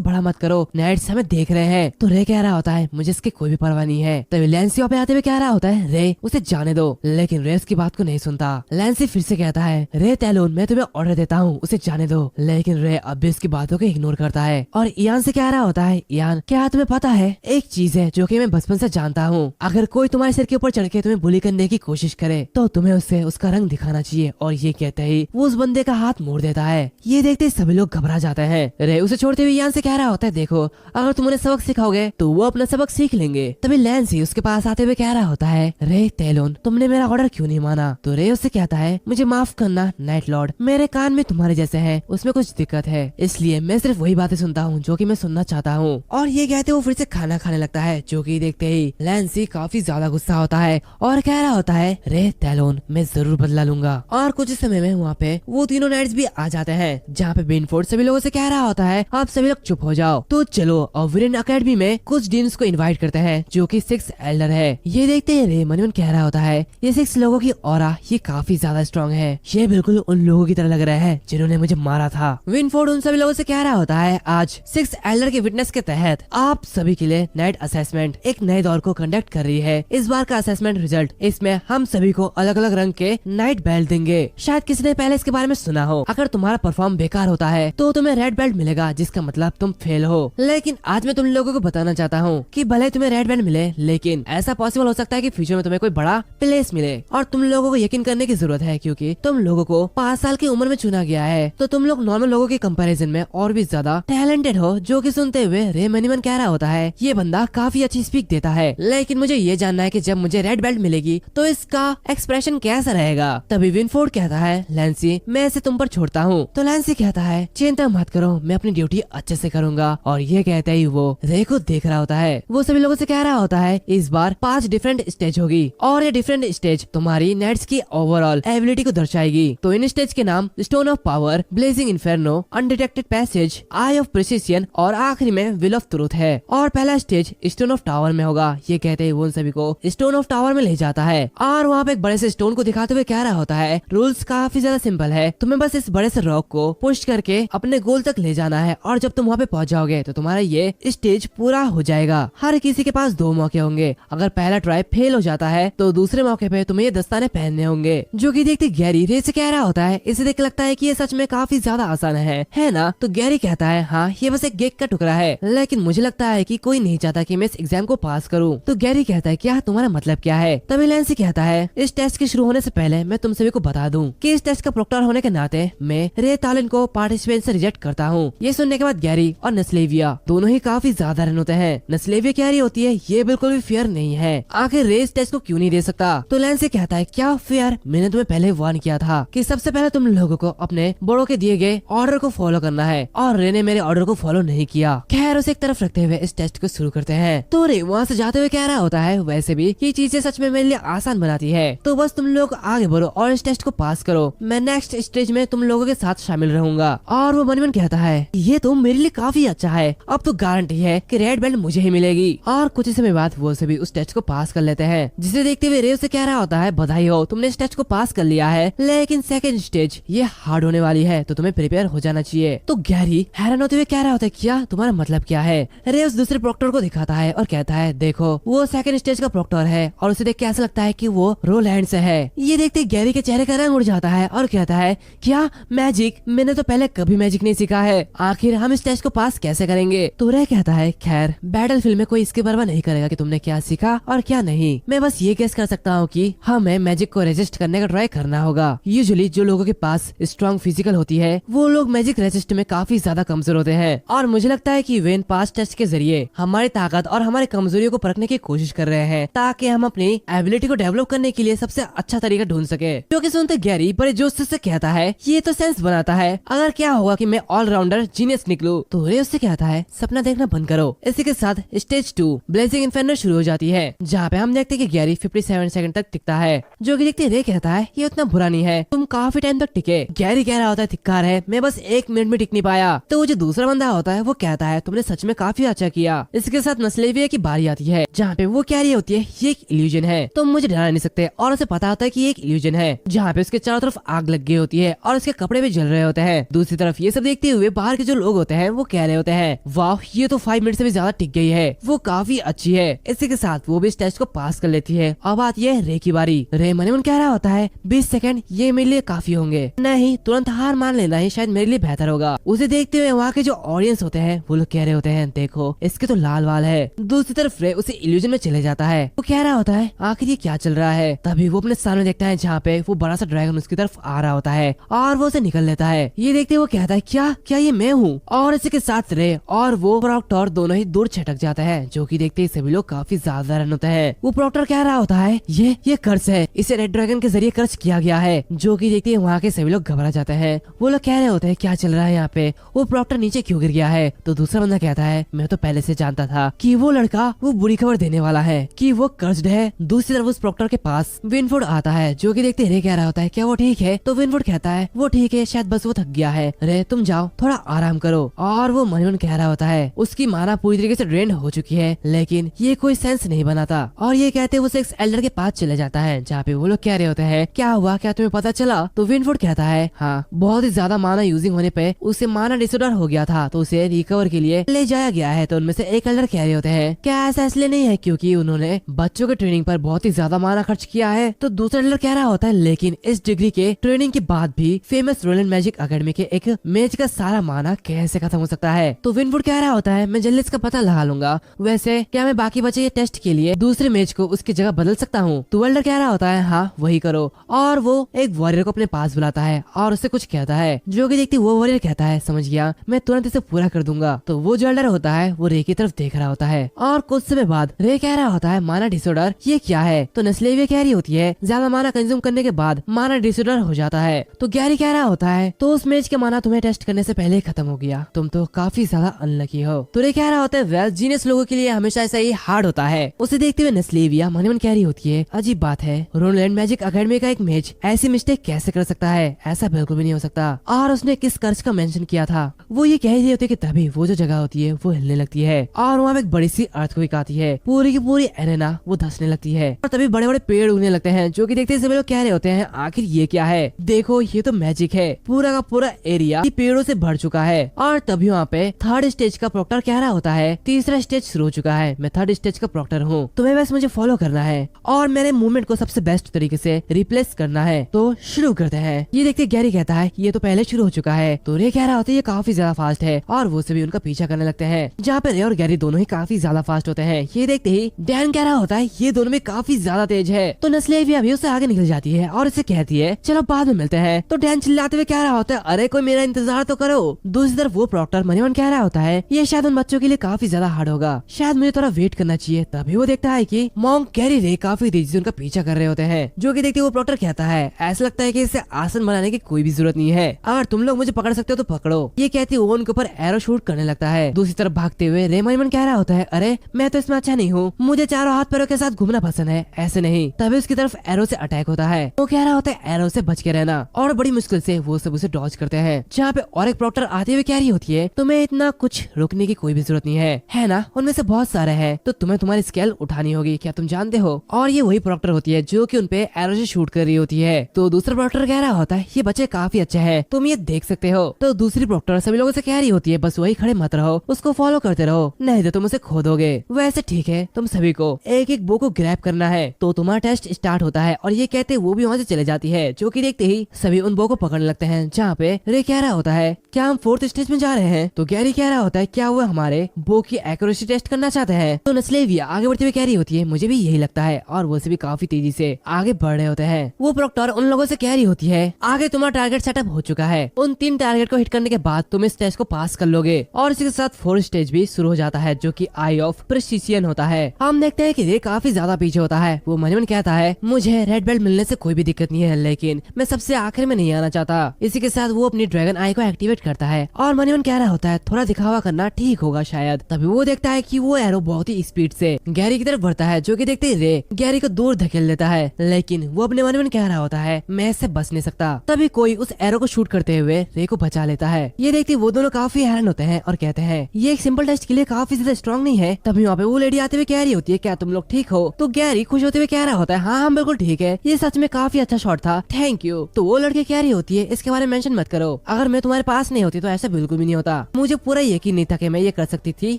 बड़ा मत करो, नाइट्स हमें देख रहे हैं। तो रे कह रहा होता है, मुझे इसकी कोई भी परवाह नहीं है। तभी लैंसी पे आते हुए कह रहा होता है, रे उसे जाने दो, लेकिन रे उसकी बात को नहीं सुनता। लैंसी फिर से कहता है, रे तैलोन मैं तुम्हें ऑर्डर देता हूँ, उसे जाने दो। लेकिन रे अब भी उसकी बातों को इग्नोर करता है और इयान से कह रहा होता है, इयान क्या तुम्हें पता है, एक चीज है जो कि मैं बचपन से जानता हूँ, अगर कोई तुम्हारे सिर के ऊपर चढ़ के तुम्हें बुली करने की कोशिश करे तो तुम्हें उससे उसका रंग दिखाना चाहिए। और ये कहते ही वो उस बंदे का हाथ मोड़ देता है। ये देखते सभी लोग घबरा जाते हैं। रे उसे छोड़ते हुए इयान से कह रहा होता है, देखो अगर तुम उन्हें सबक सिखाओगे तो वो अपना सबक सीख लेंगे। तभी लैंसी उसके पास आते हुए कह रहा होता है, रे तैलोन तुमने मेरा ऑर्डर क्यों नहीं माना। तो रे उससे कहता है, मुझे माफ करना नाइट लॉर्ड, मेरे कान में तुम्हारे जैसे हैं, उसमें कुछ दिक्कत है, इसलिए मैं सिर्फ वही बातें सुनता हूँ जो कि मैं सुनना चाहता हूँ। और ये कहते वो फिर से खाना खाने लगता है। जो कि देखते ही लैंसी काफी ज्यादा गुस्सा होता है और कह रहा होता है, रे तैलोन मैं जरूर बदला लूंगा। और कुछ समय में वहाँ पे वो तीनों नाइट्स भी आ जाते हैं, जहाँ पे बेनफोर्ड सभी लोगों से कह रहा होता है, आप सभी लोग चुप हो जाओ। तो चलो अविरन अकेडमी में कुछ डीन्स को इनवाइट करते हैं, जो कि 6 एल्डर है। ये देखते ही रे मन कह रहा होता है, ये 6 लोगों की ऑरा ये काफी ज्यादा स्ट्रॉन्ग है, ये बिल्कुल उन लोगों की तरह लग रहा है जिन्होंने मुझे मारा था। विनफोर्ड उन सभी लोगों से कह रहा होता है, आज 6 एल्डर के विटनेस के तहत आप सभी के लिए नाइट असेसमेंट एक नए दौर को कंडक्ट कर रही है। इस बार का असेसमेंट रिजल्ट, इसमें हम सभी को अलग अलग रंग के नाइट बेल्ट देंगे। शायद किसी ने पहले इसके बारे में सुना हो। अगर तुम्हारा परफॉर्म बेकार होता है तो तुम्हें रेड बेल्ट मिलेगा, जिसका मतलब तुम फेल हो। लेकिन आज मैं तुम लोगों को बताना चाहता हूँ कि भले तुम्हें रेड बेल्ट मिले, लेकिन ऐसा पॉसिबल हो सकता है कि फ्यूचर में तुम्हें कोई बड़ा प्लेस मिले। और तुम लोगों को यकीन करने की जरूरत है, क्योंकि तुम लोगों को 5 साल की उम्र में चुना गया है, तो तुम लोग नॉर्मल लोगों के कंपैरिजन में और भी ज्यादा टैलेंटेड हो। जो कि सुनते हुए रे मनीमन कह रहा होता है, ये बंदा काफी अच्छी स्पीक देता है, लेकिन मुझे ये जानना है कि जब मुझे रेड बेल्ट मिलेगी तो इसका एक्सप्रेशन कैसा रहेगा। तभी विनफोर्ड कहता है, लैंसी मैं इसे तुम पर छोड़ता हूँ। तो लैंसी कहता है, चिंता मत करो, मैं अपनी ड्यूटी अच्छे से करूंगा। और ये कहते ही वो रे को देख रहा होता है। वो सभी लोगों से कह रहा होता है, इस बार 5 डिफरेंट स्टेज होगी और ये डिफरेंट स्टेज तुम्हारी नाइट्स की ओवरऑल एबिलिटी को दर्शाएगी। तो इन स्टेज के नाम stone of power, blazing inferno, undetected passage, eye of precision और आखिरी में विल ऑफ ट्रूथ है। और पहला स्टेज स्टोन ऑफ टावर में होगा। ये कहते ही वो उन सभी को स्टोन ऑफ टावर में ले जाता है और वहाँ पे एक बड़े से स्टोन को दिखाते हुए कह रहा होता है, रूल्स काफी ज्यादा सिंपल है, तुम्हें बस इस बड़े से रॉक को पुश करके अपने गोल तक ले जाना है और जब तुम वहाँ पे पहुँच जाओगे तो तुम्हारा ये स्टेज पूरा हो जाएगा। हर किसी के पास 2 मौके होंगे। अगर पहला ट्राई फेल हो जाता है तो दूसरे मौके पे तुम्हें ये दस्ताने पहनने होंगे। जो कि देखते गैरी रे से कह रहा होता है, इसे देख लगता है कि ये सच में काफी ज्यादा आसान है ना। तो गैरी कहता है, हाँ ये बस एक गेक का टुकड़ा है, लेकिन मुझे लगता है कि कोई नहीं चाहता कि मैं इस एग्जाम को पास करूं। तो गैरी कहता है, क्या तुम्हारा मतलब क्या है। तभी लैंसी कहता है, इस टेस्ट के शुरू होने से पहले मैं तुम सभी को बता दूं कि इस टेस्ट का प्रोक्टर होने के नाते मैं रे तालिन को पार्टिसिपेंट से रिजेक्ट करता हूँ। ये सुनने के बाद गैरी और नस्लेविया दोनों ही काफी ज्यादा रन होते हैं। नस्लेविया कह रही होती है, ये बिल्कुल भी फेयर नहीं है, आखिर रे इस टेस्ट को क्यों नहीं दे सकता। तो लैंस से कहता है क्या फिर मैंने तुम्हें पहले वार्न किया था कि सबसे पहले तुम लोगों को अपने बड़ों के दिए गए ऑर्डर को फॉलो करना है, और रे ने मेरे ऑर्डर को फॉलो नहीं किया। खैर उसे एक तरफ रखते हुए इस टेस्ट को शुरू करते हैं। तो रे वहाँ से जाते हुए कह रहा होता है वैसे भी ये चीजें सच में मेरे लिए आसान बनाती है, तो बस तुम लोग आगे बढ़ो और इस टेस्ट को पास करो, मैं नेक्स्ट स्टेज में तुम लोगों के साथ शामिल रहूंगा। और वो मन ही मन कहता है ये तो मेरे लिए काफी अच्छा है, अब तो गारंटी है कि रेड बेल्ट मुझे ही मिलेगी। और कुछ ही समय बाद वो सभी उस टेस्ट को पास कर लेते हैं, जिसे देखते हुए रे उसे कह रहा होता है बधाई हो, तुमने इस टेस्ट को पास कर लिया है, लेकिन सेकंड स्टेज ये हार्ड होने वाली है, तो तुम्हें प्रिपेयर हो जाना चाहिए। तो गैरी हैरान होते हुए कह रहा होता है क्या तुम्हारा मतलब क्या है। रे उस दूसरे प्रोक्टर को दिखाता है और कहता है देखो वो सेकंड स्टेज का प्रोक्टर है, और उसे देख के ऐसा लगता है कि वो रोलैंड से है। ये देखते गैरी के चेहरे का रंग उड़ जाता है और कहता है क्या मैजिक, मैंने तो पहले कभी मैजिक नहीं सीखा है, आखिर हम इस टेस्ट को पास कैसे करेंगे। तो रे कहता है खैर बैटलफील्ड में कोई इसकी परवाह नहीं करेगा कि तुमने क्या सीखा और क्या नहीं, मैं बस ये गेस कर सकता हूँ कि हमें मैजिक को रेजिस्ट करने का ट्राई करना होगा। यूजुअली जो लोगों के पास स्ट्रॉन्ग फिजिकल होती है वो लोग मैजिक रेजिस्ट में काफी ज्यादा कमजोर होते हैं, और मुझे लगता है कि वे इन पास टेस्ट के जरिए हमारी ताकत और हमारी कमजोरियों को परखने की कोशिश कर रहे हैं, ताकि हम अपनी एबिलिटी को डेवलप करने के लिए सबसे अच्छा तरीका ढूंढ सके। जो कि सुनते गैरी बड़े जोश से कहता है ये तो सेंस बनाता है, अगर क्या होगा कि मैं ऑलराउंडर जीनियस निकलूं। तो रे उससे कहता है सपना देखना बंद करो। इसी के साथ स्टेज 2 ब्लेजिंग इन्फर्नो शुरू हो जाती है, जहाँ पे हम देखते हैं कि गैरी 57 सेकंड तक टिकता है। जो कि देखते रे कहता है ये उतना बुरा नहीं है, तुम काफी टाइम तक टिके। गैरी कह रहा होता है धिक्कार है, मैं बस 1 मिनट में टिक नहीं पाया। तो वो जो दूसरा बंदा होता है वो कहता है तुमने सच में काफी अच्छा किया। इसके साथ नस्लेविया की बारी आती है, जहाँ पे वो कह रही होती है ये एक इल्यूजन है, तुम मुझे डरा नहीं सकते, और उसे पता होता है कि ये एक इल्यूजन है, जहाँ पे उसके चारों तरफ आग लग गई होती है और उसके कपड़े भी जल रहे होते हैं। दूसरी तरफ ये सब देखते हुए बाहर के जो लोग होते हैं वो कह रहे होते हैं वाह ये तो 5 मिनट से भी ज्यादा टिक गई है, वो काफी अच्छी है। इसी के साथ वो भी इस टेस्ट को पास कर लेती है। अब आती है रे की बारी। रे मन ही मन कह रहा होता है 20 सेकंड ये मेरे लिए काफी होंगे, नहीं तुरंत हार मान लेना ही शायद मेरे लिए बेहतर होगा। उसे देखते हुए वहाँ के जो ऑडियंस होते हैं वो लोग कह रहे होते हैं देखो इसके तो लाल वाल है। दूसरी तरफ रे उसे इल्यूजन में चले जाता है, वो कह रहा होता है आखिर ये क्या चल रहा है। तभी वो अपने सामने देखता है जहाँ पे वो बड़ा सा ड्रैगन उसकी तरफ आ रहा होता है, और वो उसे निकल लेता है। ये देखते वो कहता है क्या क्या ये मैं हूँ। और इसी के साथ रे और वो प्रॉक्टर दोनों ही दूर छटक जाता है, जो कि देखते ही सभी लोग काफी ज्यादा हैरान होते हैं। वो प्रॉक्टर कह रहा होता है ये कर्स है, इसे रेड ड्रैगन के जरिए कर्स किया गया है। जो कि देखते ही वहाँ के सभी लोग घबरा जाते हैं। वो लोग कह रहे होते हैं क्या चल रहा है यहाँ पे, वो प्रॉक्टर नीचे क्यों गिर गया है। तो दूसरा बंदा कहता है मैं तो पहले से जानता था कि वो लड़का वो बुरी खबर देने वाला है, कि वो कर्स्ड है। दूसरी तरफ उस प्रॉक्टर के पास विनफुड आता है, जो कि देखते रे कह रहा होता है क्या वो ठीक है। तो विनफुड कहता है वो ठीक है, शायद बस वो थक गया है, रे तुम जाओ थोड़ा आराम करो। और वो मन कह रहा होता है उसकी माना पूरी तरीके से ड्रेन हो चुकी है, लेकिन ये कोई सेंस नहीं बनाता। और ये कहते वो सेक्स एल्डर के पास चले जाता है, जहाँ पे वो लोग कह रहे होते हैं क्या हुआ, क्या तुम्हें पता चला। तो विनफुड कहता है हाँ बहुत ही ज्यादा माना यूजिंग होने पे उसे माना डिसऑर्डर हो गया था, तो उसे रिकवर के लिए ले जाया गया है। तो उनमें से एक एल्डर कह रहे होते हैं क्या ऐसा इसलिए नहीं है क्योंकि उन्होंने बच्चों के ट्रेनिंग पर बहुत ही ज्यादा माना खर्च किया है। तो दूसरा एल्डर कह रहा होता है लेकिन इस डिग्री के ट्रेनिंग के बाद भी फेमस रोलैंड मैजिक अकेडमी के एक मैच का सारा माना कैसे खत्म हो सकता है। तो विनवुड कह रहा होता है मैं जल्दी इसका पता लगा लूंगा, वैसे क्या मैं बाकी बचे ये टेस्ट के लिए दूसरे मैच को उसकी जगह बदल सकता हूँ। तो वेल्डर कह रहा होता है हाँ वही करो। और वो एक वॉरियर को अपने पास बुलाता है और उससे कुछ कहता है, जो कि देखती वो वॉरियर कहता है समझ गया, मैं तुरंत इसे पूरा कर दूंगा। तो वो जो एल्डर होता है वो रे की तरफ देख रहा होता है, और कुछ समय बाद रे कह रहा होता है माना डिसऑर्डर ये क्या है। तो नस्लेविया कह रही होती है ज्यादा माना कंज्यूम करने के बाद माना डिसऑर्डर हो जाता है। तो गैरी कह रहा होता है तो उस मैच के माना तुम्हें टेस्ट करने से पहले खत्म हो गया, तुम तो काफी ज्यादा अनलकी हो। तो रे कह रहा होता है वेल जीनियस लोगों के लिए हमेशा ऐसा ही हार्ड होता है। उसे देखते हुए नस्लेविया मन मन कह रही होती है अजीब बात है, रोलैंड मैजिक अकेडमी का एक मैच ऐसी मिस्टेक कैसे कर सकता है, ऐसा बिल्कुल भी नहीं हो सकता। और उसने किस कर्ज का मेंशन किया था वो ये कह रही होती है कि तभी वो जो जगह होती है वो हिलने लगती है, और वहाँ एक बड़ी सी अर्थक्वेक आती है, पूरी की पूरी एरेना वो धंसने लगती है, और तभी बड़े बड़े पेड़ उगने लगते हैं, जो कि देखते ही सभी लोग कह रहे होते हैं आखिर ये क्या है, देखो ये तो मैजिक है, पूरा का पूरा एरिया पेड़ों से भर चुका है। और तभी वहाँ पे थर्ड स्टेज का प्रोक्टर कह रहा होता है तीसरा स्टेज शुरू हो चुका है, मैं थर्ड स्टेज का प्रोक्टर हूँ, तुम्हें बस मुझे फॉलो करना है और मेरे मूवमेंट को सबसे बेस्ट तरीके से रिप्लेस करना है। तो शुरू करते हैं। ये देखते गैरी कहता है ये तो पहले शुरू हो चुका है। तो रे कह रहा होता है ये काफी ज्यादा फास्ट है, और वो सभी उनका पीछा करने लगते हैं, जहाँ पे रे और गैरी दोनों ही काफी ज्यादा फास्ट होते हैं। ये देखते ही डैन कह रहा होता है ये दोनों में काफी ज्यादा तेज है। तो नस्लेविया भी उससे आगे निकल जाती है और इसे कहती है चलो बाद में मिलते हैं। तो डैन चिल्लाते हुए कह रहा होता है अरे कोई मेरा इंतजार तो करो। दूसरी तरफ वो प्रॉक्टर मन कह रहा होता है ये शायद उन बच्चों के लिए काफी ज्यादा हार्ड होगा, शायद मुझे थोड़ा वेट करना चाहिए। तभी वो देखता है है कि मॉन्क गैरी रे काफी तेजी से उनका पीछा कर रहे होते हैं, जो कि देखते वो प्रॉक्टर कहता है ऐसा लगता है कि इससे आसन बनाने की कोई भी जरूरत नहीं है, अगर तुम लोग मुझे पकड़ सकते हो तो पकड़ो। ये कहती वो उनके ऊपर एरो शूट करने लगता है। दूसरी तरफ भागते हुए रेमन कह रहा होता है अरे मैं तो इसमें अच्छा नहीं हूँ, मुझे चारों हाथ पैरों के साथ घूमना पसंद है, ऐसे नहीं। तभी उसकी तरफ एरो से अटैक होता है। वो कह रहा होता है एरो से बच के रहना, और बड़ी मुश्किल से वो सब उसे डॉज करते हैं। जहाँ पे और एक प्रॉक्टर आते हुए कह रही होती है तुम्हें इतना कुछ रुकने की कोई भी जरूरत नहीं है ना, उनमें से बहुत सारे हैं तो तुम्हें तुम्हारी स्केल उठानी होगी, क्या तुम जानते हो। और ये वही प्रॉक्टर होती है जो कि उनपे एरो से शूट कर रही होती है। तो दूसरा प्रॉक्टर कह रहा होता है ये बच्चे काफी अच्छे हैं, तुम ये देख सकते हो। तो दूसरी प्रॉक्टर सभी लोगों से कह रही होती है बस वही खड़े मत रहो, उसको फॉलो करते रहो, नहीं तो तुम उसे खो दोगे। वैसे ठीक है, तुम सभी को एक एक बो को ग्रैब करना है। तो तुम्हारा टेस्ट स्टार्ट होता है और ये कहते वो भी वहाँ से चले जाती है, जो कि देखते ही सभी उन बो को पकड़ने लगते हैं। जहाँ पे रे कह रहा होता है क्या हम 4th स्टेज में जा रहे हैं। तो गैरी कह रहा होता है क्या वो हमारे बो की एक्यूरेसी टेस्ट करना चाहते हैं। तो नस्लेविया आगे बढ़ते हुए कह रही होती है मुझे भी यही लगता है, और वो सभी काफी तेजी से आगे बढ़ रहे होते हैं। वो प्रॉक्टर उन लोगों से कह रही होती है आगे तुम्हारा टारगेट सेटअप हो चुका है, उन 3 टारगेट को हिट करने के बाद तुम इस टेस्ट को पास कर लोगे। और इसी के साथ 4th स्टेज भी शुरू हो जाता है, जो कि आई ऑफ प्रेसिशन होता है। हम देखते हैं कि रे काफी ज्यादा पीछे होता है। वो मन कहता है मुझे रेड बेल्ट मिलने से कोई भी दिक्कत नहीं है, लेकिन मैं सबसे आखिर में नहीं आना चाहता। इसी के साथ वो अपनी ड्रैगन आई को एक्टिवेट करता है, और मन कह रहा होता है थोड़ा दिखावा करना ठीक होगा शायद। तभी वो देखता है कि वो एरो बहुत ही स्पीड से गैरी की तरफ बढ़ता है, जो कि देखते ही रे गैरी को दूर धकेल देता है। लेकिन वो अपने मन कह रहा होता है मैं इससे बच नहीं सकता। तभी कोई उस एरो को शूट करते हुए रे को बचा लेता है। ये देखते वो दोनों काफी हैरान होते हैं और कहते हैं ये एक सिंपल टेस्ट के लिए काफी ज्यादा स्ट्रॉन्ग नहीं है। तभी वहाँ पे वो लेडी आते हुए कह रही होती है क्या तुम लोग ठीक हो। तो गैरी खुश होते हुए कह रहा होता है हाँ हम बिल्कुल ठीक है, ये सच में काफी अच्छा शॉट था, थैंक यू। तो वो लड़की कह रही होती है इसके बारे में मेंशन मत करो, अगर मैं तुम्हारे पास नहीं होती तो ऐसा बिल्कुल भी नहीं होता, मुझे पूरा यकीन नहीं था कि मैं ये कर सकती थी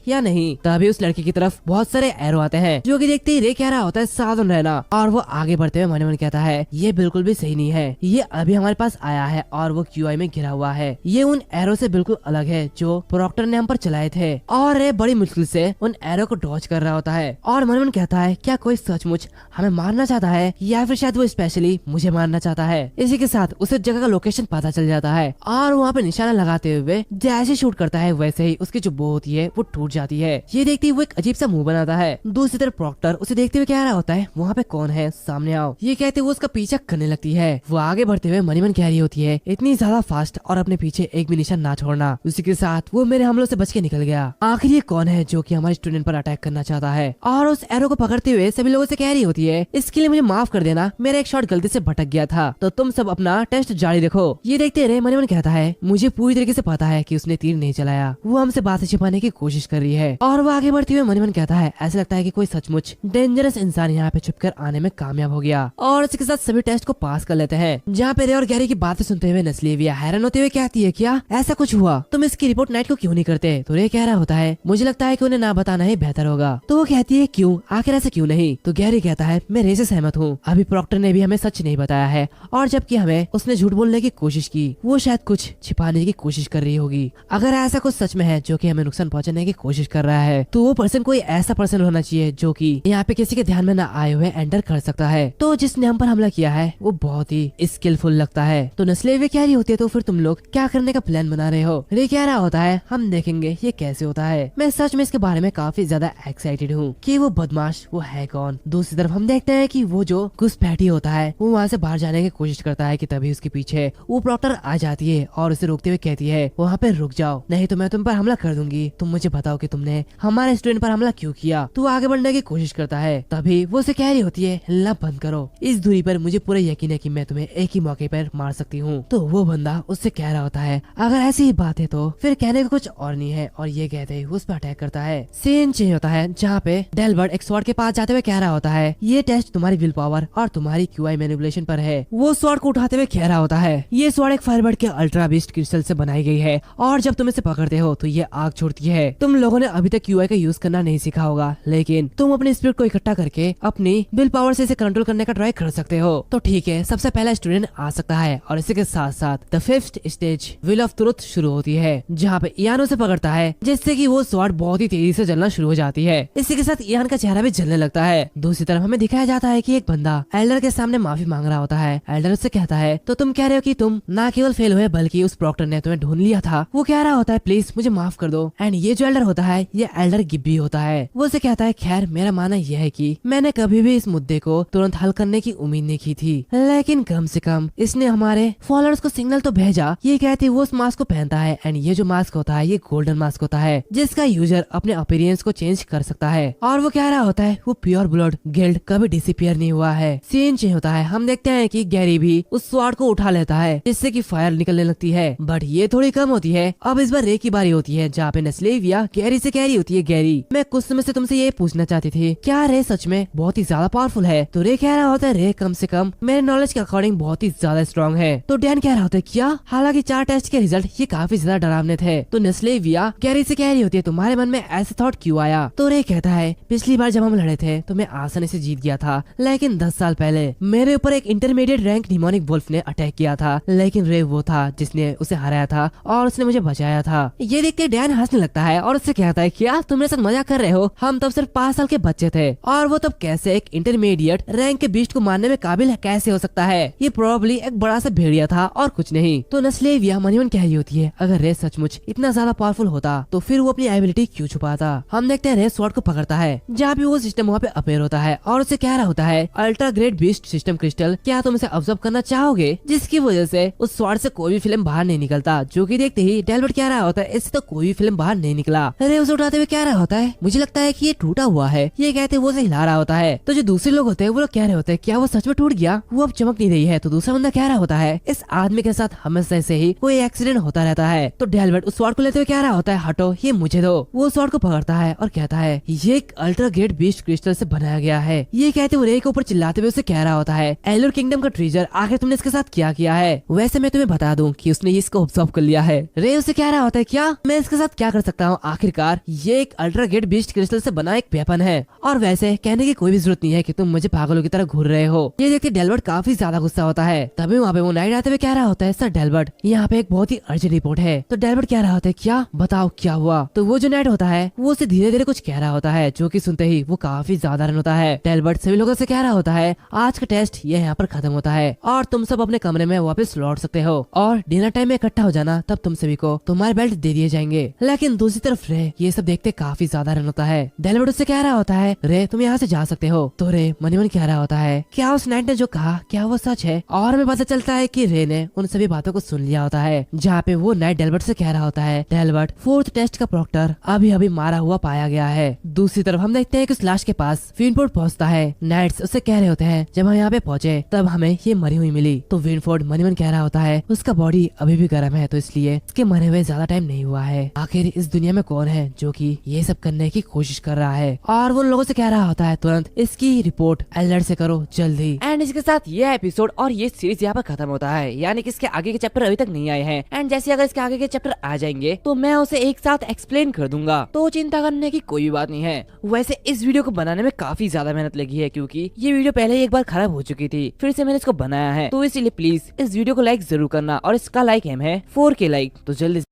या नहीं। तभी उस लड़की की तरफ बहुत सारे एरो आते हैं, जो कि देखते ही रे कह रहा होता है सावधान रहना। और वो आगे बढ़ते हुए मन कहता है ये बिल्कुल भी सही नहीं है, ये अभी हमारे पास आया है और वो क्यूआई में घिरा हुआ है, ये उन एरो से बिल्कुल अलग है जो प्रॉक्टर ने हम पर चलाए थे। और रे बड़ी मुश्किल से उन एरो को डॉज कर रहा होता है। और मन कहता है क्या कोई सचमुच हमें मारना चाहता है, या फिर शायद वो स्पेशली मुझे मारना चाहता है। इसी के साथ उसे जगह का लोकेशन पता चल जाता है, और वहाँ पे निशाना लगाते हुए जैसे शूट करता है वैसे ही उसकी जो बो होती है वो टूट जाती है। ये देखते ही वो एक अजीब सा मुंह बनाता है। दूसरी तरफ प्रॉक्टर उसे देखते हुए कह रहा होता है वहाँ पे कौन है, सामने आओ। ये कहते वो उसका पीछा करने लगती है। वो आगे बढ़ते हुए मन कह रही होती है इतनी ज्यादा फास्ट और अपने पीछे एक भी निशान ना छोड़ना। उसी के साथ वो मेरे हमलों से बच के निकल गया। आखिर ये कौन है जो कि हमारे स्टूडेंट पर अटैक करना चाहता है। और उस एरो को पकड़ते हुए सभी लोगों से कह रही होती है इसके लिए मुझे माफ कर देना, मेरा एक शॉट गलती से भटक गया था, तो तुम सब अपना टेस्ट जारी रखो। ये देखते रहे मन कहता है मुझे पूरी तरीके से पता है कि उसने तीर नहीं चलाया, वो हमसे बातें छिपाने की कोशिश कर रही है। और वो आगे बढ़ते हुए मन कहता है ऐसा लगता है कि कोई सचमुच डेंजरस इंसान यहाँ पे छुपकर आने में कामयाब हो गया। और इसके साथ सभी टेस्ट को पास कर लेते हैं। जहाँ पे रे और गैरी की बातें सुनते हुए नस्लेविया हैरान होते हुए कहती है क्या ऐसा कुछ हुआ, तुम इसकी रिपोर्ट नाइट को क्यों नहीं करते। तो रे कह रहा होता है मुझे लगता है कि उन्हें ना बताना ही बेहतर होगा। तो वो कहती है क्यों, आखिर ऐसा क्यों नहीं। तो गैरी कहता है मैं रे से सहमत हूँ, अभी प्रॉक्टर ने भी हमें सच नहीं बताया है, और जबकि हमें उसने झूठ बोलने की कोशिश की, वो शायद कुछ छिपाने की कोशिश कर रही होगी। अगर ऐसा कुछ सच में है जो कि हमें नुकसान पहुंचाने की कोशिश कर रहा है, तो वो पर्सन कोई ऐसा पर्सन होना चाहिए जो कि यहाँ पे किसी के ध्यान में न आए हुए एंटर कर सकता है। तो जिसने हम पर हमला किया है वो बहुत ही स्किलफुल लगता है। तो नस्लेविया कह रही होती है तो फिर तुम लोग क्या करने का प्लान बना रहे हो। रे कह रहा होता है हम देखेंगे ये कैसे होता है, मैं सच में इसके बारे में काफी ज्यादा एक्साइटेड हूँ कि वो बदमाश वो है कौन। दूसरी तरफ हम देखते हैं कि वो जो घुसपैठी होता है वो वहाँ से बाहर जाने की कोशिश करता है कि तभी उसके पीछे वो प्रॉक्टर आ जाती है और उसे रोकते हुए कहती है वहाँ पे रुक जाओ, नहीं तो मैं तुम पर हमला कर दूंगी, तुम मुझे बताओ कि तुमने हमारे स्टूडेंट पर हमला क्यों किया। तो आगे बढ़ने की कोशिश करता है। तभी वो उसे कह रही होती है लब बंद करो, इस दूरी पर मुझे पूरा यकीन है कि मैं तुम्हें एक ही मौके पर मार सकती हूँ। तो वो बंदा उससे कह रहा होता है अगर ऐसी ही बात है तो फिर कहने का कुछ और नहीं है, और ये कहते ही उस पर अटैक करता है। सीन चेंज होता है जहाँ पे डेलबर्ट एक स्वॉर्ड के पास जाते हुए कह रहा होता है ये टेस्ट तुम्हारी विल पावर और तुम्हारी क्यूआई मैनिपुलेशन पर है। वो स्वॉर्ड को उठाते हुए कह रहा होता है ये स्वॉर्ड एक फायरबर्ड के अल्ट्रा बीस्ट क्रिस्टल से बनाई गई है, और जब तुम इसे पकड़ते हो तो ये आग छोड़ती है। तुम लोगों ने अभी तक क्यूआई का यूज करना नहीं सीखा होगा, लेकिन तुम अपने स्पिरिट को इकट्ठा करके अपनी विल पावर से इसे कंट्रोल करने का ट्राई कर सकते हो। तो ठीक है, सबसे पहला स्टूडेंट आ सकता है, और इसी के साथ साथ the 5th stage will of truth शुरू होती है, जहाँ पे इयान उसे पकड़ता है जिससे कि वो स्वॉर्ड बहुत ही तेजी से जलना शुरू हो जाती है। इसी के साथ इयान का चेहरा भी जलने लगता है। दूसरी तरफ हमें दिखाया जाता है कि एक बंदा एल्डर के सामने माफी मांग रहा होता है। एल्डर उससे कहता है तो तुम कह रहे हो कि तुम ना केवल फेल हुए बल्कि उस प्रॉक्टर ने तुम्हें ढूंढ लिया था। वो कह रहा होता है प्लीज मुझे माफ कर दो। एंड ये जो एल्डर होता है ये एल्डर गिब्बी होता है। वो उसे कहता है खैर मेरा मेरा मानना यह है कि मैंने कभी भी इस मुद्दे को तुरंत हल करने की उम्मीद नहीं की थी, लेकिन कम से कम इसने हमारे फॉलोअर्स को सिग्नल तो भेजा। ये कहती वो उस मास्क को पहनता है एंड ये जो मास्क होता है ये गोल्डन मास्क होता है जिसका यूजर अपने अपीयरेंस को चेंज कर सकता है। और वो कह रहा होता है वो प्योर ब्लड गिल्ड कभी डिसअपीयर नहीं हुआ है। सीन चेंज होता है, हम देखते हैं कि गैरी भी उस स्वॉर्ड को उठा लेता है जिससे कि फायर निकलने लगती है, बट ये थोड़ी कम होती है। अब इस बार रे की बारी होती है जहाँ पे नस्लेविया गैरी से कह रही होती है गैरी मैं कुछ समय से तुमसे ये पूछना चाहती थी क्या रे सच में बहुत ही ज्यादा पावरफुल है? तो रे कह रहा होता है रे कम से कम मेरे नॉलेज के अकॉर्डिंग बहुत ही ज्यादा स्ट्रॉन्ग है। तो डैन कह रहा होता है क्या? हालांकि 4 टेस्ट के रिजल्ट ये काफी ज्यादा डरावने थे। तो नस्लेविया गैरी से कह रही होती है तुम्हारे मन में ऐसा थॉट क्यों आया? तो रे कहता है पिछली बार जब हम लड़े थे तो मैं आसानी से जीत गया था, लेकिन 10 साल पहले मेरे ऊपर एक इंटरमीडिएट रैंक निमोनिक वुल्फ ने अटैक किया था, लेकिन रे वो था जिसने उसे हराया था और उसने मुझे बचाया था। ये देख के डैन हंसने लगता है और उससे कहता है क्या तुम मेरे साथ मजाक कर रहे हो? हम तब सिर्फ 5 साल के बच्चे थे और वो तब कैसे एक इंटरमीडिएट रैंक के बीस्ट को मारने में काबिल कैसे हो सकता है? ये प्रोबेबली एक बड़ा सा भेड़िया था और कुछ नहीं। तो नस्लेविया मन ही मन कह रही होती है अगर रे सचमुच इतना ज्यादा पावरफुल होता तो फिर वो अपनी एबिलिटी क्यों छुपाता? हम देखते हैं रे स्वॉर्ड को पकड़ता है जहाँ भी वो सिस्टम वहाँ पे अपेयर होता है और उसे कह रहा होता है ultra great beast system crystal क्या तुम इसे ऑब्जर्व करना चाहोगे? जिसकी वजह से उस स्वॉर्ड से कोई भी फिल्म बाहर नहीं निकलता, जो कि देखते ही डेल्बर्ट कह रहा होता है इससे तो कोई भी फिल्म बाहर नहीं निकला। रे उसे उठाते हुए कह रहा होता है मुझे लगता है कि ये टूटा हुआ है। ये कहते वो उसे हिला रहा होता है। तो जो दूसरे लोग होते हैं वो लोग कह रहे होते हैं क्या वो सच में टूट गया? वो अब चमक नहीं रही है। तो दूसरा बंदा कह रहा होता है इस आदमी के साथ हमेशा से ही कोई एक्सीडेंट होता रहता है। तो डेल्बर्ट उस स्वॉर्ड को लेते हुए कह रहा होता है हटो ये मुझे दो। वो स्वॉर्ड को पकड़ता है और कहता है ये एक अल्ट्रा ग्रेट बीस्ट क्रिस्टल से बनाया गया है। ये कहते वो रे के ऊपर चिल्लाते हुए उसे कह रहा होता है एलोर किंगडम का ट्रेजर आखिर तुमने इसके साथ क्या किया है? वैसे मैं तुम्हें बता दूं कि उसने इसको ऑब्जर्व कर लिया है। रे उसे कह रहा होता है क्या मैं इसके साथ क्या कर सकता हूँ? आखिरकार ये एक अल्ट्रा ग्रेट बीस्ट क्रिस्टल से बना एक वेपन है और वैसे कहने की कोई भी जरूरत नहीं है कि तुम मुझे पागलों की तरह घूर रहे हो। ये देखते डेल्बर्ट काफी ज्यादा गुस्सा होता है। तभी वहाँ पे वो नाइट आते हुए कह रहा होता है सर डेल्बर्ट यहाँ पे एक बहुत ही अर्जेंट रिपोर्ट है। तो डेल्बर्ट कह रहा होता है क्या? बताओ क्या हुआ? तो वो जो नाइट होता है वो उसे धीरे धीरे कुछ कह रहा होता है, जो कि सुनते ही वो काफी ज्यादा रन होता है। डेल्बर्ट सभी लोगों से कह रहा होता है आज का टेस्ट ये यहाँ पर खत्म होता है और तुम सब अपने कमरे में वापस लौट सकते हो और डिनर टाइम में इकट्ठा हो जाना, तब तुम सभी को तुम्हारे बेल्ट दे दिए जाएंगे। लेकिन दूसरी तरफ रे ये सब देखते काफी ज्यादा रन होता है। डेल्बर्ट उससे कह रहा होता है रे तुम यहाँ से जा सकते हो। तो रे मन ही मन कह रहा होता है क्या उस नाइट ने जो कहा क्या वो सच है? और हमें पता चलता है कि रे ने उन सभी बातों को सुन लिया होता है, जहाँ पे वो नाइट डेल्बर्ट से कह रहा होता है डेल्बर्ट 4th टेस्ट का प्रॉक्टर अभी अभी मारा हुआ पाया गया है। दूसरी तरफ हम देखते हैं कि उस लाश के पास विनफोर्ड पहुंचता है। नाइट्स उससे कह रहे होते हैं जब हम यहाँ पे पहुंचे तब हमें ये मरी हुई मिली। तो विनफोर्ड मन ही मन कह रहा होता है उसका बॉडी अभी भी गर्म है तो इसलिए उसके मरे हुए ज्यादा टाइम नहीं हुआ है। आखिर इस दुनिया में कौन है जो कि ये सब करने की कोशिश कर रहा है? और वो लोगों से कह रहा होता है तुरंत इसकी रिपोर्ट एल्डर से करो जल्दी। एंड इसके साथ ये एपिसोड और ये सीरीज यहाँ पर खत्म होता है, यानी कि इसके आगे के चैप्टर अभी तक नहीं आए हैं। एंड जैसे अगर इसके आगे के चैप्टर आ जाएंगे तो मैं उसे एक साथ एक्सप्लेन कर दूंगा, तो चिंता करने की कोई बात नहीं है। वैसे इस वीडियो को बनाने में काफी ज्यादा मेहनत लगी है क्योंकि ये वीडियो पहले ही एक बार खराब हो चुकी थी, फिर से मैंने इसको बनाया है। तो इसीलिए प्लीज इस वीडियो को लाइक जरूर करना और इसका लाइक एम है 4K लाइक। तो जल्दी